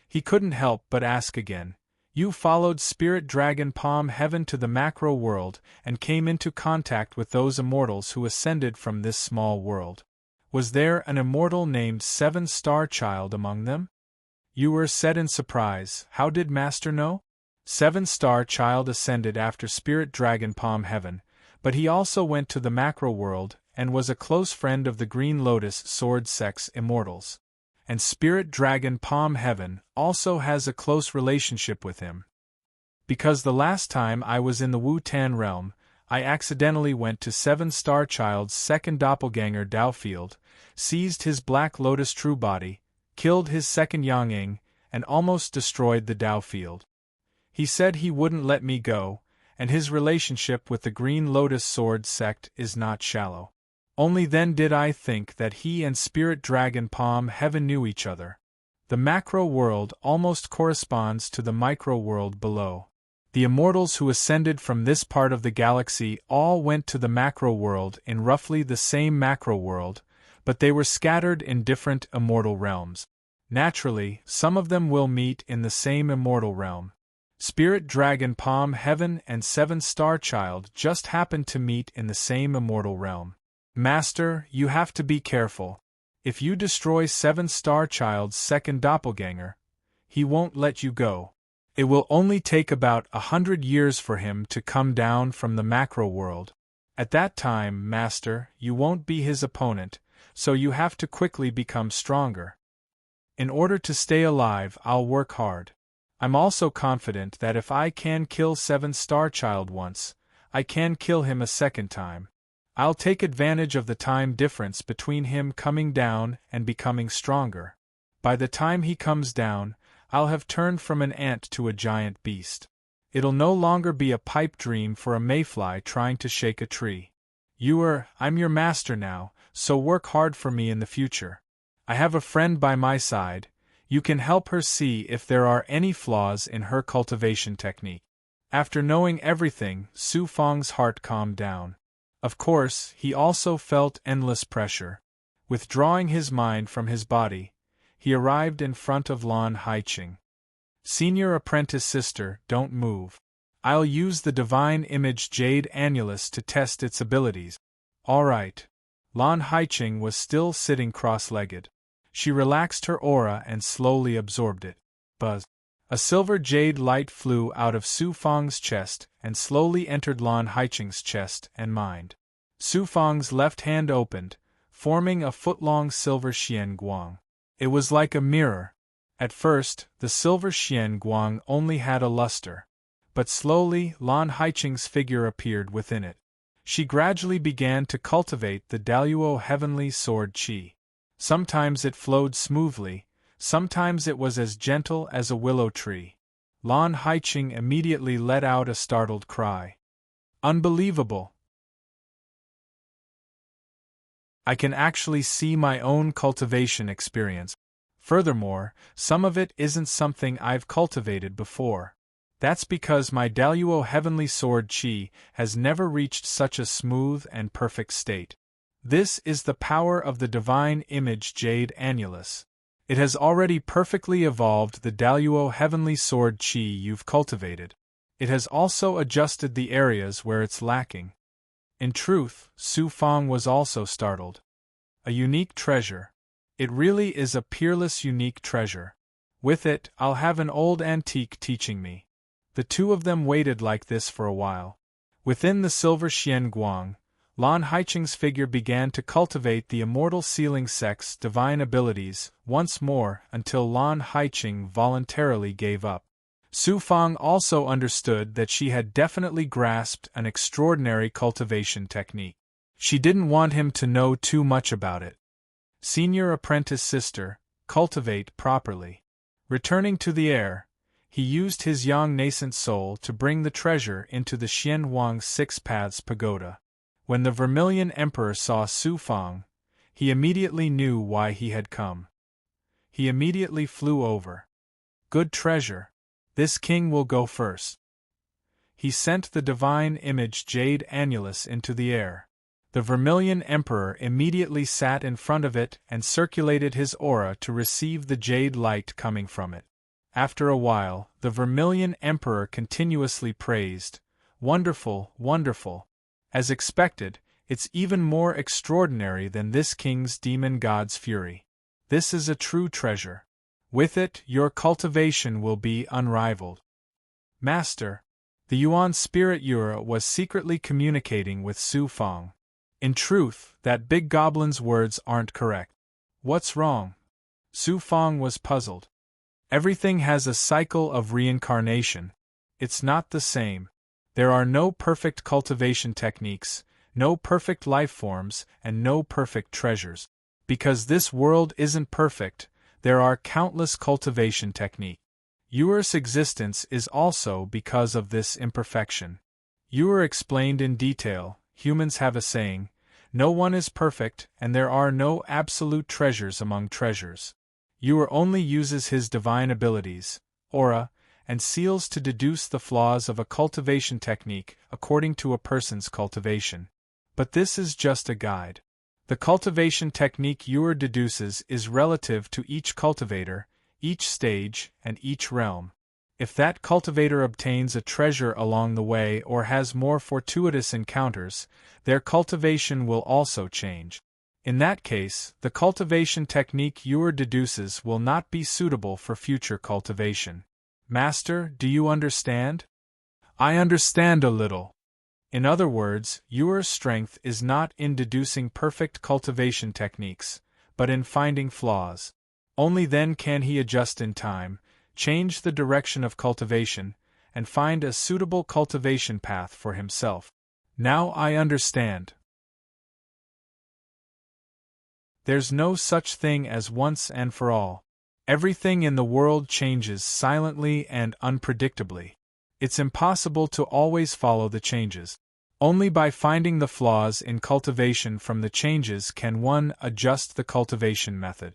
[SPEAKER 1] He couldn't help but ask again. Yu followed Spirit Dragon Palm Heaven to the macro world and came into contact with those immortals who ascended from this small world. Was there an immortal named Seven-Star Child among them? Yu said in surprise, "How did Master know?" Seven-Star Child ascended after Spirit Dragon Palm Heaven, but he also went to the macro world and was a close friend of the Green Lotus Sword Sect's immortals. And Spirit Dragon Palm Heaven also has a close relationship with him. Because the last time I was in the Wu-Tan realm, I accidentally went to Seven-Star Child's second doppelganger Dao field, seized his Black Lotus true body, killed his second Yang, and almost destroyed the Dao field. He said he wouldn't let me go, and his relationship with the Green Lotus Sword Sect is not shallow. Only then did I think that he and Spirit Dragon Palm Heaven knew each other. The macro world almost corresponds to the micro world below. The immortals who ascended from this part of the galaxy all went to the macro world in roughly the same macro world, but they were scattered in different immortal realms. Naturally, some of them will meet in the same immortal realm. Spirit Dragon Palm Heaven and Seven-Star Child just happened to meet in the same immortal realm. Master, you have to be careful. If you destroy Seven-Star Child's second doppelganger, he won't let you go. It will only take about 100 years for him to come down from the macro world. At that time, Master, you won't be his opponent, so you have to quickly become stronger. In order to stay alive, I'll work hard. I'm also confident that if I can kill Seven-Star Child once, I can kill him a second time. I'll take advantage of the time difference between him coming down and becoming stronger. By the time he comes down, I'll have turned from an ant to a giant beast. It'll no longer be a pipe dream for a mayfly trying to shake a tree. I'm your master now, so work hard for me in the future. I have a friend by my side. You can help her see if there are any flaws in her cultivation technique. After knowing everything, Su Fang's heart calmed down. Of course, he also felt endless pressure. Withdrawing his mind from his body, he arrived in front of Lan Haiqing. Senior apprentice sister, don't move. I'll use the Divine Image Jade Annulus to test its abilities. All right. Lan Haiqing was still sitting cross-legged. She relaxed her aura and slowly absorbed it. Buzz. A silver jade light flew out of Su Fang's chest and slowly entered Lan Haiqing's chest and mind. Su Fang's left hand opened, forming a foot-long silver xian guang. It was like a mirror. At first, the silver xian guang only had a luster. But slowly, Lan Haiqing's figure appeared within it. She gradually began to cultivate the Daluo heavenly sword qi. Sometimes it flowed smoothly, sometimes it was as gentle as a willow tree. Lan Haiqing immediately let out a startled cry. Unbelievable! I can actually see my own cultivation experience. Furthermore, some of it isn't something I've cultivated before. That's because my Daluo heavenly sword qi has never reached such a smooth and perfect state. This is the power of the divine image jade annulus. It has already perfectly evolved the Daluo heavenly sword qi you've cultivated. It has also adjusted the areas where it's lacking. In truth, Su Fang was also startled. A unique treasure. It really is a peerless unique treasure. With it, I'll have an old antique teaching me. The two of them waited like this for a while. Within the silver xian guang, Lan Haiqing's figure began to cultivate the immortal sealing sect's divine abilities once more until Lan Haiqing voluntarily gave up. Su Fang also understood that she had definitely grasped an extraordinary cultivation technique. She didn't want him to know too much about it. Senior apprentice sister, cultivate properly. Returning to the air, he used his young nascent soul to bring the treasure into the Xianhuang Six Paths Pagoda. When the Vermilion Emperor saw Su Fang, he immediately knew why he had come. He immediately flew over. Good treasure. This king will go first. He sent the divine image jade annulus into the air. The Vermilion Emperor immediately sat in front of it and circulated his aura to receive the jade light coming from it. After a while, the Vermilion Emperor continuously praised, "Wonderful, wonderful. As expected, it's even more extraordinary than this king's demon god's fury. This is a true treasure. With it, your cultivation will be unrivaled." Master, the Yuan spirit Yura was secretly communicating with Su Fang. In truth, that big goblin's words aren't correct. What's wrong? Su Fang was puzzled. Everything has a cycle of reincarnation. It's not the same. There are no perfect cultivation techniques, no perfect life forms, and no perfect treasures. Because this world isn't perfect, there are countless cultivation techniques. Yura's existence is also because of this imperfection. Yura explained in detail, humans have a saying, "No one is perfect, and there are no absolute treasures among treasures." Yura only uses his divine abilities, aura, and seals to deduce the flaws of a cultivation technique according to a person's cultivation. But this is just a guide. The cultivation technique Yura deduces is relative to each cultivator, each stage, and each realm. If that cultivator obtains a treasure along the way or has more fortuitous encounters, their cultivation will also change. In that case, the cultivation technique Yura deduces will not be suitable for future cultivation. Master, do you understand? I understand a little. In other words, Yura's strength is not in deducing perfect cultivation techniques, but in finding flaws. Only then can he adjust in time, change the direction of cultivation, and find a suitable cultivation path for himself. Now I understand. There's no such thing as once and for all. Everything in the world changes silently and unpredictably. It's impossible to always follow the changes. Only by finding the flaws in cultivation from the changes can one adjust the cultivation method.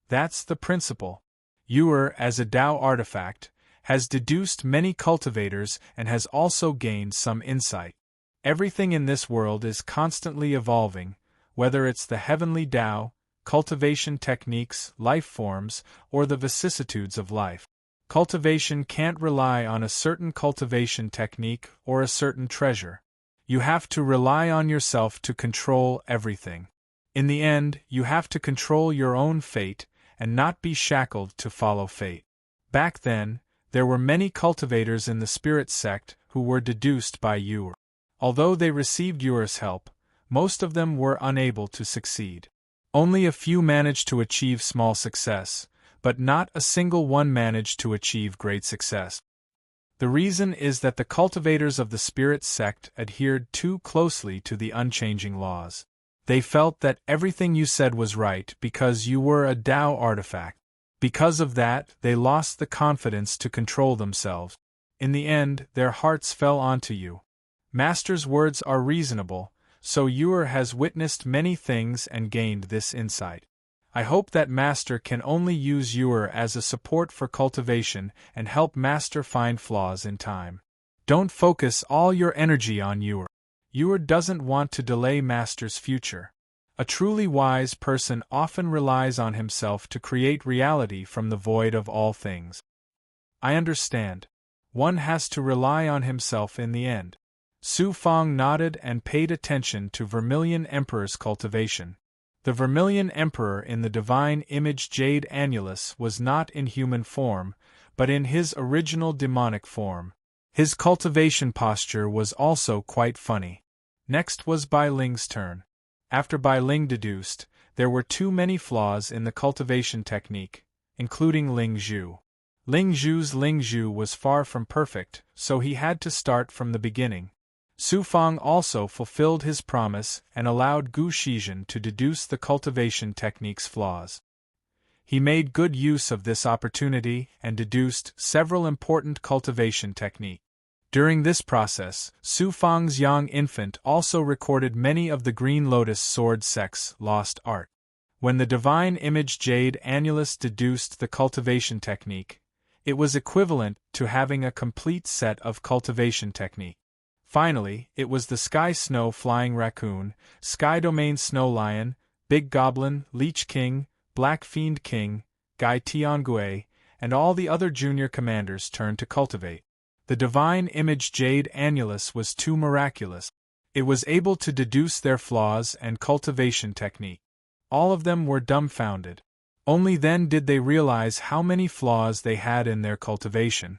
[SPEAKER 1] That's the principle. Yura, as a Tao artifact, has deduced many cultivators and has also gained some insight. Everything in this world is constantly evolving, whether it's the heavenly Tao, cultivation techniques, life forms, or the vicissitudes of life. Cultivation can't rely on a certain cultivation technique or a certain treasure. You have to rely on yourself to control everything. In the end, you have to control your own fate and not be shackled to follow fate. Back then, there were many cultivators in the spirit sect who were deduced by Ur. Although they received Ur's help, most of them were unable to succeed. Only a few managed to achieve small success, but not a single one managed to achieve great success. The reason is that the cultivators of the spirit sect adhered too closely to the unchanging laws. They felt that everything you said was right because you were a Tao artifact. Because of that, they lost the confidence to control themselves. In the end, their hearts fell onto you. Master's words are reasonable, so Ur has witnessed many things and gained this insight. I hope that Master can only use Ur as a support for cultivation and help Master find flaws in time. Don't focus all your energy on Ur. Ur doesn't want to delay Master's future. A truly wise person often relies on himself to create reality from the void of all things. I understand. One has to rely on himself in the end. Su Fang nodded and paid attention to Vermilion Emperor's cultivation. The Vermilion Emperor in the divine image Jade Annulus was not in human form, but in his original demonic form. His cultivation posture was also quite funny. Next was Bai Ling's turn. After Bai Ling deduced, there were too many flaws in the cultivation technique, including Ling Zhu. Ling Zhu was far from perfect, so he had to start from the beginning. Su Fang also fulfilled his promise and allowed Gu Shizhen to deduce the cultivation technique's flaws. He made good use of this opportunity and deduced several important cultivation techniques. During this process, Su Fang's young infant also recorded many of the Green Lotus Sword sect's lost art. When the divine image Jade Annulus deduced the cultivation technique, it was equivalent to having a complete set of cultivation technique. Finally, it was the Sky Snow Flying Raccoon, Sky Domain Snow Lion, Big Goblin, Leech King, Black Fiend King, Gai Tiangue, and all the other junior commanders' turn to cultivate. The divine image Jade Annulus was too miraculous. It was able to deduce their flaws and cultivation technique. All of them were dumbfounded. Only then did they realize how many flaws they had in their cultivation.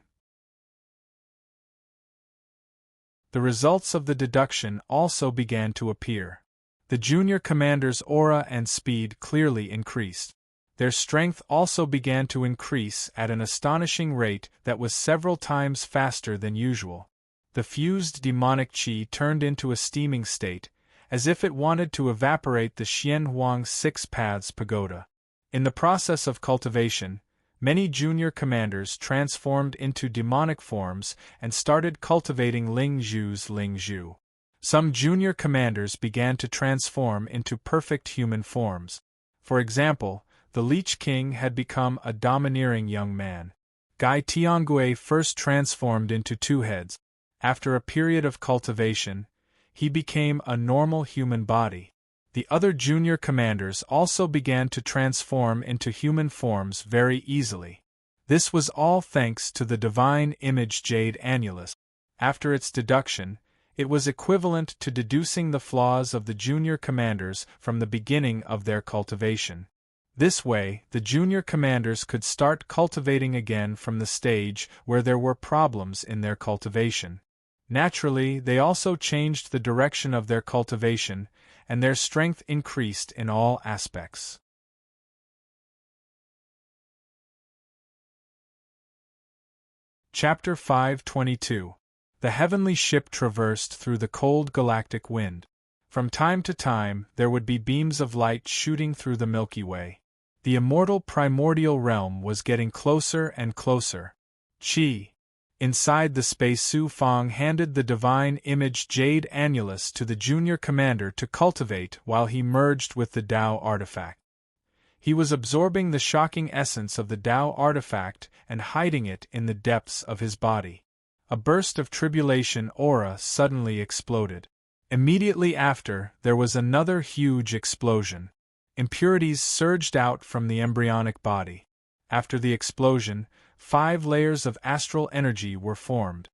[SPEAKER 1] The results of the deduction also began to appear. The junior commander's aura and speed clearly increased. Their strength also began to increase at an astonishing rate that was several times faster than usual. The fused demonic qi turned into a steaming state, as if it wanted to evaporate the Xianhuang Six Paths Pagoda. In the process of cultivation, many junior commanders transformed into demonic forms and started cultivating Ling Zhu's Ling Zhu. Some junior commanders began to transform into perfect human forms. For example, the Leech King had become a domineering young man. Gai Tiangue first transformed into two heads. After a period of cultivation, he became a normal human body. The other junior commanders also began to transform into human forms very easily. This was all thanks to the divine image Jade Annulus. After its deduction, it was equivalent to deducing the flaws of the junior commanders from the beginning of their cultivation. This way, the junior commanders could start cultivating again from the stage where there were problems in their cultivation. Naturally, they also changed the direction of their cultivation, and their strength increased in all aspects. Chapter 522. The heavenly ship traversed through the cold galactic wind. From time to time, there would be beams of light shooting through the Milky Way. The immortal primordial realm was getting closer and closer. Qi. Inside the space, Su Fang handed the divine image Jade Annulus to the junior commander to cultivate while he merged with the Tao artifact. He was absorbing the shocking essence of the Tao artifact and hiding it in the depths of his body. A burst of tribulation aura suddenly exploded. Immediately after, there was another huge explosion. Impurities surged out from the embryonic body. After the explosion, 5 layers of astral energy were formed.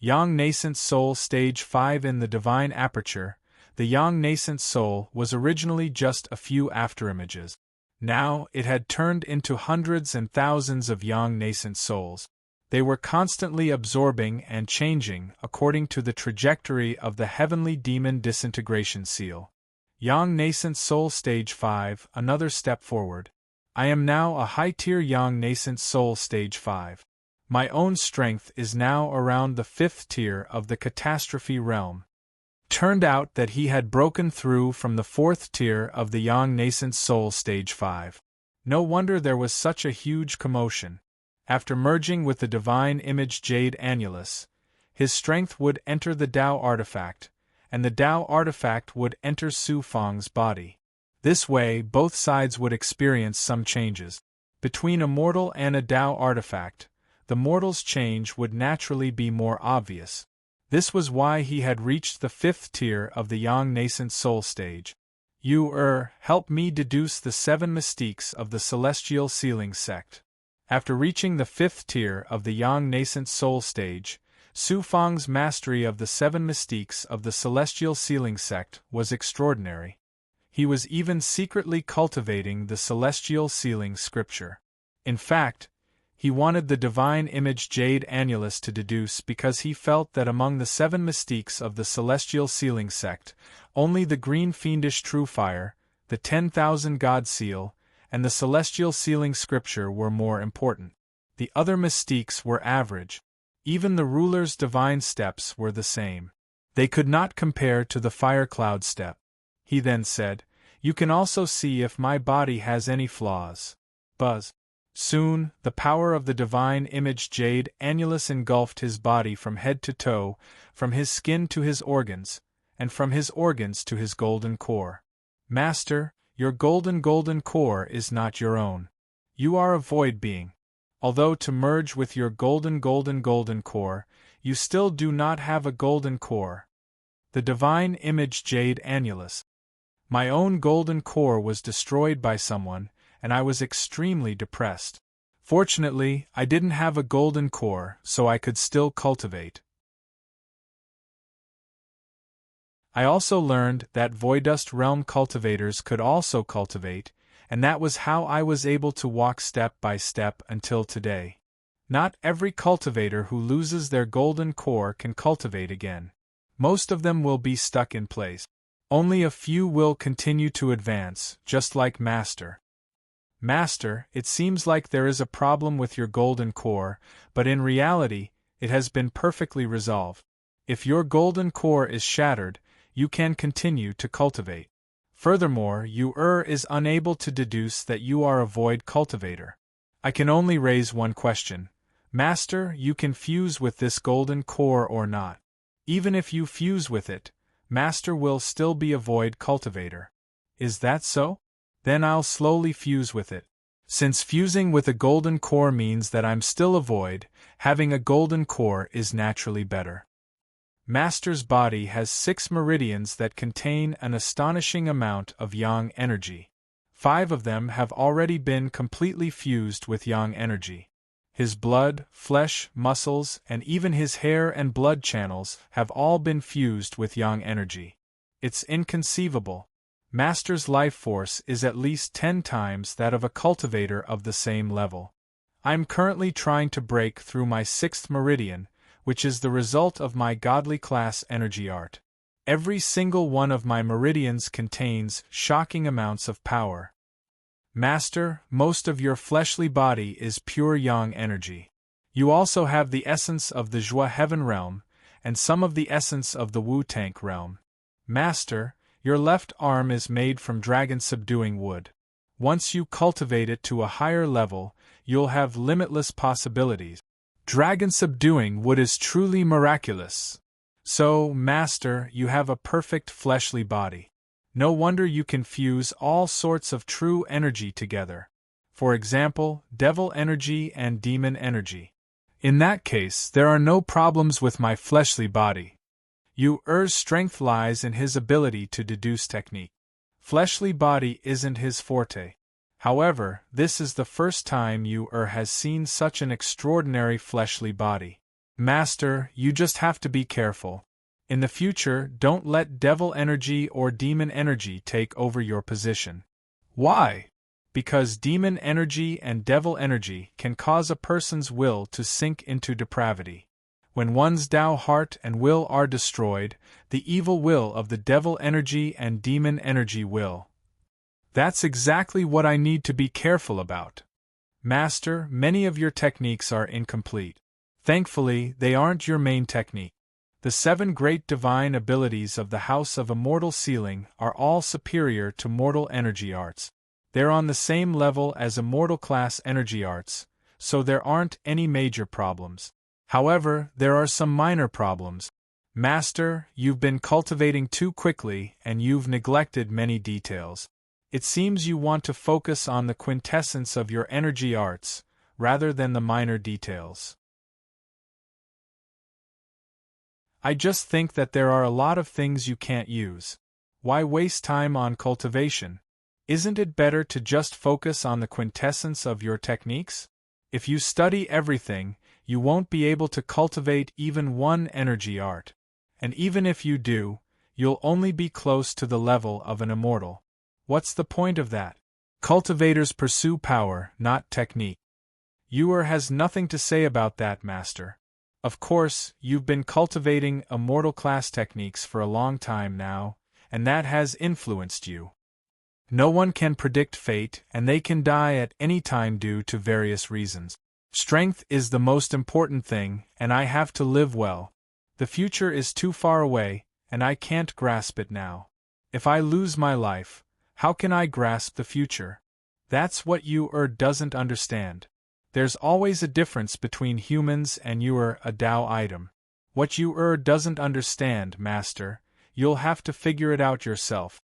[SPEAKER 1] Yang Nascent Soul Stage 5. In the divine aperture, the Yang Nascent Soul was originally just a few afterimages. Now, it had turned into hundreds and thousands of Yang Nascent Souls. They were constantly absorbing and changing according to the trajectory of the heavenly demon disintegration seal. Yang Nascent Soul Stage 5. Another step forward. I am now a high-tier Yang Nascent Soul Stage 5. My own strength is now around the 5th tier of the catastrophe realm. Turned out that he had broken through from the 4th tier of the Yang Nascent Soul Stage 5. No wonder there was such a huge commotion. After merging with the divine image Jade Annulus, his strength would enter the Tao artifact, and the Tao artifact would enter Su Fang's body. This way, both sides would experience some changes. Between a mortal and a Tao artifact, the mortal's change would naturally be more obvious. This was why he had reached the 5th tier of the Yang Nascent Soul stage. Help me deduce the 7 mystiques of the Celestial Sealing Sect. After reaching the 5th tier of the Yang Nascent Soul stage, Su Fang's mastery of the 7 mystiques of the Celestial Sealing Sect was extraordinary. He was even secretly cultivating the Celestial Sealing Scripture. In fact, he wanted the divine image Jade Annulus to deduce because he felt that among the 7 mystiques of the Celestial Sealing Sect, only the green fiendish true fire, the 10,000 God seal, and the Celestial Sealing Scripture were more important. The other mystiques were average. Even the ruler's divine steps were the same. They could not compare to the fire cloud step. He then said, "You can also see if my body has any flaws." Buzz. Soon, the power of the divine image Jade Annulus engulfed his body from head to toe, from his skin to his organs, and from his organs to his golden core. Master, your golden core is not your own. You are a void being. Although to merge with your golden core, you still do not have a golden core. The divine image Jade Annulus. My own golden core was destroyed by someone, and I was extremely depressed. Fortunately, I didn't have a golden core, so I could still cultivate. I also learned that Voidust Realm cultivators could also cultivate, and that was how I was able to walk step by step until today. Not every cultivator who loses their golden core can cultivate again. Most of them will be stuck in place. Only a few will continue to advance, just like Master. Master, it seems like there is a problem with your golden core, but in reality, it has been perfectly resolved. If your golden core is shattered, you can continue to cultivate. Furthermore, is unable to deduce that you are a void cultivator. I can only raise one question. Master, you can fuse with this golden core or not. Even if you fuse with it, Master will still be a void cultivator. Is that so? Then I'll slowly fuse with it. Since fusing with a golden core means that I'm still a void, having a golden core is naturally better. Master's body has 6 meridians that contain an astonishing amount of yang energy. 5 of them have already been completely fused with yang energy. His blood, flesh, muscles, and even his hair and blood channels have all been fused with yang energy. It's inconceivable. Master's life force is at least 10 times that of a cultivator of the same level. I'm currently trying to break through my 6th meridian, which is the result of my godly class energy art. Every single one of my meridians contains shocking amounts of power. Master, most of your fleshly body is pure yang energy. You also have the essence of the Jua Heaven realm, and some of the essence of the Wu Tank realm. Master, your left arm is made from dragon-subduing wood. Once you cultivate it to a higher level, you'll have limitless possibilities. Dragon-subduing wood is truly miraculous. So, Master, you have a perfect fleshly body. No wonder you can fuse all sorts of true energy together. For example, devil energy and demon energy. In that case, there are no problems with my fleshly body. Yu's strength lies in his ability to deduce technique. Fleshly body isn't his forte. However, this is the first time Yu has seen such an extraordinary fleshly body. Master, you just have to be careful. In the future, don't let devil energy or demon energy take over your position. Why? Because demon energy and devil energy can cause a person's will to sink into depravity. When one's Tao heart and will are destroyed, the evil will of the devil energy and demon energy will. That's exactly what I need to be careful about. Master, many of your techniques are incomplete. Thankfully, they aren't your main technique. The 7 great divine abilities of the House of Immortal Sealing are all superior to mortal energy arts. They're on the same level as immortal class energy arts, so there aren't any major problems. However, there are some minor problems. Master, you've been cultivating too quickly and you've neglected many details. It seems you want to focus on the quintessence of your energy arts, rather than the minor details. I just think that there are a lot of things you can't use. Why waste time on cultivation? Isn't it better to just focus on the quintessence of your techniques? If you study everything, you won't be able to cultivate even one energy art. And even if you do, you'll only be close to the level of an immortal. What's the point of that? Cultivators pursue power, not technique. Yuer has nothing to say about that, Master. Of course, you've been cultivating immortal class techniques for a long time now, and that has influenced you. No one can predict fate, and they can die at any time due to various reasons. Strength is the most important thing, and I have to live well. The future is too far away, and I can't grasp it now. If I lose my life, how can I grasp the future? That's what Yuer doesn't understand. There's always a difference between humans and Yuer, a Tao item. What Yuer doesn't understand, Master, you'll have to figure it out yourself.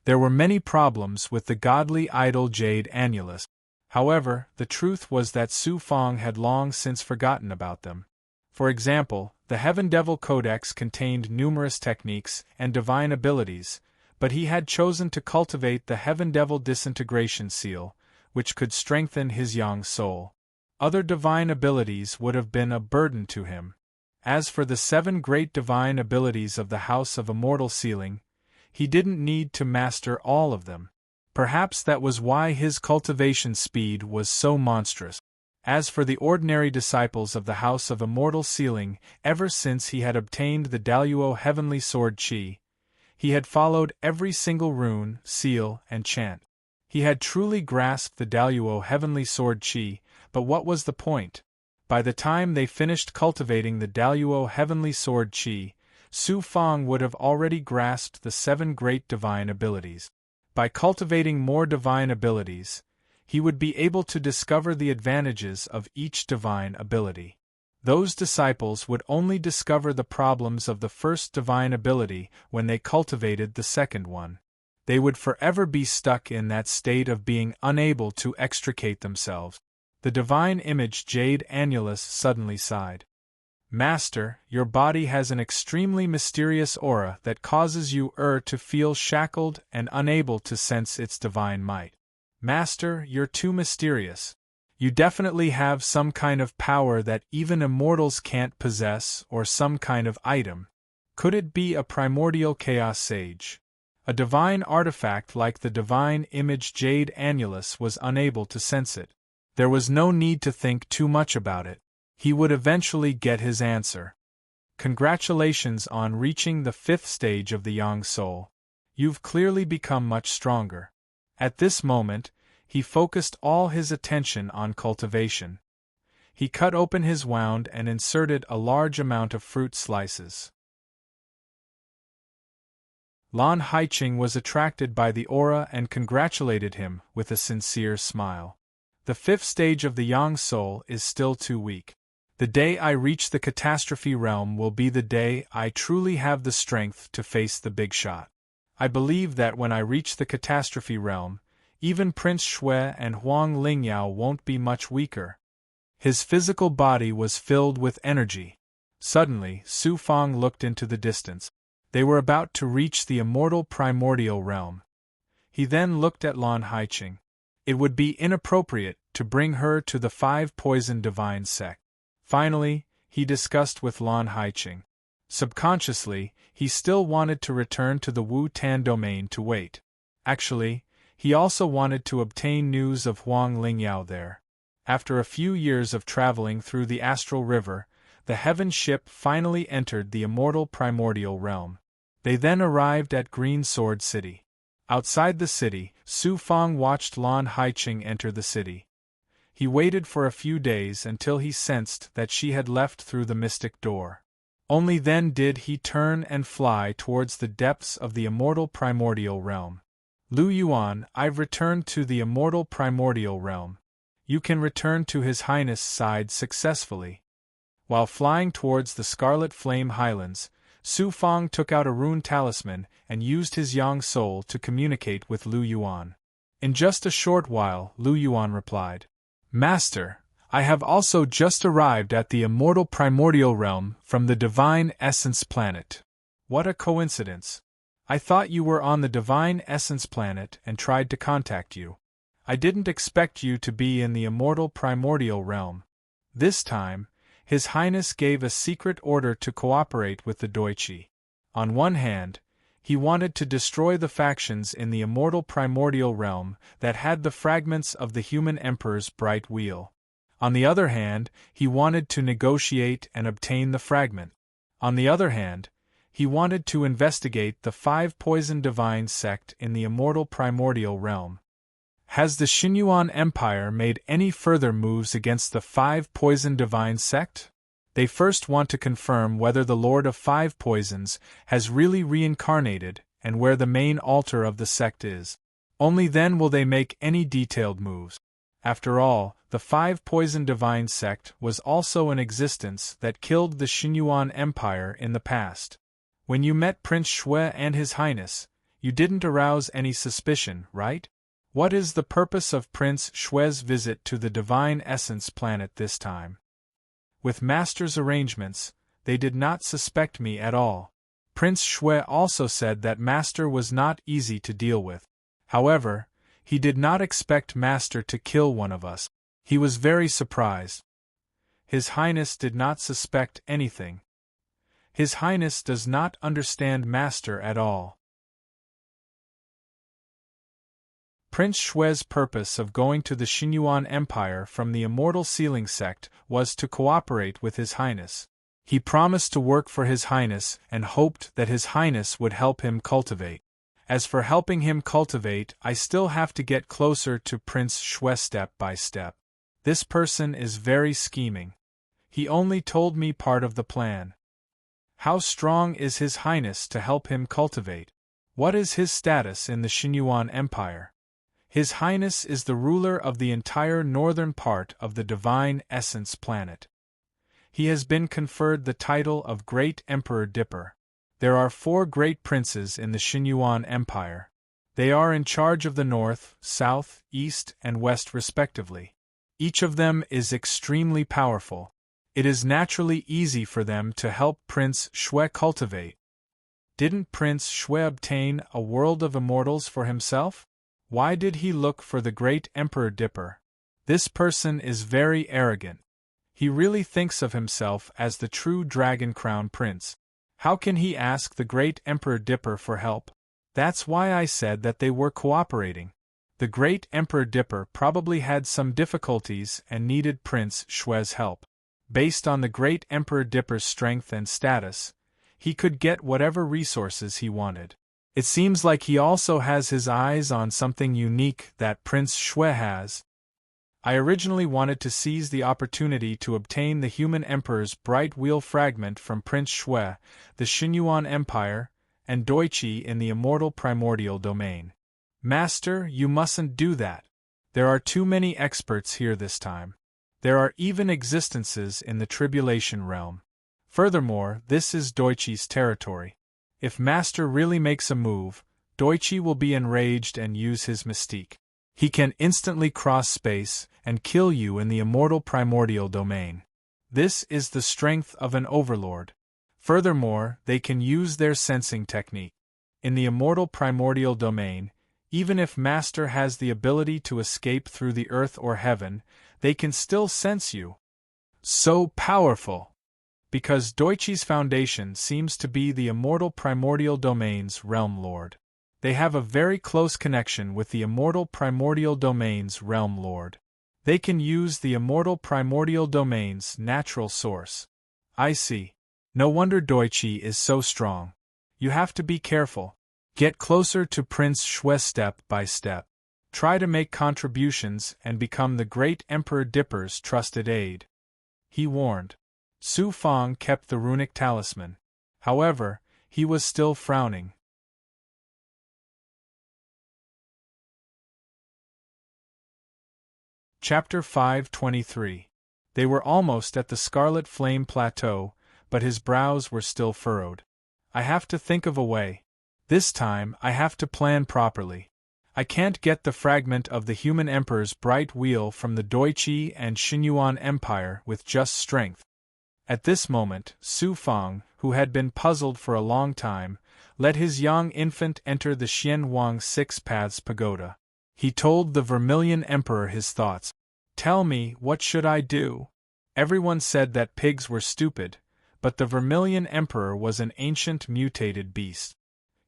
[SPEAKER 1] There were many problems with the godly idol Jade Annulus. However, the truth was that Su Fong had long since forgotten about them. For example, the Heaven Devil Codex contained numerous techniques and divine abilities, but he had chosen to cultivate the Heaven Devil Disintegration Seal, which could strengthen his young soul. Other divine abilities would have been a burden to him. As for the 7 great divine abilities of the House of Immortal Sealing, he didn't need to master all of them. Perhaps that was why his cultivation speed was so monstrous. As for the ordinary disciples of the House of Immortal Sealing, ever since he had obtained the Daluo Heavenly Sword Chi, he had followed every single rune, seal, and chant. He had truly grasped the Daluo Heavenly Sword Chi, but what was the point? By the time they finished cultivating the Daluo Heavenly Sword Chi, Su Fong would have already grasped the 7 great divine abilities. By cultivating more divine abilities, he would be able to discover the advantages of each divine ability. Those disciples would only discover the problems of the first divine ability when they cultivated the second one. They would forever be stuck in that state of being unable to extricate themselves. The divine image Jade Annulus suddenly sighed. Master, your body has an extremely mysterious aura that causes you to feel shackled and unable to sense its divine might. Master, you're too mysterious. You definitely have some kind of power that even immortals can't possess, or some kind of item. Could it be a primordial chaos sage? A divine artifact like the divine image Jade Annulus was unable to sense it. There was no need to think too much about it. He would eventually get his answer. Congratulations on reaching the 5th stage of the Yang Soul. You've clearly become much stronger. At this moment, he focused all his attention on cultivation. He cut open his wound and inserted a large amount of fruit slices. Lan Haiqing was attracted by the aura and congratulated him with a sincere smile. The 5th stage of the Yang Soul is still too weak. The day I reach the catastrophe realm will be the day I truly have the strength to face the big shot. I believe that when I reach the catastrophe realm, even Prince Shui and Huang Lingyao won't be much weaker. His physical body was filled with energy. Suddenly, Su Fong looked into the distance. They were about to reach the immortal primordial realm. He then looked at Lan Haiqing. It would be inappropriate to bring her to the 5 poison divine sect. Finally, he discussed with Lan Haiqing. Subconsciously, he still wanted to return to the Wu Tan domain to wait. Actually, he also wanted to obtain news of Huang Lingyao there. After a few years of traveling through the astral river, the heaven ship finally entered the immortal primordial realm. They then arrived at Green Sword City. Outside the city, Su Fang watched Lan Haiqing enter the city. He waited for a few days until he sensed that she had left through the mystic door. Only then did he turn and fly towards the depths of the immortal primordial realm. Lu Yuan, I've returned to the immortal primordial realm. You can return to His Highness' side successfully. While flying towards the Scarlet Flame Highlands, Su Fang took out a rune talisman and used his Yang soul to communicate with Lu Yuan. In just a short while, Lu Yuan replied, Master, I have also just arrived at the immortal primordial realm from the Divine Essence planet. What a coincidence! I thought you were on the Divine Essence planet and tried to contact you. I didn't expect you to be in the immortal primordial realm. This time, His Highness gave a secret order to cooperate with the Doichi. On one hand, he wanted to destroy the factions in the immortal primordial realm that had the fragments of the human emperor's bright wheel. On the other hand, he wanted to negotiate and obtain the fragment. On the other hand, he wanted to investigate the 5 Poison Divine sect in the immortal primordial realm. Has the Xinyuan Empire made any further moves against the 5 Poison Divine sect? They first want to confirm whether the Lord of 5 Poisons has really reincarnated and where the main altar of the sect is. Only then will they make any detailed moves. After all, the 5 Poison Divine sect was also an existence that killed the Xinyuan Empire in the past. When you met Prince Shui and His Highness, you didn't arouse any suspicion, right? What is the purpose of Prince Shui's visit to the Divine Essence planet this time? With Master's arrangements, they did not suspect me at all. Prince Shui also said that Master was not easy to deal with. However, he did not expect Master to kill one of us. He was very surprised. His Highness did not suspect anything. His Highness does not understand Master at all. Prince Shui's purpose of going to the Xinyuan Empire from the Immortal Sealing Sect was to cooperate with His Highness. He promised to work for His Highness and hoped that His Highness would help him cultivate. As for helping him cultivate, I still have to get closer to Prince Shui step by step. This person is very scheming. He only told me part of the plan. How strong is His Highness to help him cultivate? What is his status in the Xinyuan Empire? His Highness is the ruler of the entire northern part of the Divine Essence planet. He has been conferred the title of Great Emperor Dipper. There are 4 great princes in the Xinyuan Empire. They are in charge of the north, south, east, and west respectively. Each of them is extremely powerful. It is naturally easy for them to help Prince Shui cultivate. Didn't Prince Shui obtain a world of immortals for himself? Why did he look for the great Emperor Dipper? This person is very arrogant. He really thinks of himself as the true Dragon Crown Prince. How can he ask the great Emperor Dipper for help? That's why I said that they were cooperating. The great Emperor Dipper probably had some difficulties and needed Prince Shui's help. Based on the great Emperor Dipper's strength and status, he could get whatever resources he wanted. It seems like he also has his eyes on something unique that Prince Shui has. I originally wanted to seize the opportunity to obtain the human emperor's bright wheel fragment from Prince Shui, the Xinyuan Empire, and Doichi in the immortal primordial domain. Master, you mustn't do that. There are too many experts here this time. There are even existences in the tribulation realm. Furthermore, this is Doichi's territory. If Master really makes a move, Doichi will be enraged and use his mystique. He can instantly cross space and kill you in the immortal primordial domain. This is the strength of an overlord. Furthermore, they can use their sensing technique. In the immortal primordial domain, even if Master has the ability to escape through the earth or heaven, they can still sense you. So powerful! because Deutsche's foundation seems to be the immortal primordial domain's realm lord. They have a very close connection with the immortal primordial domain's realm lord. They can use the immortal primordial domain's natural source. I see. No wonder Deutsche is so strong. You have to be careful. Get closer to Prince Shui step by step. Try to make contributions and become the great Emperor Dipper's trusted aide. He warned. Su Fang kept the runic talisman. However, he was still frowning. Chapter 523. They were almost at the Scarlet Flame Plateau, but his brows were still furrowed. I have to think of a way. This time I have to plan properly. I can't get the fragment of the human emperor's bright wheel from the Deutsche and Xinyuan Empire with just strength. At this moment, Su Fang, who had been puzzled for a long time, let his young infant enter the Xianhuang Six Paths Pagoda. He told the Vermilion Emperor his thoughts. Tell me, what should I do? Everyone said that pigs were stupid, but the Vermilion Emperor was an ancient mutated beast.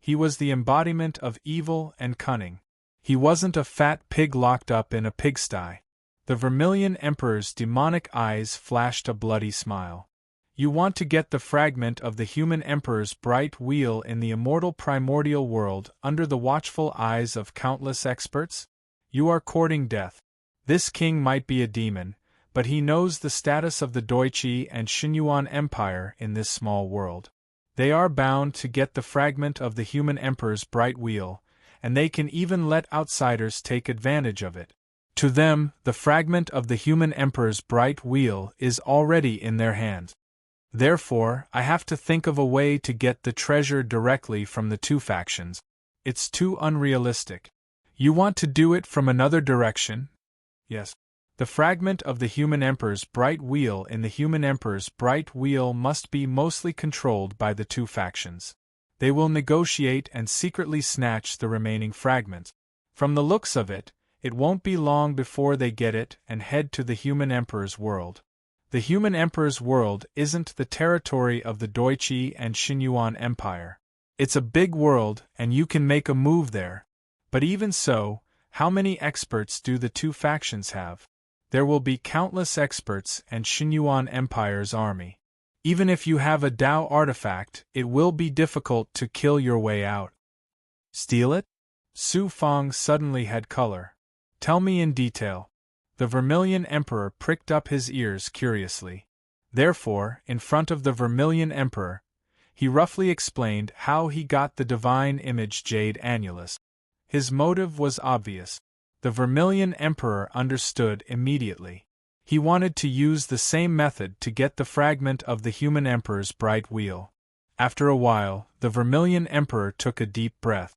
[SPEAKER 1] He was the embodiment of evil and cunning. He wasn't a fat pig locked up in a pigsty. The Vermilion Emperor's demonic eyes flashed a bloody smile. You want to get the fragment of the human emperor's bright wheel in the immortal primordial world under the watchful eyes of countless experts? You are courting death. This king might be a demon, but he knows the status of the Deutsche and Xinyuan Empire in this small world. They are bound to get the fragment of the human emperor's bright wheel, and they can even let outsiders take advantage of it. To them, the fragment of the human emperor's bright wheel is already in their hands. Therefore, I have to think of a way to get the treasure directly from the two factions. It's too unrealistic. You want to do it from another direction? Yes. The fragment of the human emperor's bright wheel in the human emperor's bright wheel must be mostly controlled by the two factions. They will negotiate and secretly snatch the remaining fragments. From the looks of it, it won't be long before they get it and head to the human emperor's world. The human emperor's world isn't the territory of the Deutsche and Xinyuan Empire. It's a big world and you can make a move there. But even so, how many experts do the two factions have? There will be countless experts and Xinyuan Empire's army. Even if you have a Dao artifact, it will be difficult to kill your way out. Steal it? Su Fang suddenly had color. Tell me in detail. The Vermilion Emperor pricked up his ears curiously. Therefore, in front of the Vermilion Emperor, he roughly explained how he got the divine image jade annulus. His motive was obvious. The Vermilion Emperor understood immediately. He wanted to use the same method to get the fragment of the human emperor's bright wheel. After a while, the Vermilion Emperor took a deep breath.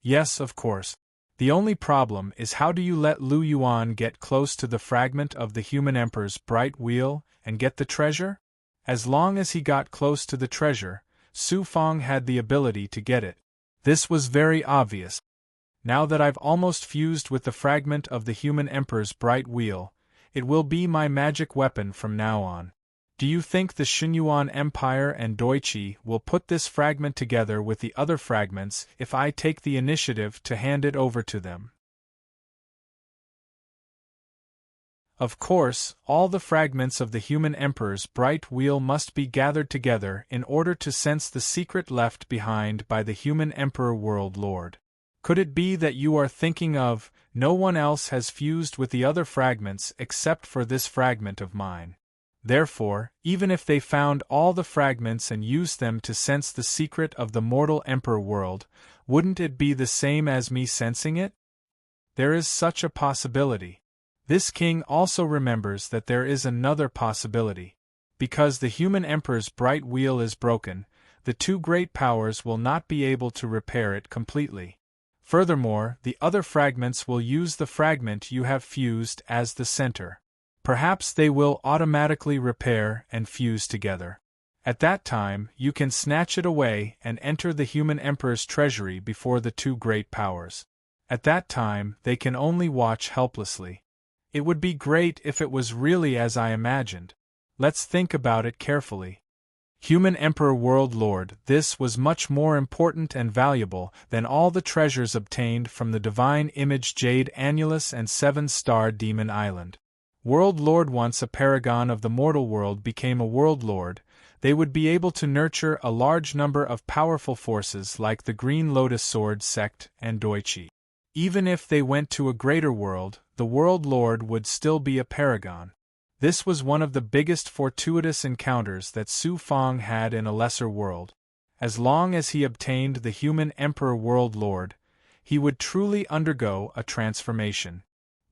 [SPEAKER 1] Yes, of course. The only problem is how do you let Lu Yuan get close to the fragment of the human emperor's bright wheel and get the treasure? As long as he got close to the treasure, Su Fang had the ability to get it. This was very obvious. Now that I've almost fused with the fragment of the human emperor's bright wheel, it will be my magic weapon from now on. Do you think the Xinyuan Empire and Deutsche will put this fragment together with the other fragments if I take the initiative to hand it over to them? Of course, all the fragments of the human emperor's bright wheel must be gathered together in order to sense the secret left behind by the human emperor world lord. Could it be that you are thinking of, no one else has fused with the other fragments except for this fragment of mine? Therefore, even if they found all the fragments and used them to sense the secret of the mortal emperor world, wouldn't it be the same as me sensing it? There is such a possibility. This king also remembers that there is another possibility. Because the human emperor's bright wheel is broken, the two great powers will not be able to repair it completely. Furthermore, the other fragments will use the fragment you have fused as the center. Perhaps they will automatically repair and fuse together. At that time, you can snatch it away and enter the human emperor's treasury before the two great powers. At that time, they can only watch helplessly. It would be great if it was really as I imagined. Let's think about it carefully. Human Emperor World Lord, this was much more important and valuable than all the treasures obtained from the divine image Jade Annulus and Seven-Star Demon Island. World Lord. Once a paragon of the mortal world became a World Lord, they would be able to nurture a large number of powerful forces like the Green Lotus Sword sect and Doichi. Even if they went to a greater world, the World Lord would still be a paragon. This was one of the biggest fortuitous encounters that Su Fong had in a lesser world. As long as he obtained the Human Emperor World Lord, he would truly undergo a transformation.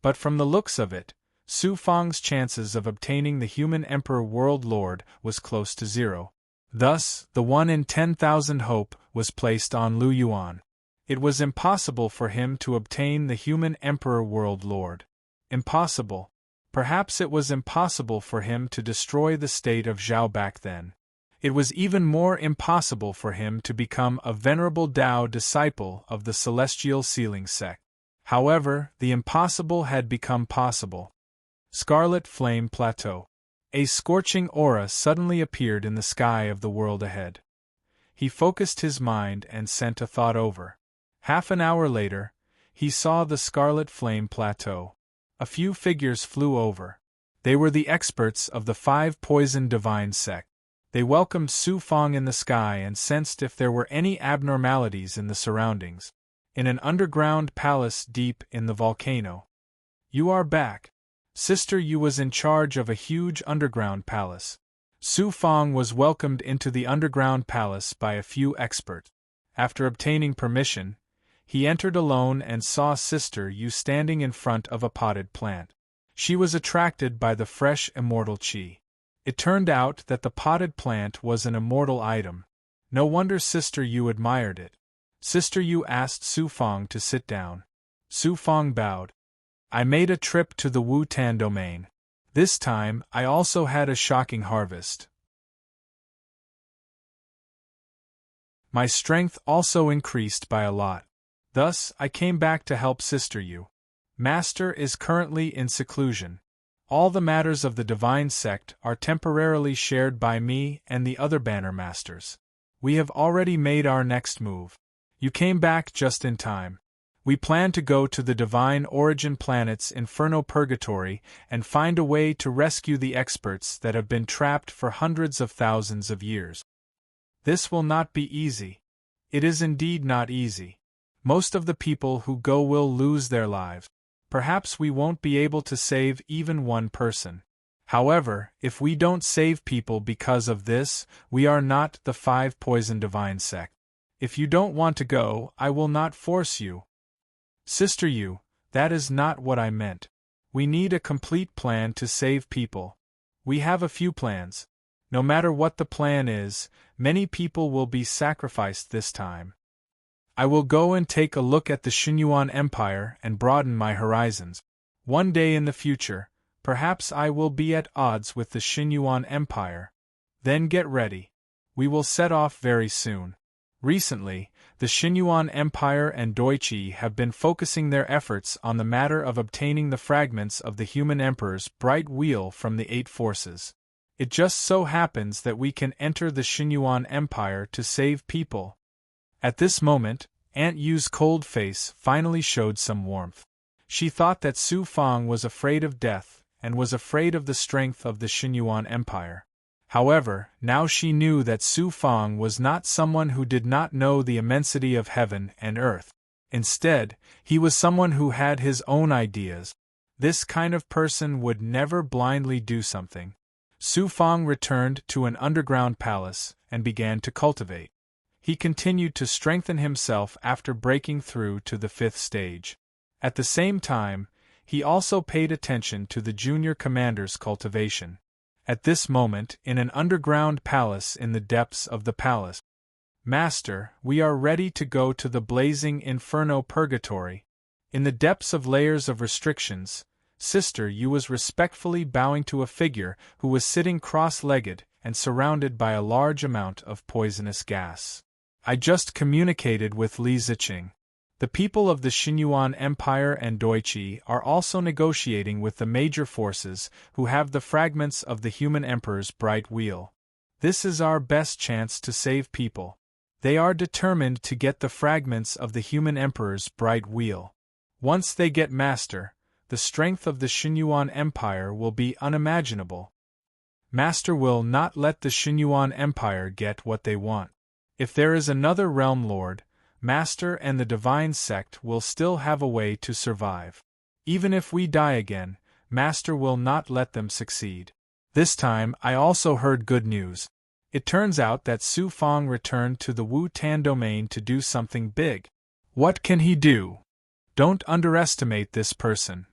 [SPEAKER 1] But from the looks of it, Su Fong's chances of obtaining the Human Emperor World Lord was close to zero. Thus, the 1 in 10,000 hope was placed on Lu Yuan. It was impossible for him to obtain the Human Emperor World Lord. Impossible. Perhaps it was impossible for him to destroy the state of Zhao back then. It was even more impossible for him to become a venerable Tao disciple of the Celestial Sealing sect. However, the impossible had become possible. Scarlet Flame Plateau. A scorching aura suddenly appeared in the sky of the world ahead. He focused his mind and sent a thought over. Half an hour later, he saw the Scarlet Flame Plateau. A few figures flew over. They were the experts of the 5 Poison Divine sect. They welcomed Su Fong in the sky and sensed if there were any abnormalities in the surroundings. In an underground palace deep in the volcano. You are back. Sister Yu was in charge of a huge underground palace. Su Fong was welcomed into the underground palace by a few experts. After obtaining permission, he entered alone and saw Sister Yu standing in front of a potted plant. She was attracted by the fresh immortal qi. It turned out that the potted plant was an immortal item. No wonder Sister Yu admired it. Sister Yu asked Su Fong to sit down. Su Fong bowed. I made a trip to the Wu Tan domain. This time, I also had a shocking harvest. My strength also increased by a lot. Thus, I came back to help Sister Yu. Master is currently in seclusion. All the matters of the Divine Sect are temporarily shared by me and the other Banner Masters. We have already made our next move. You came back just in time. We plan to go to the Divine Origin planet's Inferno Purgatory and find a way to rescue the experts that have been trapped for hundreds of thousands of years. This will not be easy. It is indeed not easy. Most of the people who go will lose their lives. Perhaps we won't be able to save even one person. However, if we don't save people because of this, we are not the 5 Poison Divine sect. If you don't want to go, I will not force you. Sister Yu, that is not what I meant. We need a complete plan to save people. We have a few plans. No matter what the plan is, many people will be sacrificed this time. I will go and take a look at the Xinyuan Empire and broaden my horizons. One day in the future, perhaps I will be at odds with the Xinyuan Empire. Then get ready. We will set off very soon. Recently, the Xinyuan Empire and Doichi have been focusing their efforts on the matter of obtaining the fragments of the Human Emperor's bright wheel from the 8 forces. It just so happens that we can enter the Xinyuan Empire to save people. At this moment, Aunt Yu's cold face finally showed some warmth. She thought that Su Fong was afraid of death and was afraid of the strength of the Xinyuan Empire. However, now she knew that Su Fong was not someone who did not know the immensity of heaven and earth. Instead, he was someone who had his own ideas. This kind of person would never blindly do something. Su Fong returned to an underground palace and began to cultivate. He continued to strengthen himself after breaking through to the 5th stage. At the same time, he also paid attention to the junior commander's cultivation. At this moment, in an underground palace in the depths of the palace. Master, we are ready to go to the blazing Inferno Purgatory. In the depths of layers of restrictions, Sister Yu was respectfully bowing to a figure who was sitting cross-legged and surrounded by a large amount of poisonous gas. I just communicated with Li Ziqing. The people of the Xinyuan Empire and Doichi are also negotiating with the major forces who have the fragments of the Human Emperor's bright wheel. This is our best chance to save people. They are determined to get the fragments of the human emperor's bright wheel. Once they get Master, the strength of the Xinyuan Empire will be unimaginable. Master will not let the Xinyuan Empire get what they want. If there is another realm lord, Master and the divine sect will still have a way to survive. Even if we die again, Master will not let them succeed. This time I also heard good news. It turns out that Su Fang returned to the Wu Tan domain to do something big. What can he do? Don't underestimate this person.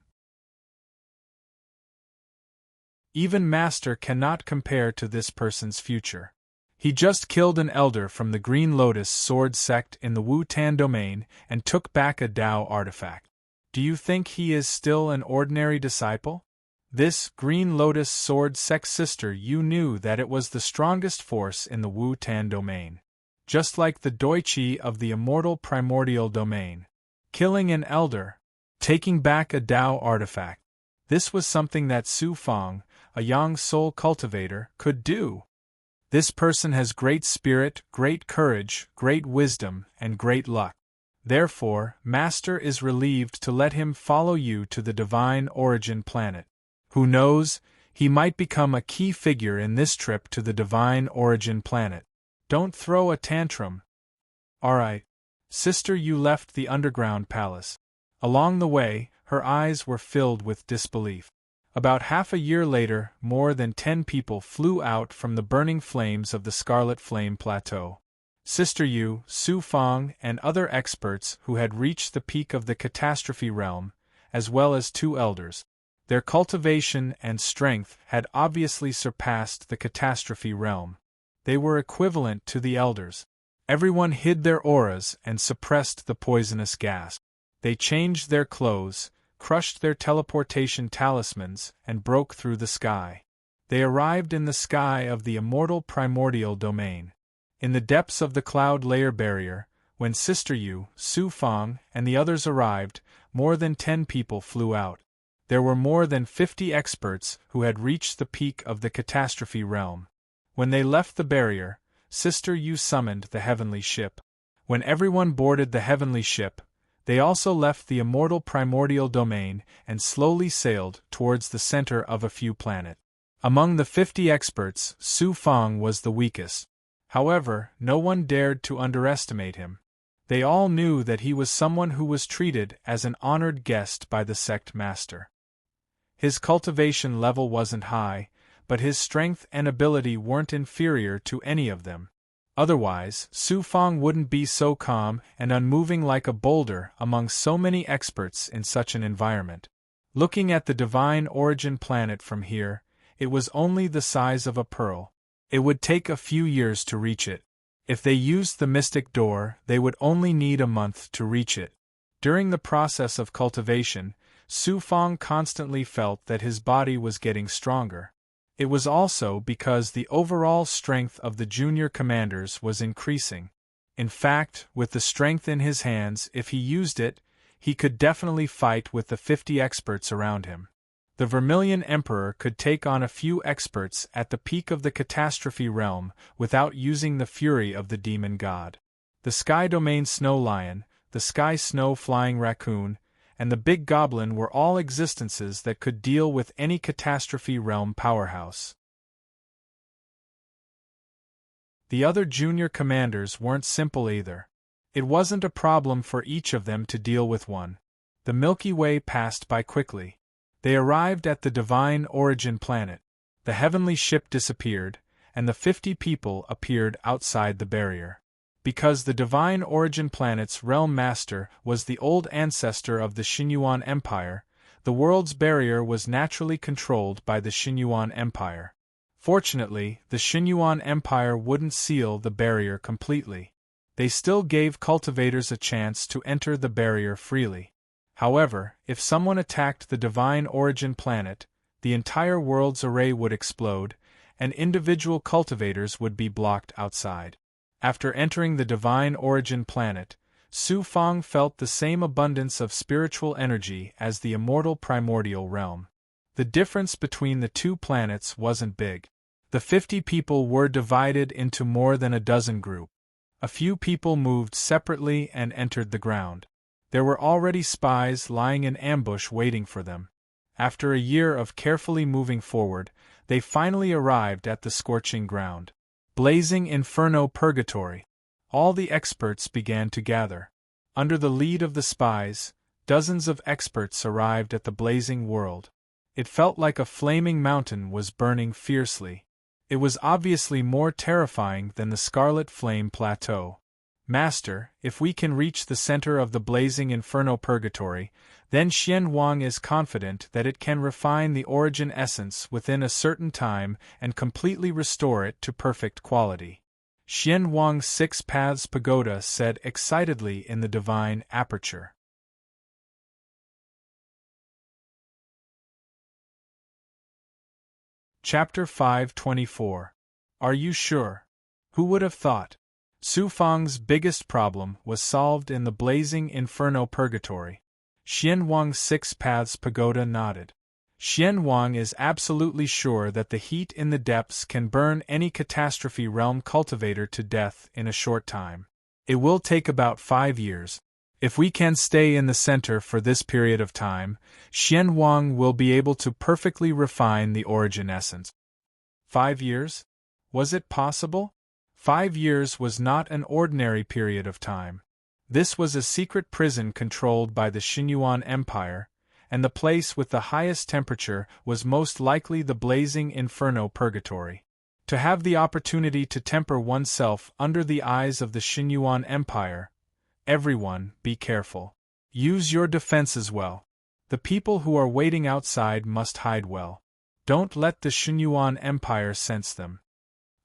[SPEAKER 1] Even Master cannot compare to this person's future. He just killed an elder from the Green Lotus Sword sect in the Wu Tan domain and took back a Dao artifact. Do you think he is still an ordinary disciple? This Green Lotus Sword sect sister, you knew that it was the strongest force in the Wu Tan domain. Just like the Doichi of the immortal primordial domain. Killing an elder, taking back a Dao artifact. This was something that Su Fang, a young soul cultivator, could do. This person has great spirit, great courage, great wisdom, and great luck. Therefore, Master is relieved to let him follow you to the divine origin planet. Who knows, he might become a key figure in this trip to the divine origin planet. Don't throw a tantrum. Alright. Sister, you left the underground palace. Along the way, her eyes were filled with disbelief. About half a year later, more than 10 people flew out from the burning flames of the Scarlet Flame Plateau. Sister Yu, Su Fang, and other experts who had reached the peak of the catastrophe realm, as well as 2 elders. Their cultivation and strength had obviously surpassed the catastrophe realm. They were equivalent to the elders. Everyone hid their auras and suppressed the poisonous gas. They changed their clothes, crushed their teleportation talismans, and broke through the sky. They arrived in the sky of the immortal primordial domain. In the depths of the cloud layer barrier, when Sister Yu, Su Fang, and the others arrived, more than 10 people flew out. There were more than 50 experts who had reached the peak of the catastrophe realm. When they left the barrier, Sister Yu summoned the heavenly ship. When everyone boarded the heavenly ship, they also left the immortal primordial domain and slowly sailed towards the center of a few planets. Among the 50 experts, Su Fang was the weakest. However, no one dared to underestimate him. They all knew that he was someone who was treated as an honored guest by the sect master. His cultivation level wasn't high, but his strength and ability weren't inferior to any of them. Otherwise, Su Fang wouldn't be so calm and unmoving like a boulder among so many experts in such an environment. Looking at the divine origin planet from here, it was only the size of a pearl. It would take a few years to reach it. If they used the mystic door, they would only need a month to reach it. During the process of cultivation, Su Fang constantly felt that his body was getting stronger. It was also because the overall strength of the junior commanders was increasing. In fact, with the strength in his hands, if he used it, he could definitely fight with the 50 experts around him. The Vermilion Emperor could take on a few experts at the peak of the catastrophe realm without using the fury of the demon god. The Sky Domain Snow Lion, the Sky Snow Flying Raccoon, and the Big Goblin were all existences that could deal with any catastrophe realm powerhouse. The other junior commanders weren't simple either. It wasn't a problem for each of them to deal with one. The Milky Way passed by quickly. They arrived at the divine origin planet. The heavenly ship disappeared, and the 50 people appeared outside the barrier. Because the divine origin planet's realm master was the old ancestor of the Xinyuan Empire, the world's barrier was naturally controlled by the Xinyuan Empire. Fortunately, the Xinyuan Empire wouldn't seal the barrier completely. They still gave cultivators a chance to enter the barrier freely. However, if someone attacked the divine origin planet, the entire world's array would explode, and individual cultivators would be blocked outside. After entering the divine origin planet, Su Fang felt the same abundance of spiritual energy as the immortal primordial realm. The difference between the 2 planets wasn't big. The 50 people were divided into more than a dozen groups. A few people moved separately and entered the ground. There were already spies lying in ambush waiting for them. After a year of carefully moving forward, they finally arrived at the scorching ground. Blazing Inferno Purgatory. All the experts began to gather. Under the lead of the spies, dozens of experts arrived at the blazing world. It felt like a flaming mountain was burning fiercely. It was obviously more terrifying than the Scarlet Flame Plateau. Master, if we can reach the center of the blazing Inferno Purgatory, then Xian Wang is confident that it can refine the origin essence within a certain time and completely restore it to perfect quality. Xian Wang's 6 Paths Pagoda said excitedly in the divine aperture. Chapter 524. Are you sure? Who would have thought? Su Fang's biggest problem was solved in the blazing Inferno Purgatory. Xian Wang's 6 Paths Pagoda nodded. Xian Wang is absolutely sure that the heat in the depths can burn any catastrophe realm cultivator to death in a short time. It will take about 5 years. If we can stay in the center for this period of time, Xian Wang will be able to perfectly refine the origin essence. 5 years? Was it possible? 5 years was not an ordinary period of time. This was a secret prison controlled by the Xinyuan Empire, and the place with the highest temperature was most likely the blazing Inferno Purgatory. To have the opportunity to temper oneself under the eyes of the Xinyuan Empire, everyone, be careful. Use your defenses well. The people who are waiting outside must hide well. Don't let the Xinyuan Empire sense them.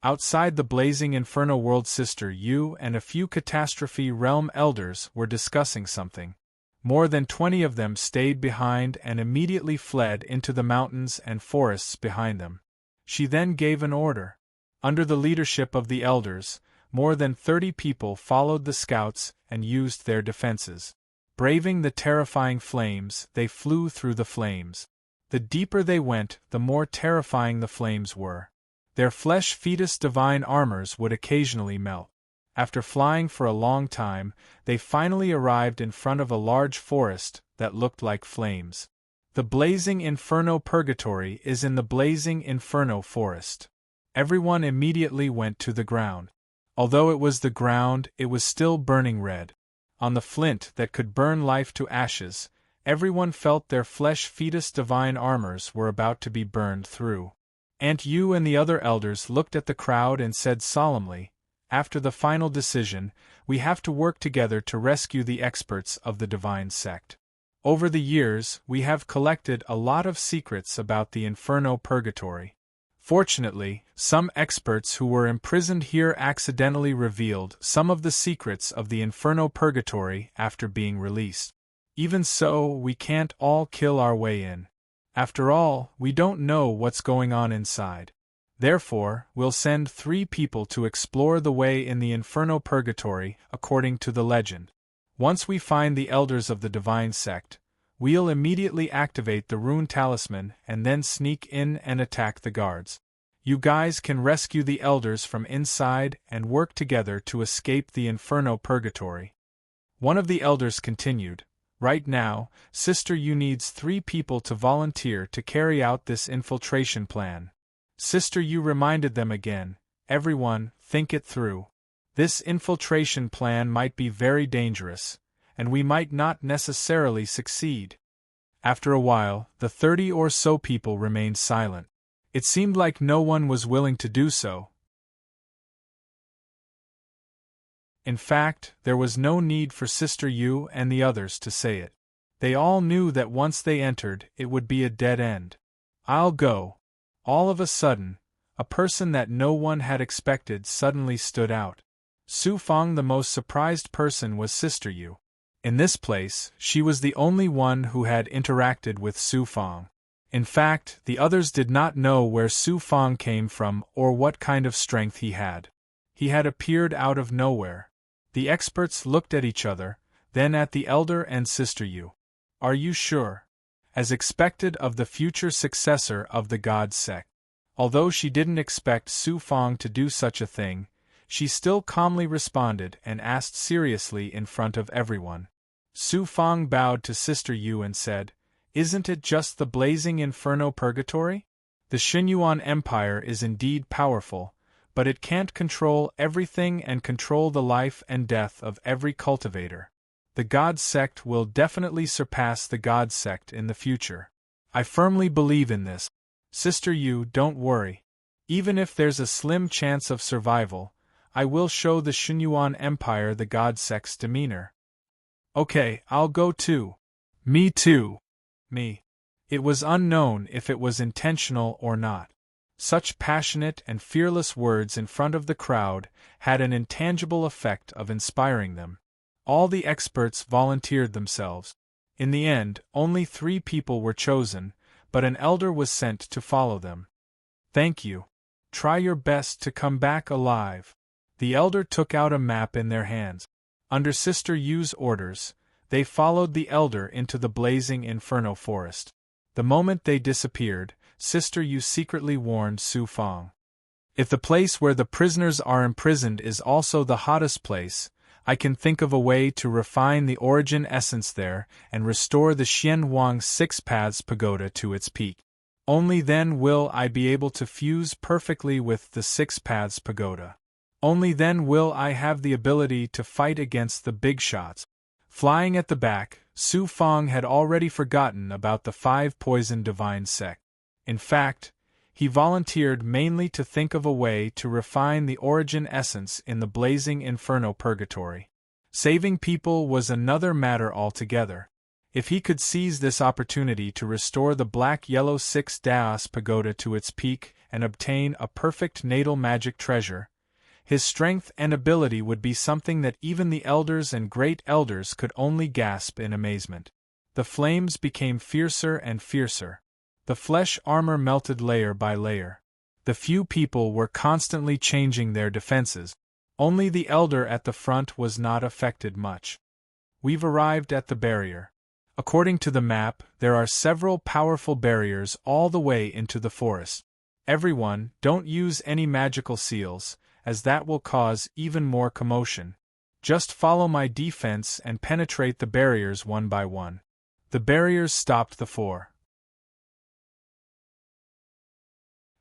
[SPEAKER 1] Outside the blazing Inferno world, Sister Yu and a few Catastrophe Realm elders were discussing something. More than 20 of them stayed behind and immediately fled into the mountains and forests behind them. She then gave an order. Under the leadership of the elders, more than 30 people followed the scouts and used their defenses. Braving the terrifying flames, they flew through the flames. The deeper they went, the more terrifying the flames were. Their flesh fetus divine armors would occasionally melt. After flying for a long time, they finally arrived in front of a large forest that looked like flames. The blazing Inferno Purgatory is in the blazing Inferno Forest. Everyone immediately went to the ground. Although it was the ground, it was still burning red. On the flint that could burn life to ashes, everyone felt their flesh fetus divine armors were about to be burned through. Aunt Yu and the other elders looked at the crowd and said solemnly, "After the final decision, we have to work together to rescue the experts of the divine sect. Over the years, we have collected a lot of secrets about the Inferno Purgatory. Fortunately, some experts who were imprisoned here accidentally revealed some of the secrets of the Inferno Purgatory after being released. Even so, we can't all kill our way in. After all, we don't know what's going on inside. Therefore, we'll send 3 people to explore the way in the Inferno Purgatory, according to the legend. Once we find the elders of the divine sect, we'll immediately activate the rune talisman and then sneak in and attack the guards. You guys can rescue the elders from inside and work together to escape the Inferno Purgatory." One of the elders continued, "Right now, Sister Yu needs 3 people to volunteer to carry out this infiltration plan." Sister Yu reminded them again, "Everyone, think it through. This infiltration plan might be very dangerous, and we might not necessarily succeed." After a while, the 30 or so people remained silent. It seemed like no one was willing to do so. In fact, there was no need for Sister Yu and the others to say it. They all knew that once they entered, it would be a dead end. "I'll go." All of a sudden, a person that no one had expected suddenly stood out. Su Fang, the most surprised person, was Sister Yu. In this place, she was the only one who had interacted with Su Fang. In fact, the others did not know where Su Fang came from or what kind of strength he had. He had appeared out of nowhere. The experts looked at each other, then at the elder and Sister Yu. "Are you sure?" As expected of the future successor of the God sect. Although she didn't expect Su Fang to do such a thing, she still calmly responded and asked seriously in front of everyone. Su Fang bowed to Sister Yu and said, "Isn't it just the blazing inferno purgatory? The Xinyuan Empire is indeed powerful, but it can't control everything and control the life and death of every cultivator. The God sect will definitely surpass the God sect in the future. I firmly believe in this. Sister Yu, don't worry. Even if there's a slim chance of survival, I will show the Xinyuan Empire the God sect's demeanor." "Okay, I'll go too." "Me too." "Me." It was unknown if it was intentional or not. Such passionate and fearless words in front of the crowd had an intangible effect of inspiring them. All the experts volunteered themselves. In the end, only 3 people were chosen, but an elder was sent to follow them. "Thank you. Try your best to come back alive." The elder took out a map in their hands. Under Sister Yu's orders, they followed the elder into the blazing inferno forest. The moment they disappeared, Sister Yu secretly warned Su Fang. "If the place where the prisoners are imprisoned is also the hottest place, I can think of a way to refine the origin essence there and restore the Xianhuang Six Paths Pagoda to its peak. Only then will I be able to fuse perfectly with the Six Paths Pagoda. Only then will I have the ability to fight against the big shots." Flying at the back, Su Fang had already forgotten about the 5 poison divine sect. In fact, he volunteered mainly to think of a way to refine the origin essence in the blazing inferno purgatory. Saving people was another matter altogether. If he could seize this opportunity to restore the black-yellow 6 Daos pagoda to its peak and obtain a perfect natal magic treasure, his strength and ability would be something that even the elders and great elders could only gasp in amazement. The flames became fiercer and fiercer. The flesh armor melted layer by layer. The few people were constantly changing their defenses. Only the elder at the front was not affected much. "We've arrived at the barrier. According to the map, there are several powerful barriers all the way into the forest. Everyone, don't use any magical seals, as that will cause even more commotion. Just follow my defense and penetrate the barriers one by one." The barriers stopped the 4.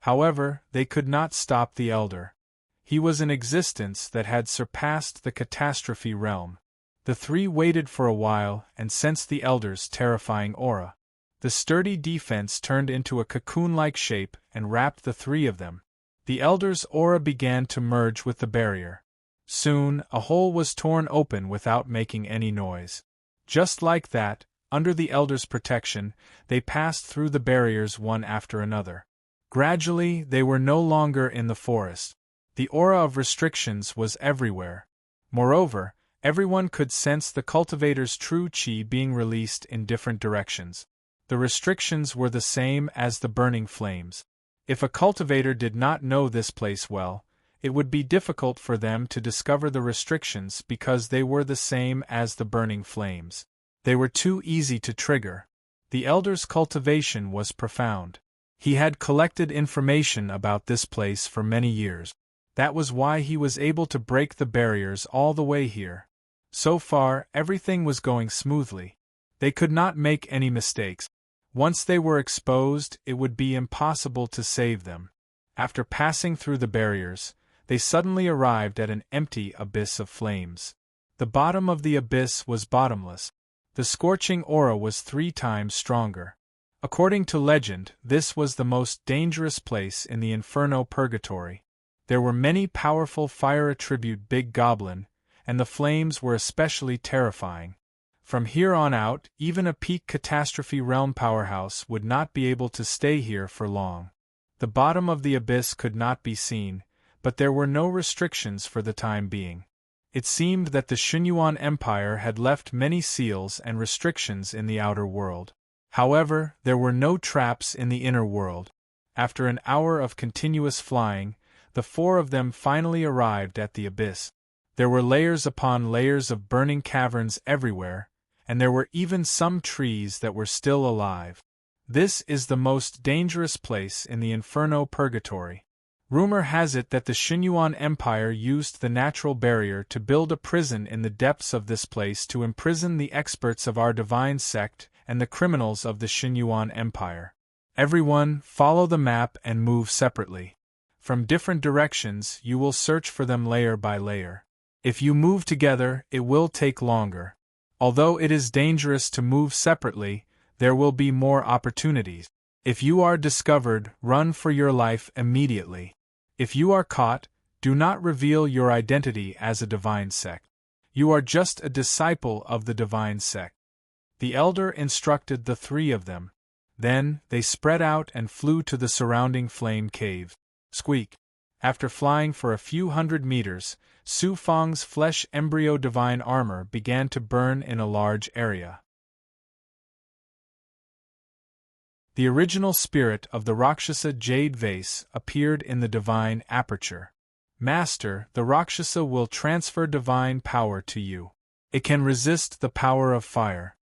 [SPEAKER 1] However, they could not stop the elder. He was an existence that had surpassed the catastrophe realm. The 3 waited for a while and sensed the elder's terrifying aura. The sturdy defense turned into a cocoon-like shape and wrapped the 3 of them. The elder's aura began to merge with the barrier. Soon, a hole was torn open without making any noise. Just like that, under the elder's protection, they passed through the barriers one after another. Gradually, they were no longer in the forest. The aura of restrictions was everywhere. Moreover, everyone could sense the cultivator's true qi being released in different directions. The restrictions were the same as the burning flames. If a cultivator did not know this place well, it would be difficult for them to discover the restrictions because they were the same as the burning flames. They were too easy to trigger. The elder's cultivation was profound. He had collected information about this place for many years. That was why he was able to break the barriers all the way here. So far, everything was going smoothly. They could not make any mistakes. Once they were exposed, it would be impossible to save them. After passing through the barriers, they suddenly arrived at an empty abyss of flames. The bottom of the abyss was bottomless. The scorching aura was 3 times stronger. According to legend, this was the most dangerous place in the Inferno Purgatory. There were many powerful fire attribute big goblin, and the flames were especially terrifying. From here on out, even a peak catastrophe realm powerhouse would not be able to stay here for long. The bottom of the abyss could not be seen, but there were no restrictions for the time being. It seemed that the Xinyuan Empire had left many seals and restrictions in the outer world. However, there were no traps in the inner world. After an hour of continuous flying, the 4 of them finally arrived at the abyss. There were layers upon layers of burning caverns everywhere, and there were even some trees that were still alive. This is the most dangerous place in the Inferno Purgatory. Rumor has it that the Xinyuan Empire used the natural barrier to build a prison in the depths of this place to imprison the experts of our divine sect and the criminals of the Xinyuan Empire. Everyone, follow the map and move separately. From different directions, you will search for them layer by layer. If you move together, it will take longer. Although it is dangerous to move separately, there will be more opportunities. If you are discovered, run for your life immediately. If you are caught, do not reveal your identity as a divine sect. You are just a disciple of the divine sect. The elder instructed the three of them. Then, they spread out and flew to the surrounding flame cave. Squeak. After flying for a few hundred meters, Su Fang's flesh embryo divine armor began to burn in a large area. The original spirit of the Rakshasa jade vase appeared in the divine aperture. Master, the Rakshasa will transfer divine power to you. It can resist the power of fire.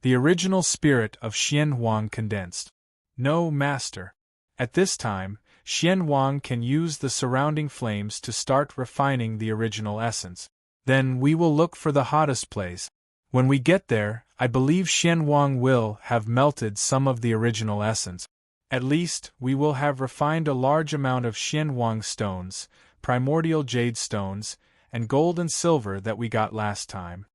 [SPEAKER 1] The original spirit of Xian Huang condensed. No, Master. At this time, Xian Huang can use the surrounding flames to start refining the original essence. Then we will look for the hottest place. When we get there, I believe Xian Huang will have melted some of the original essence. At least, we will have refined a large amount of Xian Huang stones, primordial jade stones, and gold and silver that we got last time.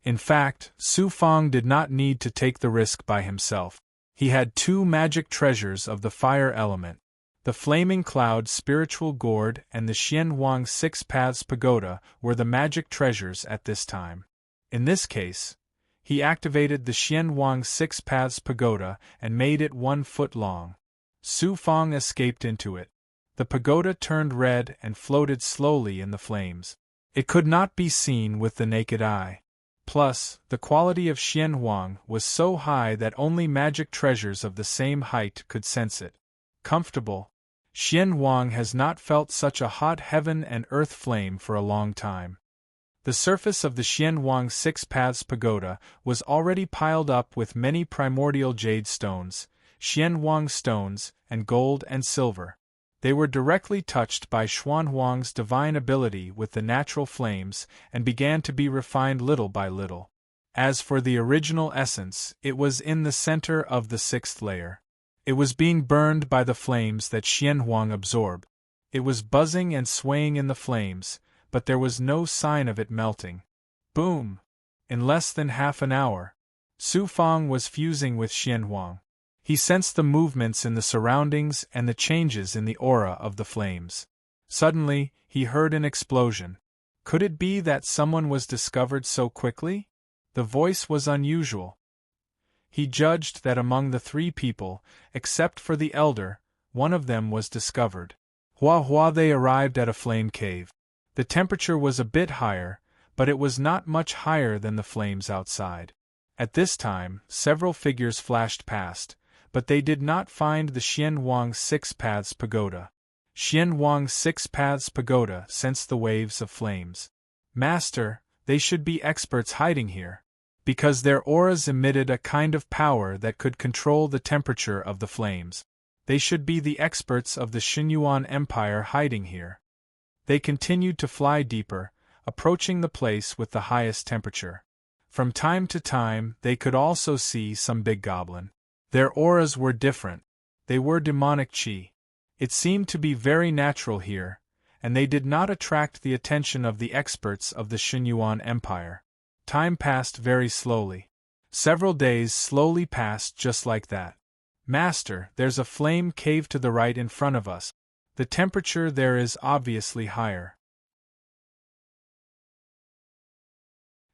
[SPEAKER 1] In fact, Su Fang did not need to take the risk by himself. He had two magic treasures of the fire element. The Flaming Cloud Spiritual Gourd and the Xian Huang Six Paths Pagoda were the magic treasures at this time. In this case, he activated the Xian Huang Six Paths Pagoda and made it 1 foot long. Su Fang escaped into it. The pagoda turned red and floated slowly in the flames. It could not be seen with the naked eye. Plus, the quality of Xian Huang was so high that only magic treasures of the same height could sense it. Comfortable. Xian Huang has not felt such a hot heaven and earth flame for a long time. The surface of the Xian Huang Six Paths Pagoda was already piled up with many primordial jade stones, Xian Huang stones, and gold and silver. They were directly touched by Xuan Huang's divine ability with the natural flames and began to be refined little by little. As for the original essence, it was in the center of the 6th layer. It was being burned by the flames that Xian Huang absorbed. It was buzzing and swaying in the flames, but there was no sign of it melting. Boom! In less than half an hour, Su Fang was fusing with Xian Huang. He sensed the movements in the surroundings and the changes in the aura of the flames. Suddenly, he heard an explosion. Could it be that someone was discovered so quickly? The voice was unusual. He judged that among the 3 people, except for the elder, one of them was discovered. They arrived at a flame cave. The temperature was a bit higher, but it was not much higher than the flames outside. At this time, several figures flashed past, but they did not find the Xian Huang Six Paths Pagoda. Xian Huang Six Paths Pagoda sensed the waves of flames. Master, they should be experts hiding here, because their auras emitted a kind of power that could control the temperature of the flames. They should be the experts of the Xinyuan Empire hiding here. They continued to fly deeper, approaching the place with the highest temperature. From time to time, they could also see some big goblin. Their auras were different. They were demonic chi. It seemed to be very natural here, and they did not attract the attention of the experts of the Xinyuan Empire. Time passed very slowly. Several days slowly passed just like that. Master, there's a flame cave to the right in front of us. The temperature there is obviously higher.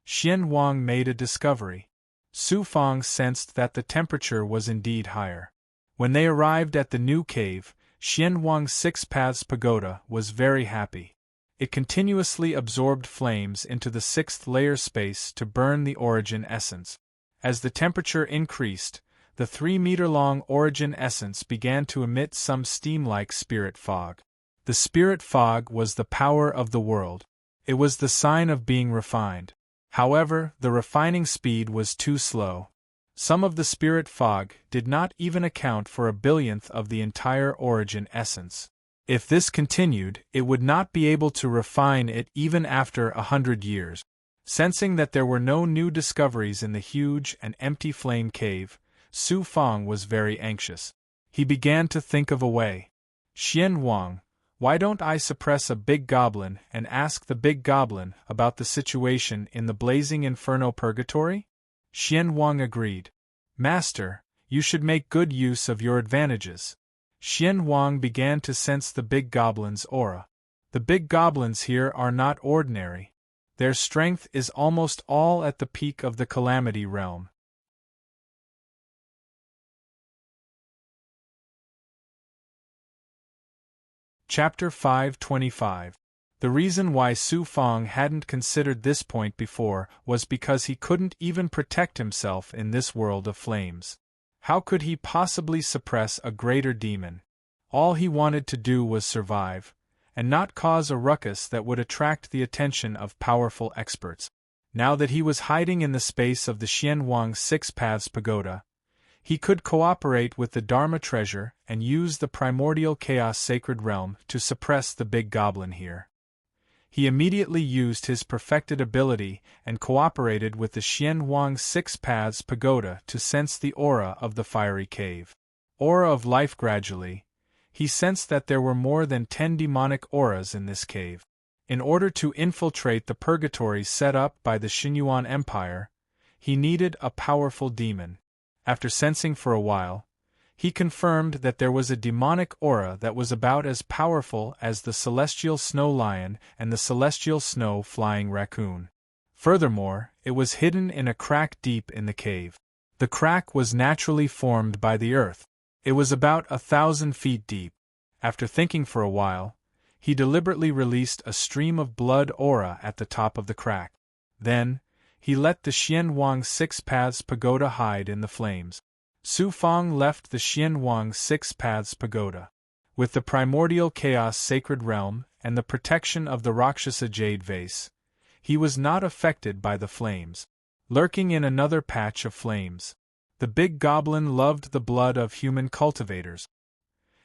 [SPEAKER 1] Xian Huang made a discovery. Su Fang sensed that the temperature was indeed higher. When they arrived at the new cave, Xian Huang's Six Paths Pagoda was very happy. It continuously absorbed flames into the 6th layer space to burn the origin essence. As the temperature increased, the 3-meter-long origin essence began to emit some steam-like spirit fog. The spirit fog was the power of the world. It was the sign of being refined. However, the refining speed was too slow. Some of the spirit fog did not even account for a billionth of the entire origin essence. If this continued, it would not be able to refine it even after 100 years. Sensing that there were no new discoveries in the huge and empty flame cave, Su Fang was very anxious. He began to think of a way. Xian Wang, why don't I suppress a big goblin and ask the big goblin about the situation in the blazing inferno purgatory? Xian Wang agreed. Master, you should make good use of your advantages. Xian Wang began to sense the big goblin's aura. The big goblins here are not ordinary. Their strength is almost all at the peak of the Calamity Realm. Chapter 525. The reason why Su Fang hadn't considered this point before was because he couldn't even protect himself in this world of flames. How could he possibly suppress a greater demon? All he wanted to do was survive, and not cause a ruckus that would attract the attention of powerful experts. Now that he was hiding in the space of the Xianwang Six Paths Pagoda, he could cooperate with the Dharma treasure and use the primordial chaos sacred realm to suppress the big goblin here. He immediately used his perfected ability and cooperated with the Xianwang Six Paths Pagoda to sense the aura of the fiery cave. Aura of life. Gradually, he sensed that there were more than 10 demonic auras in this cave. In order to infiltrate the purgatories set up by the Xinyuan Empire, he needed a powerful demon. After sensing for a while, he confirmed that there was a demonic aura that was about as powerful as the celestial snow lion and the celestial snow flying raccoon. Furthermore, it was hidden in a crack deep in the cave. The crack was naturally formed by the earth. It was about 1,000 feet deep. After thinking for a while, he deliberately released a stream of blood aura at the top of the crack. Then, he let the Xianwang Six Paths Pagoda hide in the flames. Su Fang left the Xianwang Six Paths Pagoda. With the primordial chaos sacred realm and the protection of the Rakshasa jade vase, he was not affected by the flames. Lurking in another patch of flames, the big goblin loved the blood of human cultivators.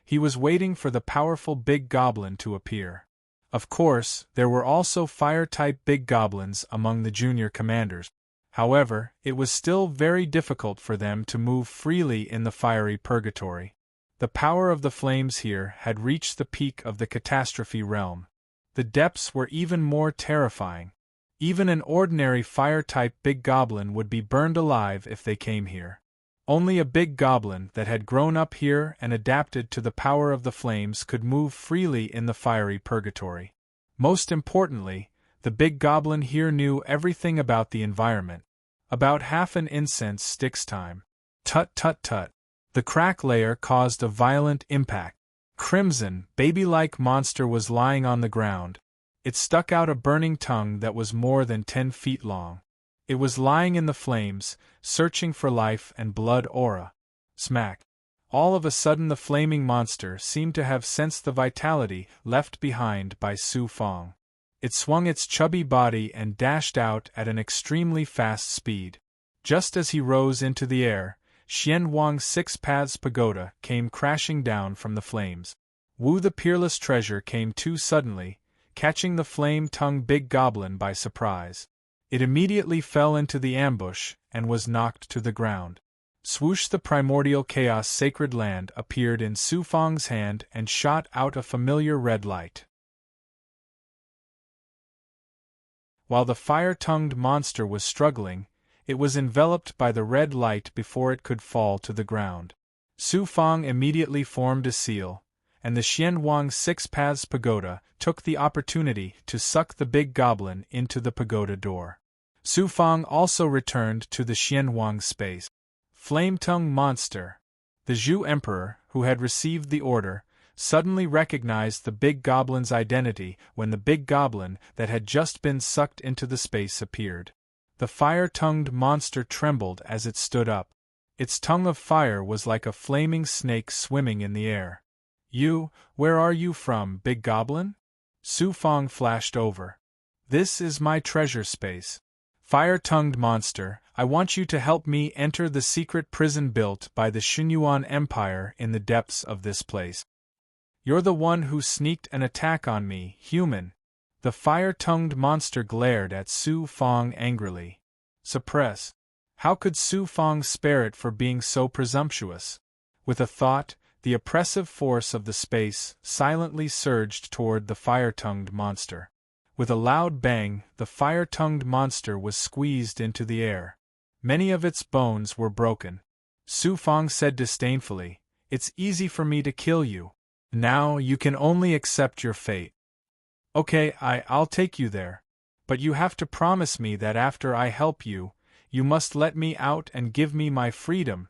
[SPEAKER 1] He was waiting for the powerful big goblin to appear. Of course, there were also fire-type big goblins among the junior commanders. However, it was still very difficult for them to move freely in the fiery purgatory. The power of the flames here had reached the peak of the catastrophe realm. The depths were even more terrifying. Even an ordinary fire-type big goblin would be burned alive if they came here. Only a big goblin that had grown up here and adapted to the power of the flames could move freely in the fiery purgatory. Most importantly, the big goblin here knew everything about the environment. About half an incense stick's time. Tut tut tut. The crack layer caused a violent impact. Crimson, baby-like monster was lying on the ground. It stuck out a burning tongue that was more than 10 feet long. It was lying in the flames, searching for life and blood aura. Smack. All of a sudden the flaming monster seemed to have sensed the vitality left behind by Su Fang. It swung its chubby body and dashed out at an extremely fast speed. Just as he rose into the air, Xianwang Six Paths Pagoda came crashing down from the flames. Wu the Peerless Treasure came too suddenly, catching the flame-tongued big goblin by surprise. It immediately fell into the ambush and was knocked to the ground. Swoosh! The primordial chaos sacred land appeared in Su Fang's hand and shot out a familiar red light. While the fire-tongued monster was struggling, it was enveloped by the red light before it could fall to the ground. Su Fang immediately formed a seal, and the Xianwang Six Paths Pagoda took the opportunity to suck the big goblin into the pagoda door. Su Fang also returned to the Xianwang space. Flame-tongue monster. The Zhu Emperor, who had received the order, suddenly recognized the big goblin's identity when the big goblin that had just been sucked into the space appeared. The fire-tongued monster trembled as it stood up. Its tongue of fire was like a flaming snake swimming in the air. You, where are you from, big goblin? Su Fang flashed over. This is my treasure space. Fire-tongued monster, I want you to help me enter the secret prison built by the Xinyuan Empire in the depths of this place. You're the one who sneaked an attack on me, human." The fire-tongued monster glared at Su Fong angrily. Suppress. How could Su Fong spare it for being so presumptuous? With a thought, the oppressive force of the space silently surged toward the fire-tongued monster. With a loud bang, the fire-tongued monster was squeezed into the air. Many of its bones were broken. Su Fong said disdainfully, "It's easy for me to kill you. Now you can only accept your fate." "Okay, I'll take you there. But you have to promise me that after I help you, you must let me out and give me my freedom."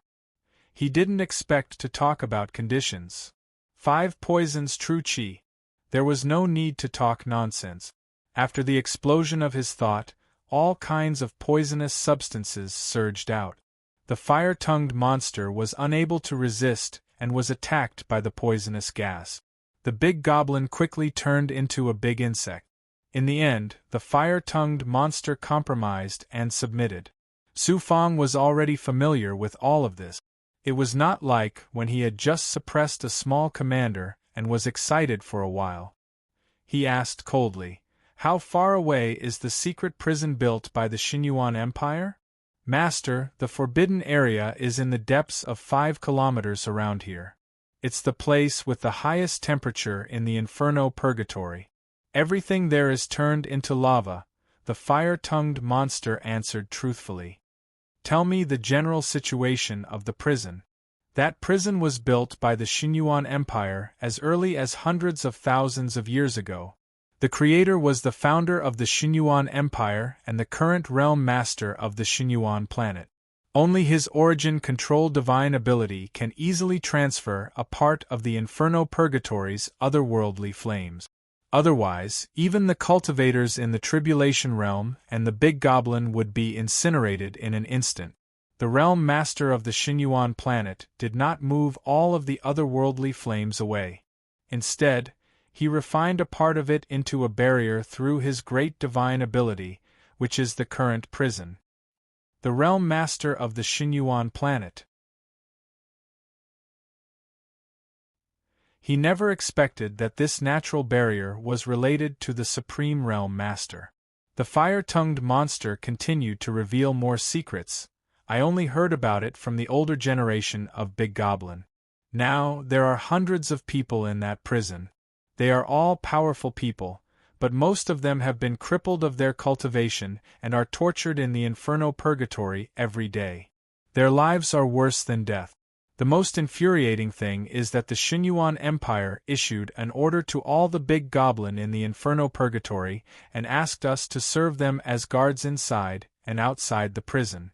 [SPEAKER 1] He didn't expect to talk about conditions. 5 poisons true chi. There was no need to talk nonsense. After the explosion of his thought, all kinds of poisonous substances surged out. The fire-tongued monster was unable to resist and was attacked by the poisonous gas. The big goblin quickly turned into a big insect. In the end, the fire-tongued monster compromised and submitted. Su Fong was already familiar with all of this. It was not like when he had just suppressed a small commander and was excited for a while. He asked coldly, "How far away is the secret prison built by the Xinyuan Empire?" "Master, the forbidden area is in the depths of 5 kilometers around here. It's the place with the highest temperature in the Inferno Purgatory. Everything there is turned into lava," the fire-tongued monster answered truthfully. "Tell me the general situation of the prison." "That prison was built by the Xinyuan Empire as early as hundreds of thousands of years ago. The creator was the founder of the Xinyuan Empire and the current realm master of the Xinyuan planet. Only his origin-control divine ability can easily transfer a part of the Inferno Purgatory's otherworldly flames. Otherwise, even the cultivators in the Tribulation Realm and the Big Goblin would be incinerated in an instant. The realm master of the Xinyuan planet did not move all of the otherworldly flames away. Instead, he refined a part of it into a barrier through his great divine ability, which is the current prison. The realm master of the Xinyuan planet. He never expected that this natural barrier was related to the Supreme Realm Master. The fire-tongued monster continued to reveal more secrets. "I only heard about it from the older generation of Big Goblin. Now, there are hundreds of people in that prison. They are all powerful people, but most of them have been crippled of their cultivation and are tortured in the Inferno Purgatory every day. Their lives are worse than death. The most infuriating thing is that the Xinyuan Empire issued an order to all the Big Goblin in the Inferno Purgatory and asked us to serve them as guards inside and outside the prison."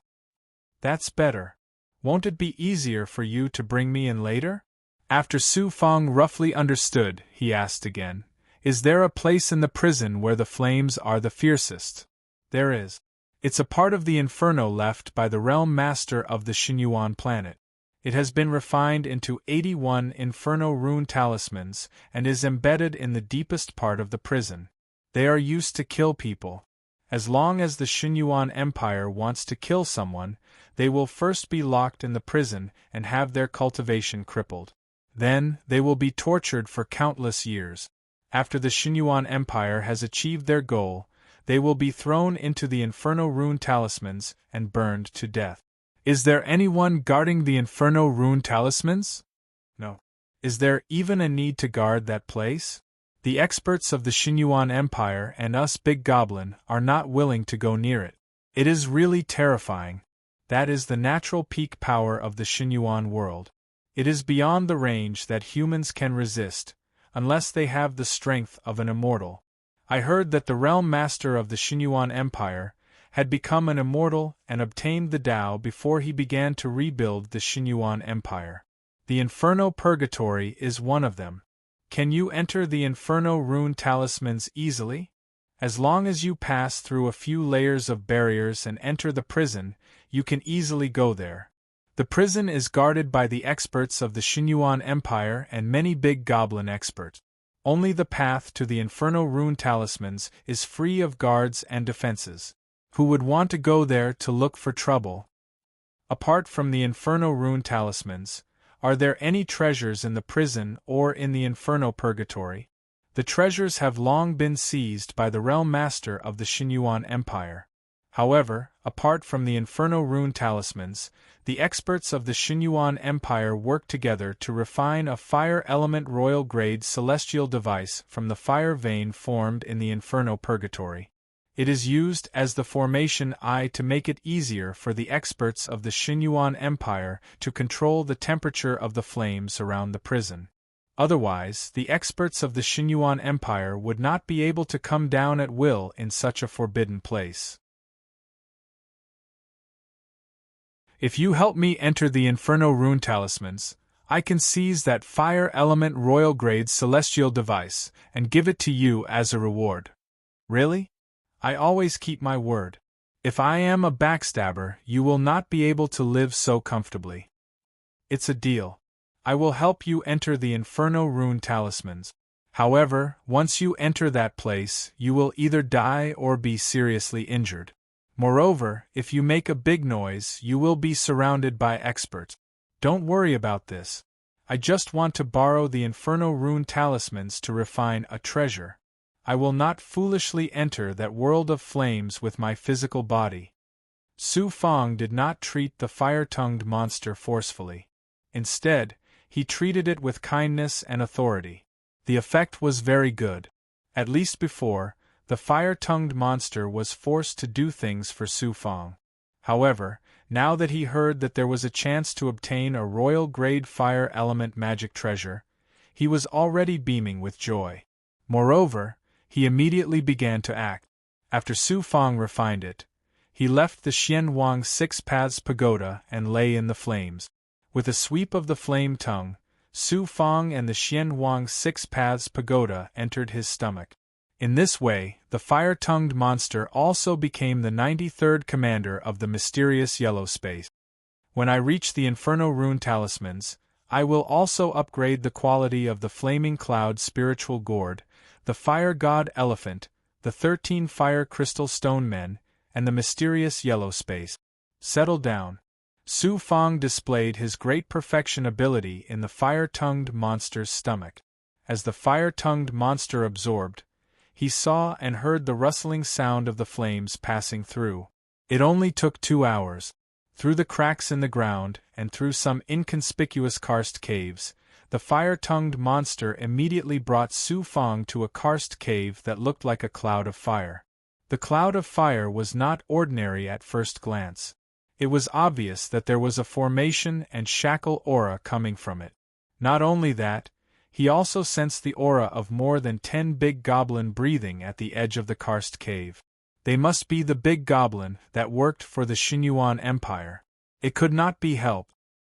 [SPEAKER 1] "That's better. Won't it be easier for you to bring me in later?" After Su Fong roughly understood, he asked again, "Is there a place in the prison where the flames are the fiercest?" "There is. It's a part of the Inferno left by the realm master of the Xinyuan planet. It has been refined into 81 Inferno rune talismans and is embedded in the deepest part of the prison. They are used to kill people. As long as the Xinyuan Empire wants to kill someone, they will first be locked in the prison and have their cultivation crippled. Then, they will be tortured for countless years. After the Xinyuan Empire has achieved their goal, they will be thrown into the Inferno rune talismans and burned to death." "Is there anyone guarding the Inferno rune talismans?" "No. Is there even a need to guard that place? The experts of the Xinyuan Empire and us Big Goblin are not willing to go near it. It is really terrifying. That is the natural peak power of the Xinyuan world. It is beyond the range that humans can resist, unless they have the strength of an immortal. I heard that the realm master of the Xinyuan Empire had become an immortal and obtained the Tao before he began to rebuild the Xinyuan Empire. The Inferno Purgatory is one of them. Can you enter the Inferno rune talismans easily? As long as you pass through a few layers of barriers and enter the prison, you can easily go there. The prison is guarded by the experts of the Xinyuan Empire and many Big Goblin experts. Only the path to the Inferno rune talismans is free of guards and defenses. Who would want to go there to look for trouble? Apart from the Inferno rune talismans, are there any treasures in the prison or in the Inferno purgatory? The treasures have long been seized by the realm master of the Xinyuan Empire. However, apart from the Inferno rune talismans, the experts of the Xinyuan Empire work together to refine a fire element royal grade celestial device from the fire vein formed in the Inferno purgatory. It is used as the formation eye to make it easier for the experts of the Xinyuan Empire to control the temperature of the flames around the prison. Otherwise, the experts of the Xinyuan Empire would not be able to come down at will in such a forbidden place. If you help me enter the Inferno rune talismans, I can seize that fire element royal grade celestial device and give it to you as a reward. Really? I always keep my word. If I am a backstabber, you will not be able to live so comfortably. It's a deal. I will help you enter the Inferno rune talismans. However, once you enter that place, you will either die or be seriously injured. Moreover, if you make a big noise, you will be surrounded by experts. Don't worry about this. I just want to borrow the Inferno rune talismans to refine a treasure. I will not foolishly enter that world of flames with my physical body. Su Fong did not treat the fire-tongued monster forcefully. Instead, he treated it with kindness and authority. The effect was very good. At least before, the fire-tongued monster was forced to do things for Su Fong. However, now that he heard that there was a chance to obtain a royal-grade fire element magic treasure, he was already beaming with joy. Moreover, he immediately began to act. After Su Fong refined it, he left the Xianwang Six Paths Pagoda and lay in the flames. With a sweep of the flame tongue, Su Fong and the Xianwang Six Paths Pagoda entered his stomach. In this way, the fire-tongued monster also became the 93rd commander of the mysterious yellow space. When I reach the Inferno rune talismans, I will also upgrade the quality of the Flaming Cloud spiritual gourd, the Fire God Elephant, the 13 Fire Crystal Stone Men, and the mysterious yellow space. Settle down. Su Fong displayed his great perfection ability in the fire-tongued monster's stomach. As the fire-tongued monster absorbed, he saw and heard the rustling sound of the flames passing through. It only took 2 hours. Through the cracks in the ground, and through some inconspicuous karst caves, the fire-tongued monster immediately brought Su Fong to a karst cave that looked like a cloud of fire. The cloud of fire was not ordinary at first glance. It was obvious that there was a formation and shackle aura coming from it. Not only that, he also sensed the aura of more than 10 big goblin breathing at the edge of the karst cave. They must be the big goblin that worked for the Xinyuan Empire. It could not be helped.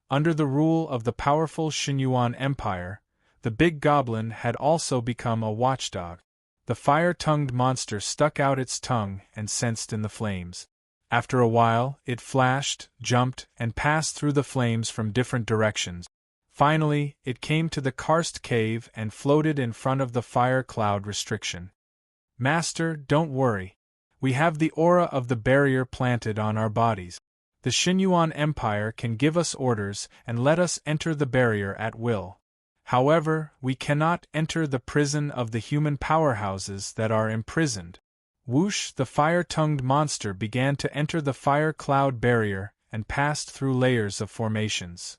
[SPEAKER 1] Under the rule of the powerful Xinyuan Empire, the big goblin had also become a watchdog. The fire-tongued monster stuck out its tongue and sensed in the flames. After a while, it flashed, jumped, and passed through the flames from different directions. Finally, it came to the karst cave and floated in front of the fire cloud restriction. Master, don't worry. We have the aura of the barrier planted on our bodies. The Xinyuan Empire can give us orders and let us enter the barrier at will. However, we cannot enter the prison of the human powerhouses that are imprisoned. Whoosh! The fire-tongued monster began to enter the fire cloud barrier and passed through layers of formations.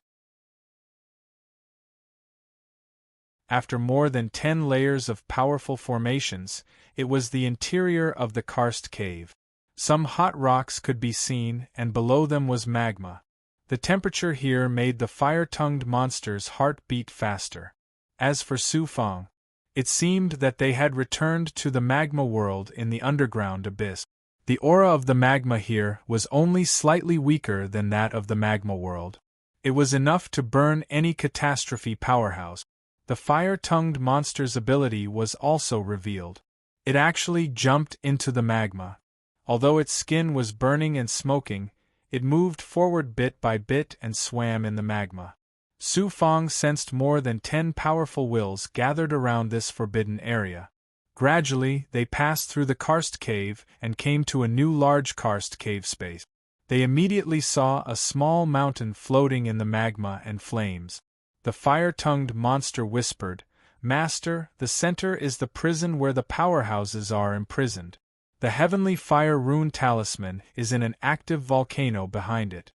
[SPEAKER 1] After more than 10 layers of powerful formations, it was the interior of the karst cave. Some hot rocks could be seen, and below them was magma. The temperature here made the fire-tongued monster's heart beat faster. As for Su Fong, it seemed that they had returned to the magma world in the underground abyss. The aura of the magma here was only slightly weaker than that of the magma world. It was enough to burn any catastrophe powerhouse. The fire-tongued monster's ability was also revealed. It actually jumped into the magma. Although its skin was burning and smoking, it moved forward bit by bit and swam in the magma. Su Fong sensed more than 10 powerful wills gathered around this forbidden area. Gradually, they passed through the karst cave and came to a new large karst cave space. They immediately saw a small mountain floating in the magma and flames. The fire-tongued monster whispered, "Master, the center is the prison where the powerhouses are imprisoned. The heavenly fire rune talisman is in an active volcano behind it.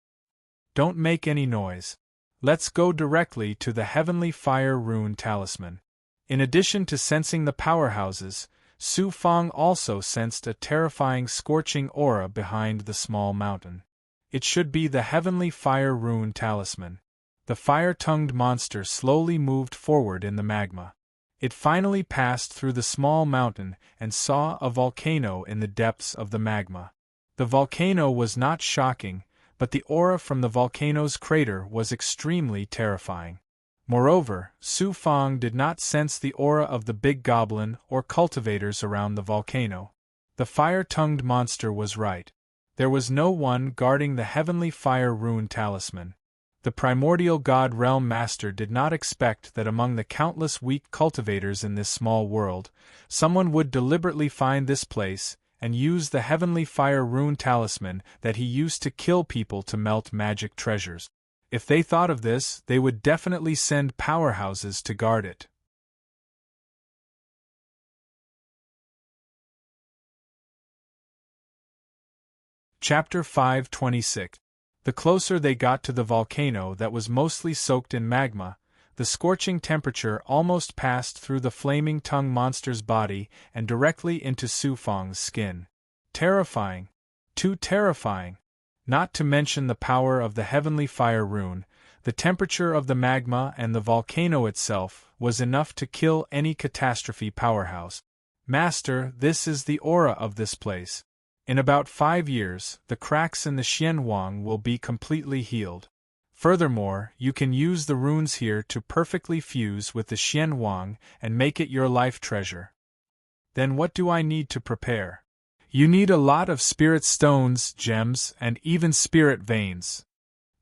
[SPEAKER 1] Don't make any noise. Let's go directly to the heavenly fire rune talisman." In addition to sensing the powerhouses, Su Fang also sensed a terrifying scorching aura behind the small mountain. It should be the heavenly fire rune talisman. The fire-tongued monster slowly moved forward in the magma. It finally passed through the small mountain and saw a volcano in the depths of the magma. The volcano was not shocking, but the aura from the volcano's crater was extremely terrifying. Moreover, Su Fang did not sense the aura of the big goblin or cultivators around the volcano. The fire-tongued monster was right. There was no one guarding the heavenly fire rune talisman. The primordial god realm master did not expect that among the countless weak cultivators in this small world, someone would deliberately find this place and use the heavenly fire rune talisman that he used to kill people to melt magic treasures. If they thought of this, they would definitely send powerhouses to guard it. Chapter 526. The closer they got to the volcano that was mostly soaked in magma, the scorching temperature almost passed through the flaming tongue monster's body and directly into Su Fang's skin. Terrifying. Too terrifying. Not to mention the power of the heavenly fire rune, the temperature of the magma and the volcano itself was enough to kill any catastrophe powerhouse. Master, this is the aura of this place. In about 5 years, the cracks in the Xianhuang will be completely healed. Furthermore, you can use the runes here to perfectly fuse with the Xianhuang and make it your life treasure. Then what do I need to prepare? You need a lot of spirit stones, gems, and even spirit veins.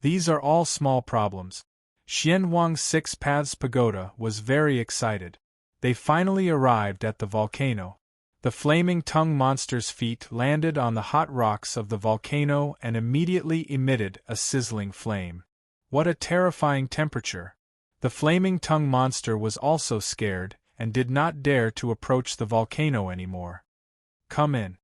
[SPEAKER 1] These are all small problems. Xianhuang's 6 Paths Pagoda was very excited. They finally arrived at the volcano. The flaming tongue monster's feet landed on the hot rocks of the volcano and immediately emitted a sizzling flame. What a terrifying temperature! The flaming tongue monster was also scared and did not dare to approach the volcano anymore. Come in.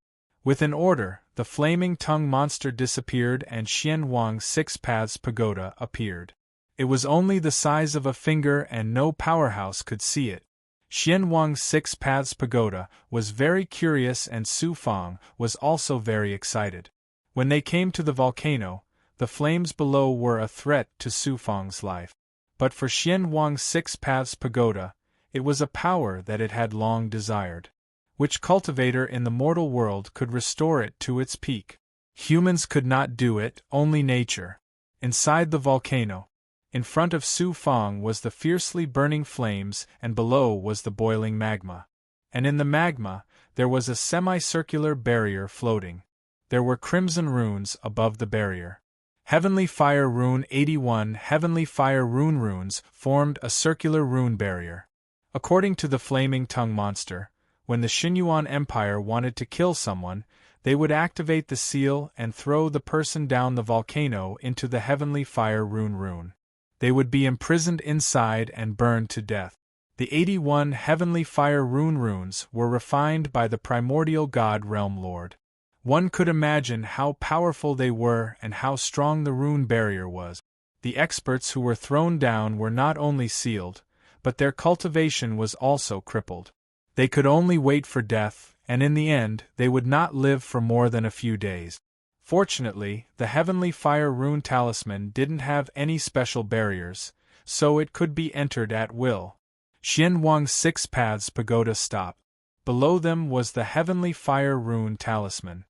[SPEAKER 1] With an order, the flaming tongue monster disappeared and Xianhuang's 6 Paths Pagoda appeared. It was only the size of a finger and no powerhouse could see it. Xianhuang's 6 Paths Pagoda was very curious and Su Fang was also very excited. When they came to the volcano, the flames below were a threat to Su Fang's life. But for Xianhuang's 6 Paths Pagoda, it was a power that it had long desired. Which cultivator in the mortal world could restore it to its peak? Humans could not do it, only nature. Inside the volcano, in front of Su Fang was the fiercely burning flames and below was the boiling magma. And in the magma, there was a semicircular barrier floating. There were crimson runes above the barrier. Heavenly Fire Rune 81 Heavenly Fire Rune runes formed a circular rune barrier. According to the flaming tongue monster, when the Xinyuan Empire wanted to kill someone, they would activate the seal and throw the person down the volcano into the Heavenly Fire Rune. They would be imprisoned inside and burned to death. The 81 Heavenly Fire Rune runes were refined by the primordial god Realm Lord. One could imagine how powerful they were and how strong the rune barrier was. The experts who were thrown down were not only sealed, but their cultivation was also crippled. They could only wait for death, and in the end, they would not live for more than a few days. Fortunately, the Heavenly Fire Rune Talisman didn't have any special barriers, so it could be entered at will. Xianhuang's 6 Paths Pagoda stopped. Below them was the Heavenly Fire Rune Talisman.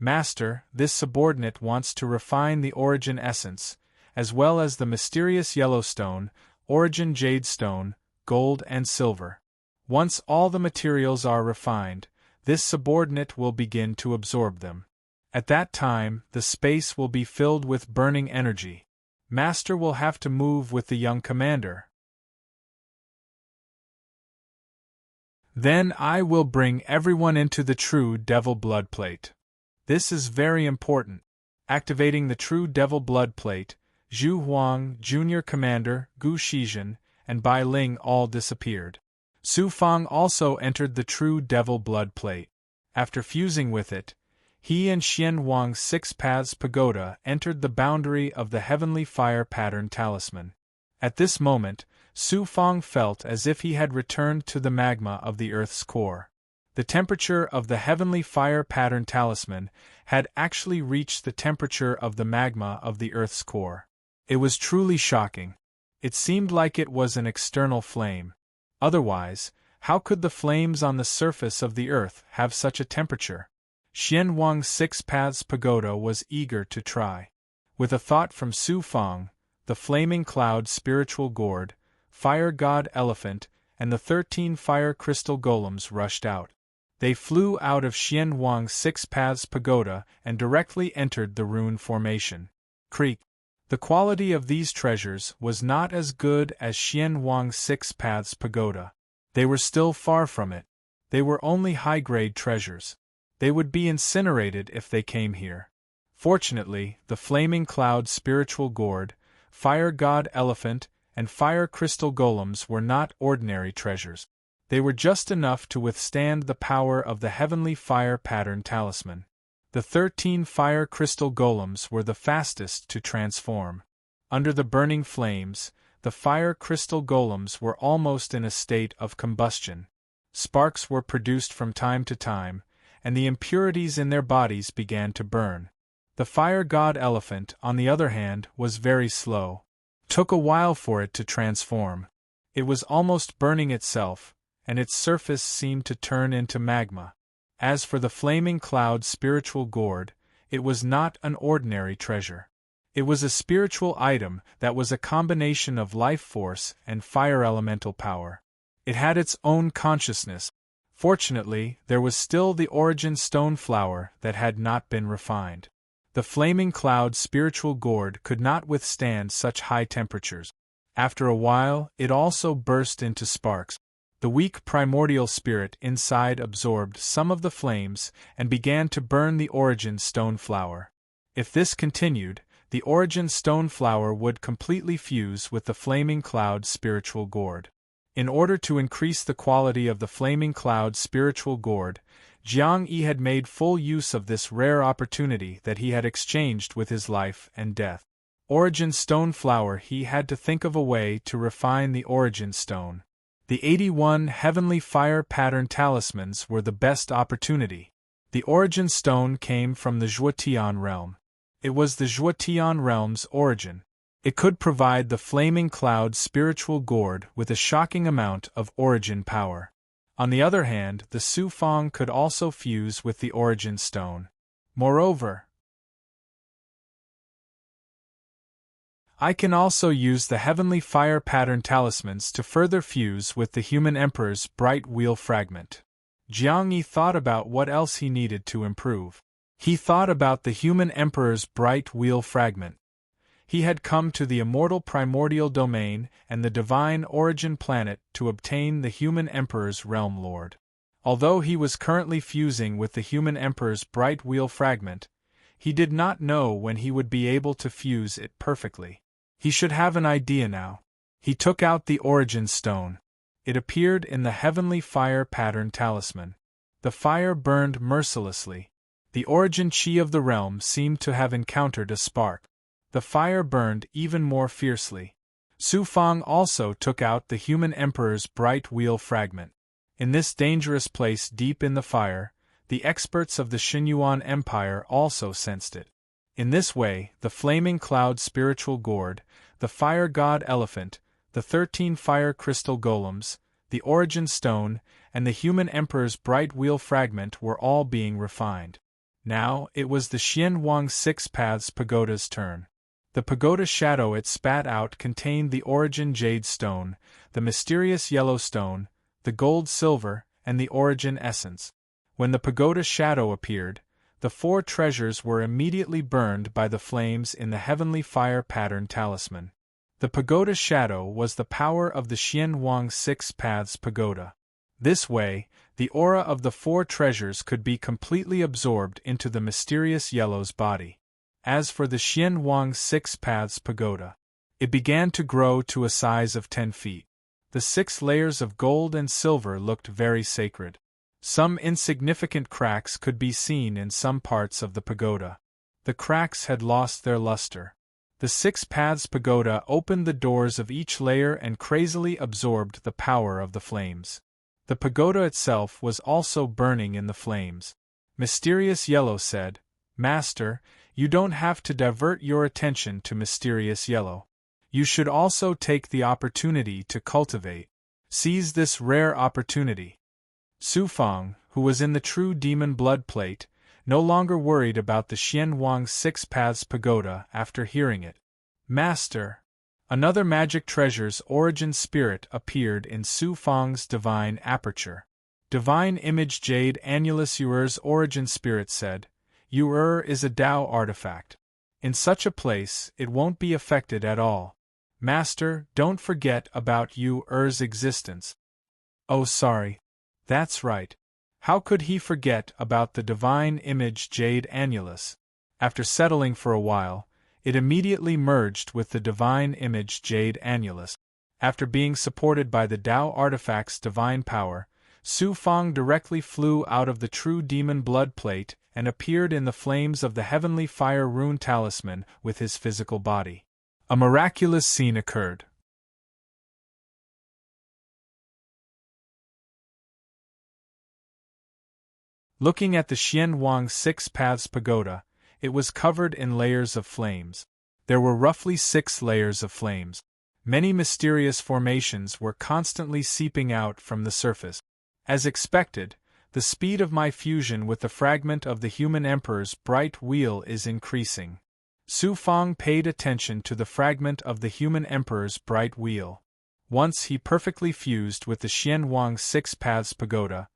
[SPEAKER 1] Master, this subordinate wants to refine the origin essence, as well as the mysterious Yellowstone, origin jade stone, gold and silver. Once all the materials are refined, this subordinate will begin to absorb them. At that time, the space will be filled with burning energy. Master will have to move with the young commander. Then I will bring everyone into the true devil blood plate. This is very important. Activating the true devil blood plate, Zhu Huang, Junior Commander, Gu Shizhen, and Bai Ling all disappeared. Su Fang also entered the true devil blood plate. After fusing with it, he and Xian Wang's Six Paths Pagoda entered the boundary of the heavenly fire pattern talisman. At this moment, Su Fang felt as if he had returned to the magma of the Earth's core. The temperature of the heavenly fire pattern talisman had actually reached the temperature of the magma of the Earth's core. It was truly shocking. It seemed like it was an external flame. Otherwise, how could the flames on the surface of the Earth have such a temperature? Xian Wang's Six Paths Pagoda was eager to try. With a thought from Su Fang, the flaming cloud spiritual gourd, fire god elephant, and the 13 fire crystal golems rushed out. They flew out of Xian Wang's Six Paths Pagoda and directly entered the rune formation. Creak. The quality of these treasures was not as good as Xian Wang's Six Paths Pagoda. They were still far from it. They were only high-grade treasures. They would be incinerated if they came here. Fortunately, the flaming cloud spiritual gourd, fire god elephant, and fire crystal golems were not ordinary treasures. They were just enough to withstand the power of the heavenly fire pattern talisman. The 13 fire crystal golems were the fastest to transform. Under the burning flames, the fire crystal golems were almost in a state of combustion. Sparks were produced from time to time, and the impurities in their bodies began to burn. The fire god elephant, on the other hand, was very slow. Took a while for it to transform. It was almost burning itself, and its surface seemed to turn into magma. As for the flaming cloud spiritual gourd, it was not an ordinary treasure. It was a spiritual item that was a combination of life force and fire elemental power. It had its own consciousness. Fortunately, there was still the origin stone flower that had not been refined. The flaming cloud spiritual gourd could not withstand such high temperatures. After a while, it also burst into sparks. The weak primordial spirit inside absorbed some of the flames and began to burn the origin stone flower. If this continued, the origin stone flower would completely fuse with the flaming cloud spiritual gourd. In order to increase the quality of the flaming cloud spiritual gourd, Jiang Yi had made full use of this rare opportunity that he had exchanged with his life and death. Origin stone flower. He had to think of a way to refine the origin stone. The 81 heavenly fire pattern talismans were the best opportunity. The origin stone came from the Zhuotian realm. It was the Zhuotian realm's origin. It could provide the flaming cloud spiritual gourd with a shocking amount of origin power. On the other hand, the Su Fang could also fuse with the origin stone. Moreover, I can also use the heavenly fire pattern talismans to further fuse with the human emperor's bright wheel fragment. Jiang Yi thought about what else he needed to improve. He thought about the human emperor's bright wheel fragment. He had come to the immortal primordial domain and the divine origin planet to obtain the human emperor's realm lord. Although he was currently fusing with the human emperor's bright wheel fragment, he did not know when he would be able to fuse it perfectly. He should have an idea now. He took out the origin stone. It appeared in the heavenly fire pattern talisman. The fire burned mercilessly. The origin chi of the realm seemed to have encountered a spark. The fire burned even more fiercely. Su Fang also took out the human emperor's bright wheel fragment. In this dangerous place deep in the fire, the experts of the Xinyuan Empire also sensed it. In this way, the flaming cloud spiritual gourd, the fire god elephant, the 13 fire crystal golems, the origin stone, and the human emperor's bright wheel fragment were all being refined. Now, it was the Xian Wang Six Paths Pagoda's turn. The pagoda shadow it spat out contained the origin jade stone, the mysterious yellow stone, the gold silver, and the origin essence. When the pagoda shadow appeared, the 4 treasures were immediately burned by the flames in the heavenly fire pattern talisman. The pagoda shadow was the power of the Xian Wang Six Paths Pagoda. This way, the aura of the four treasures could be completely absorbed into the mysterious yellow's body. As for the Xian Wang Six Paths Pagoda, it began to grow to a size of 10 feet. The 6 layers of gold and silver looked very sacred. Some insignificant cracks could be seen in some parts of the pagoda. The cracks had lost their luster. The 6 Paths Pagoda opened the doors of each layer and crazily absorbed the power of the flames. The pagoda itself was also burning in the flames. Mysterious Yellow said, "Master, you don't have to divert your attention to Mysterious Yellow. You should also take the opportunity to cultivate. Seize this rare opportunity." Su Fang, who was in the true demon blood plate, no longer worried about the Xian Wang Six Paths Pagoda after hearing it. "Master!" Another magic treasure's origin spirit appeared in Su Fang's divine aperture. Divine Image Jade Annulus Yuer's origin spirit said, "Yuer is a Tao artifact. In such a place, it won't be affected at all. Master, don't forget about Yuer's existence." "Oh, sorry. That's right. How could he forget about the Divine Image Jade Annulus?" After settling for a while, it immediately merged with the Divine Image Jade Annulus. After being supported by the Tao artifact's divine power, Su Fang directly flew out of the true demon blood plate and appeared in the flames of the heavenly fire rune talisman with his physical body. A miraculous scene occurred. Looking at the Xian Wang Six Paths Pagoda, it was covered in layers of flames. There were roughly 6 layers of flames. Many mysterious formations were constantly seeping out from the surface. As expected, the speed of my fusion with the fragment of the human emperor's bright wheel is increasing. Su Fang paid attention to the fragment of the human emperor's bright wheel. Once he perfectly fused with the Xian Wang Six Paths Pagoda,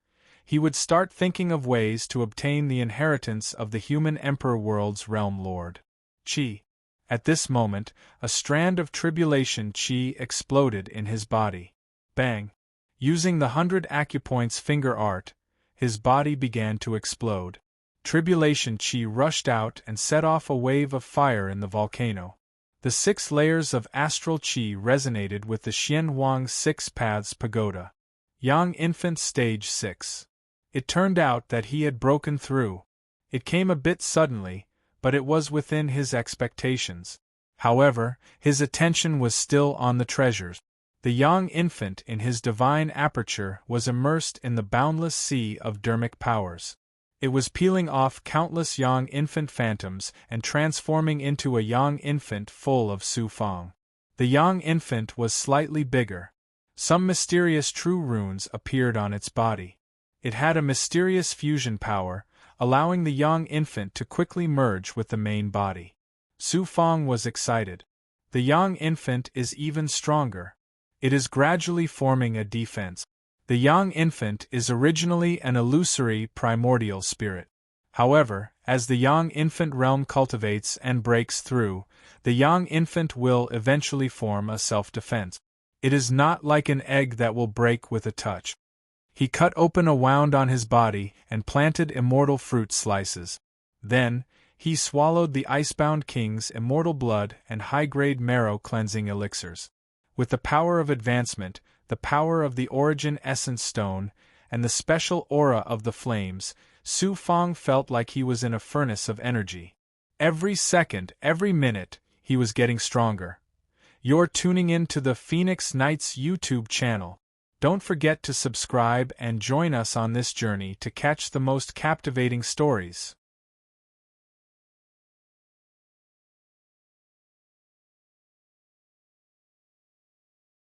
[SPEAKER 1] he would start thinking of ways to obtain the inheritance of the human emperor world's realm lord. Qi. At this moment, a strand of tribulation Qi exploded in his body. Bang! Using the 100 acupoints finger art, his body began to explode. Tribulation Qi rushed out and set off a wave of fire in the volcano. The 6 layers of astral Qi resonated with the Xian Wang Six Paths Pagoda. Young Infant Stage 6. It turned out that he had broken through. It came a bit suddenly, but it was within his expectations. However, his attention was still on the treasures. The young infant in his divine aperture was immersed in the boundless sea of dermic powers. It was peeling off countless young infant phantoms and transforming into a young infant full of Su Fang. The young infant was slightly bigger. Some mysterious true runes appeared on its body. It had a mysterious fusion power, allowing the young infant to quickly merge with the main body. Su Fang was excited. The young infant is even stronger. It is gradually forming a defense. The young infant is originally an illusory primordial spirit. However, as the young infant realm cultivates and breaks through, the young infant will eventually form a self-defense. It is not like an egg that will break with a touch. He cut open a wound on his body and planted immortal fruit slices. Then, he swallowed the icebound king's immortal blood and high-grade marrow cleansing elixirs. With the power of advancement, the power of the origin essence stone, and the special aura of the flames, Su Fang felt like he was in a furnace of energy. Every second, every minute, he was getting stronger. You're tuning in to the Phoenix Knights YouTube channel. Don't forget to subscribe and join us on this journey to catch the most captivating stories.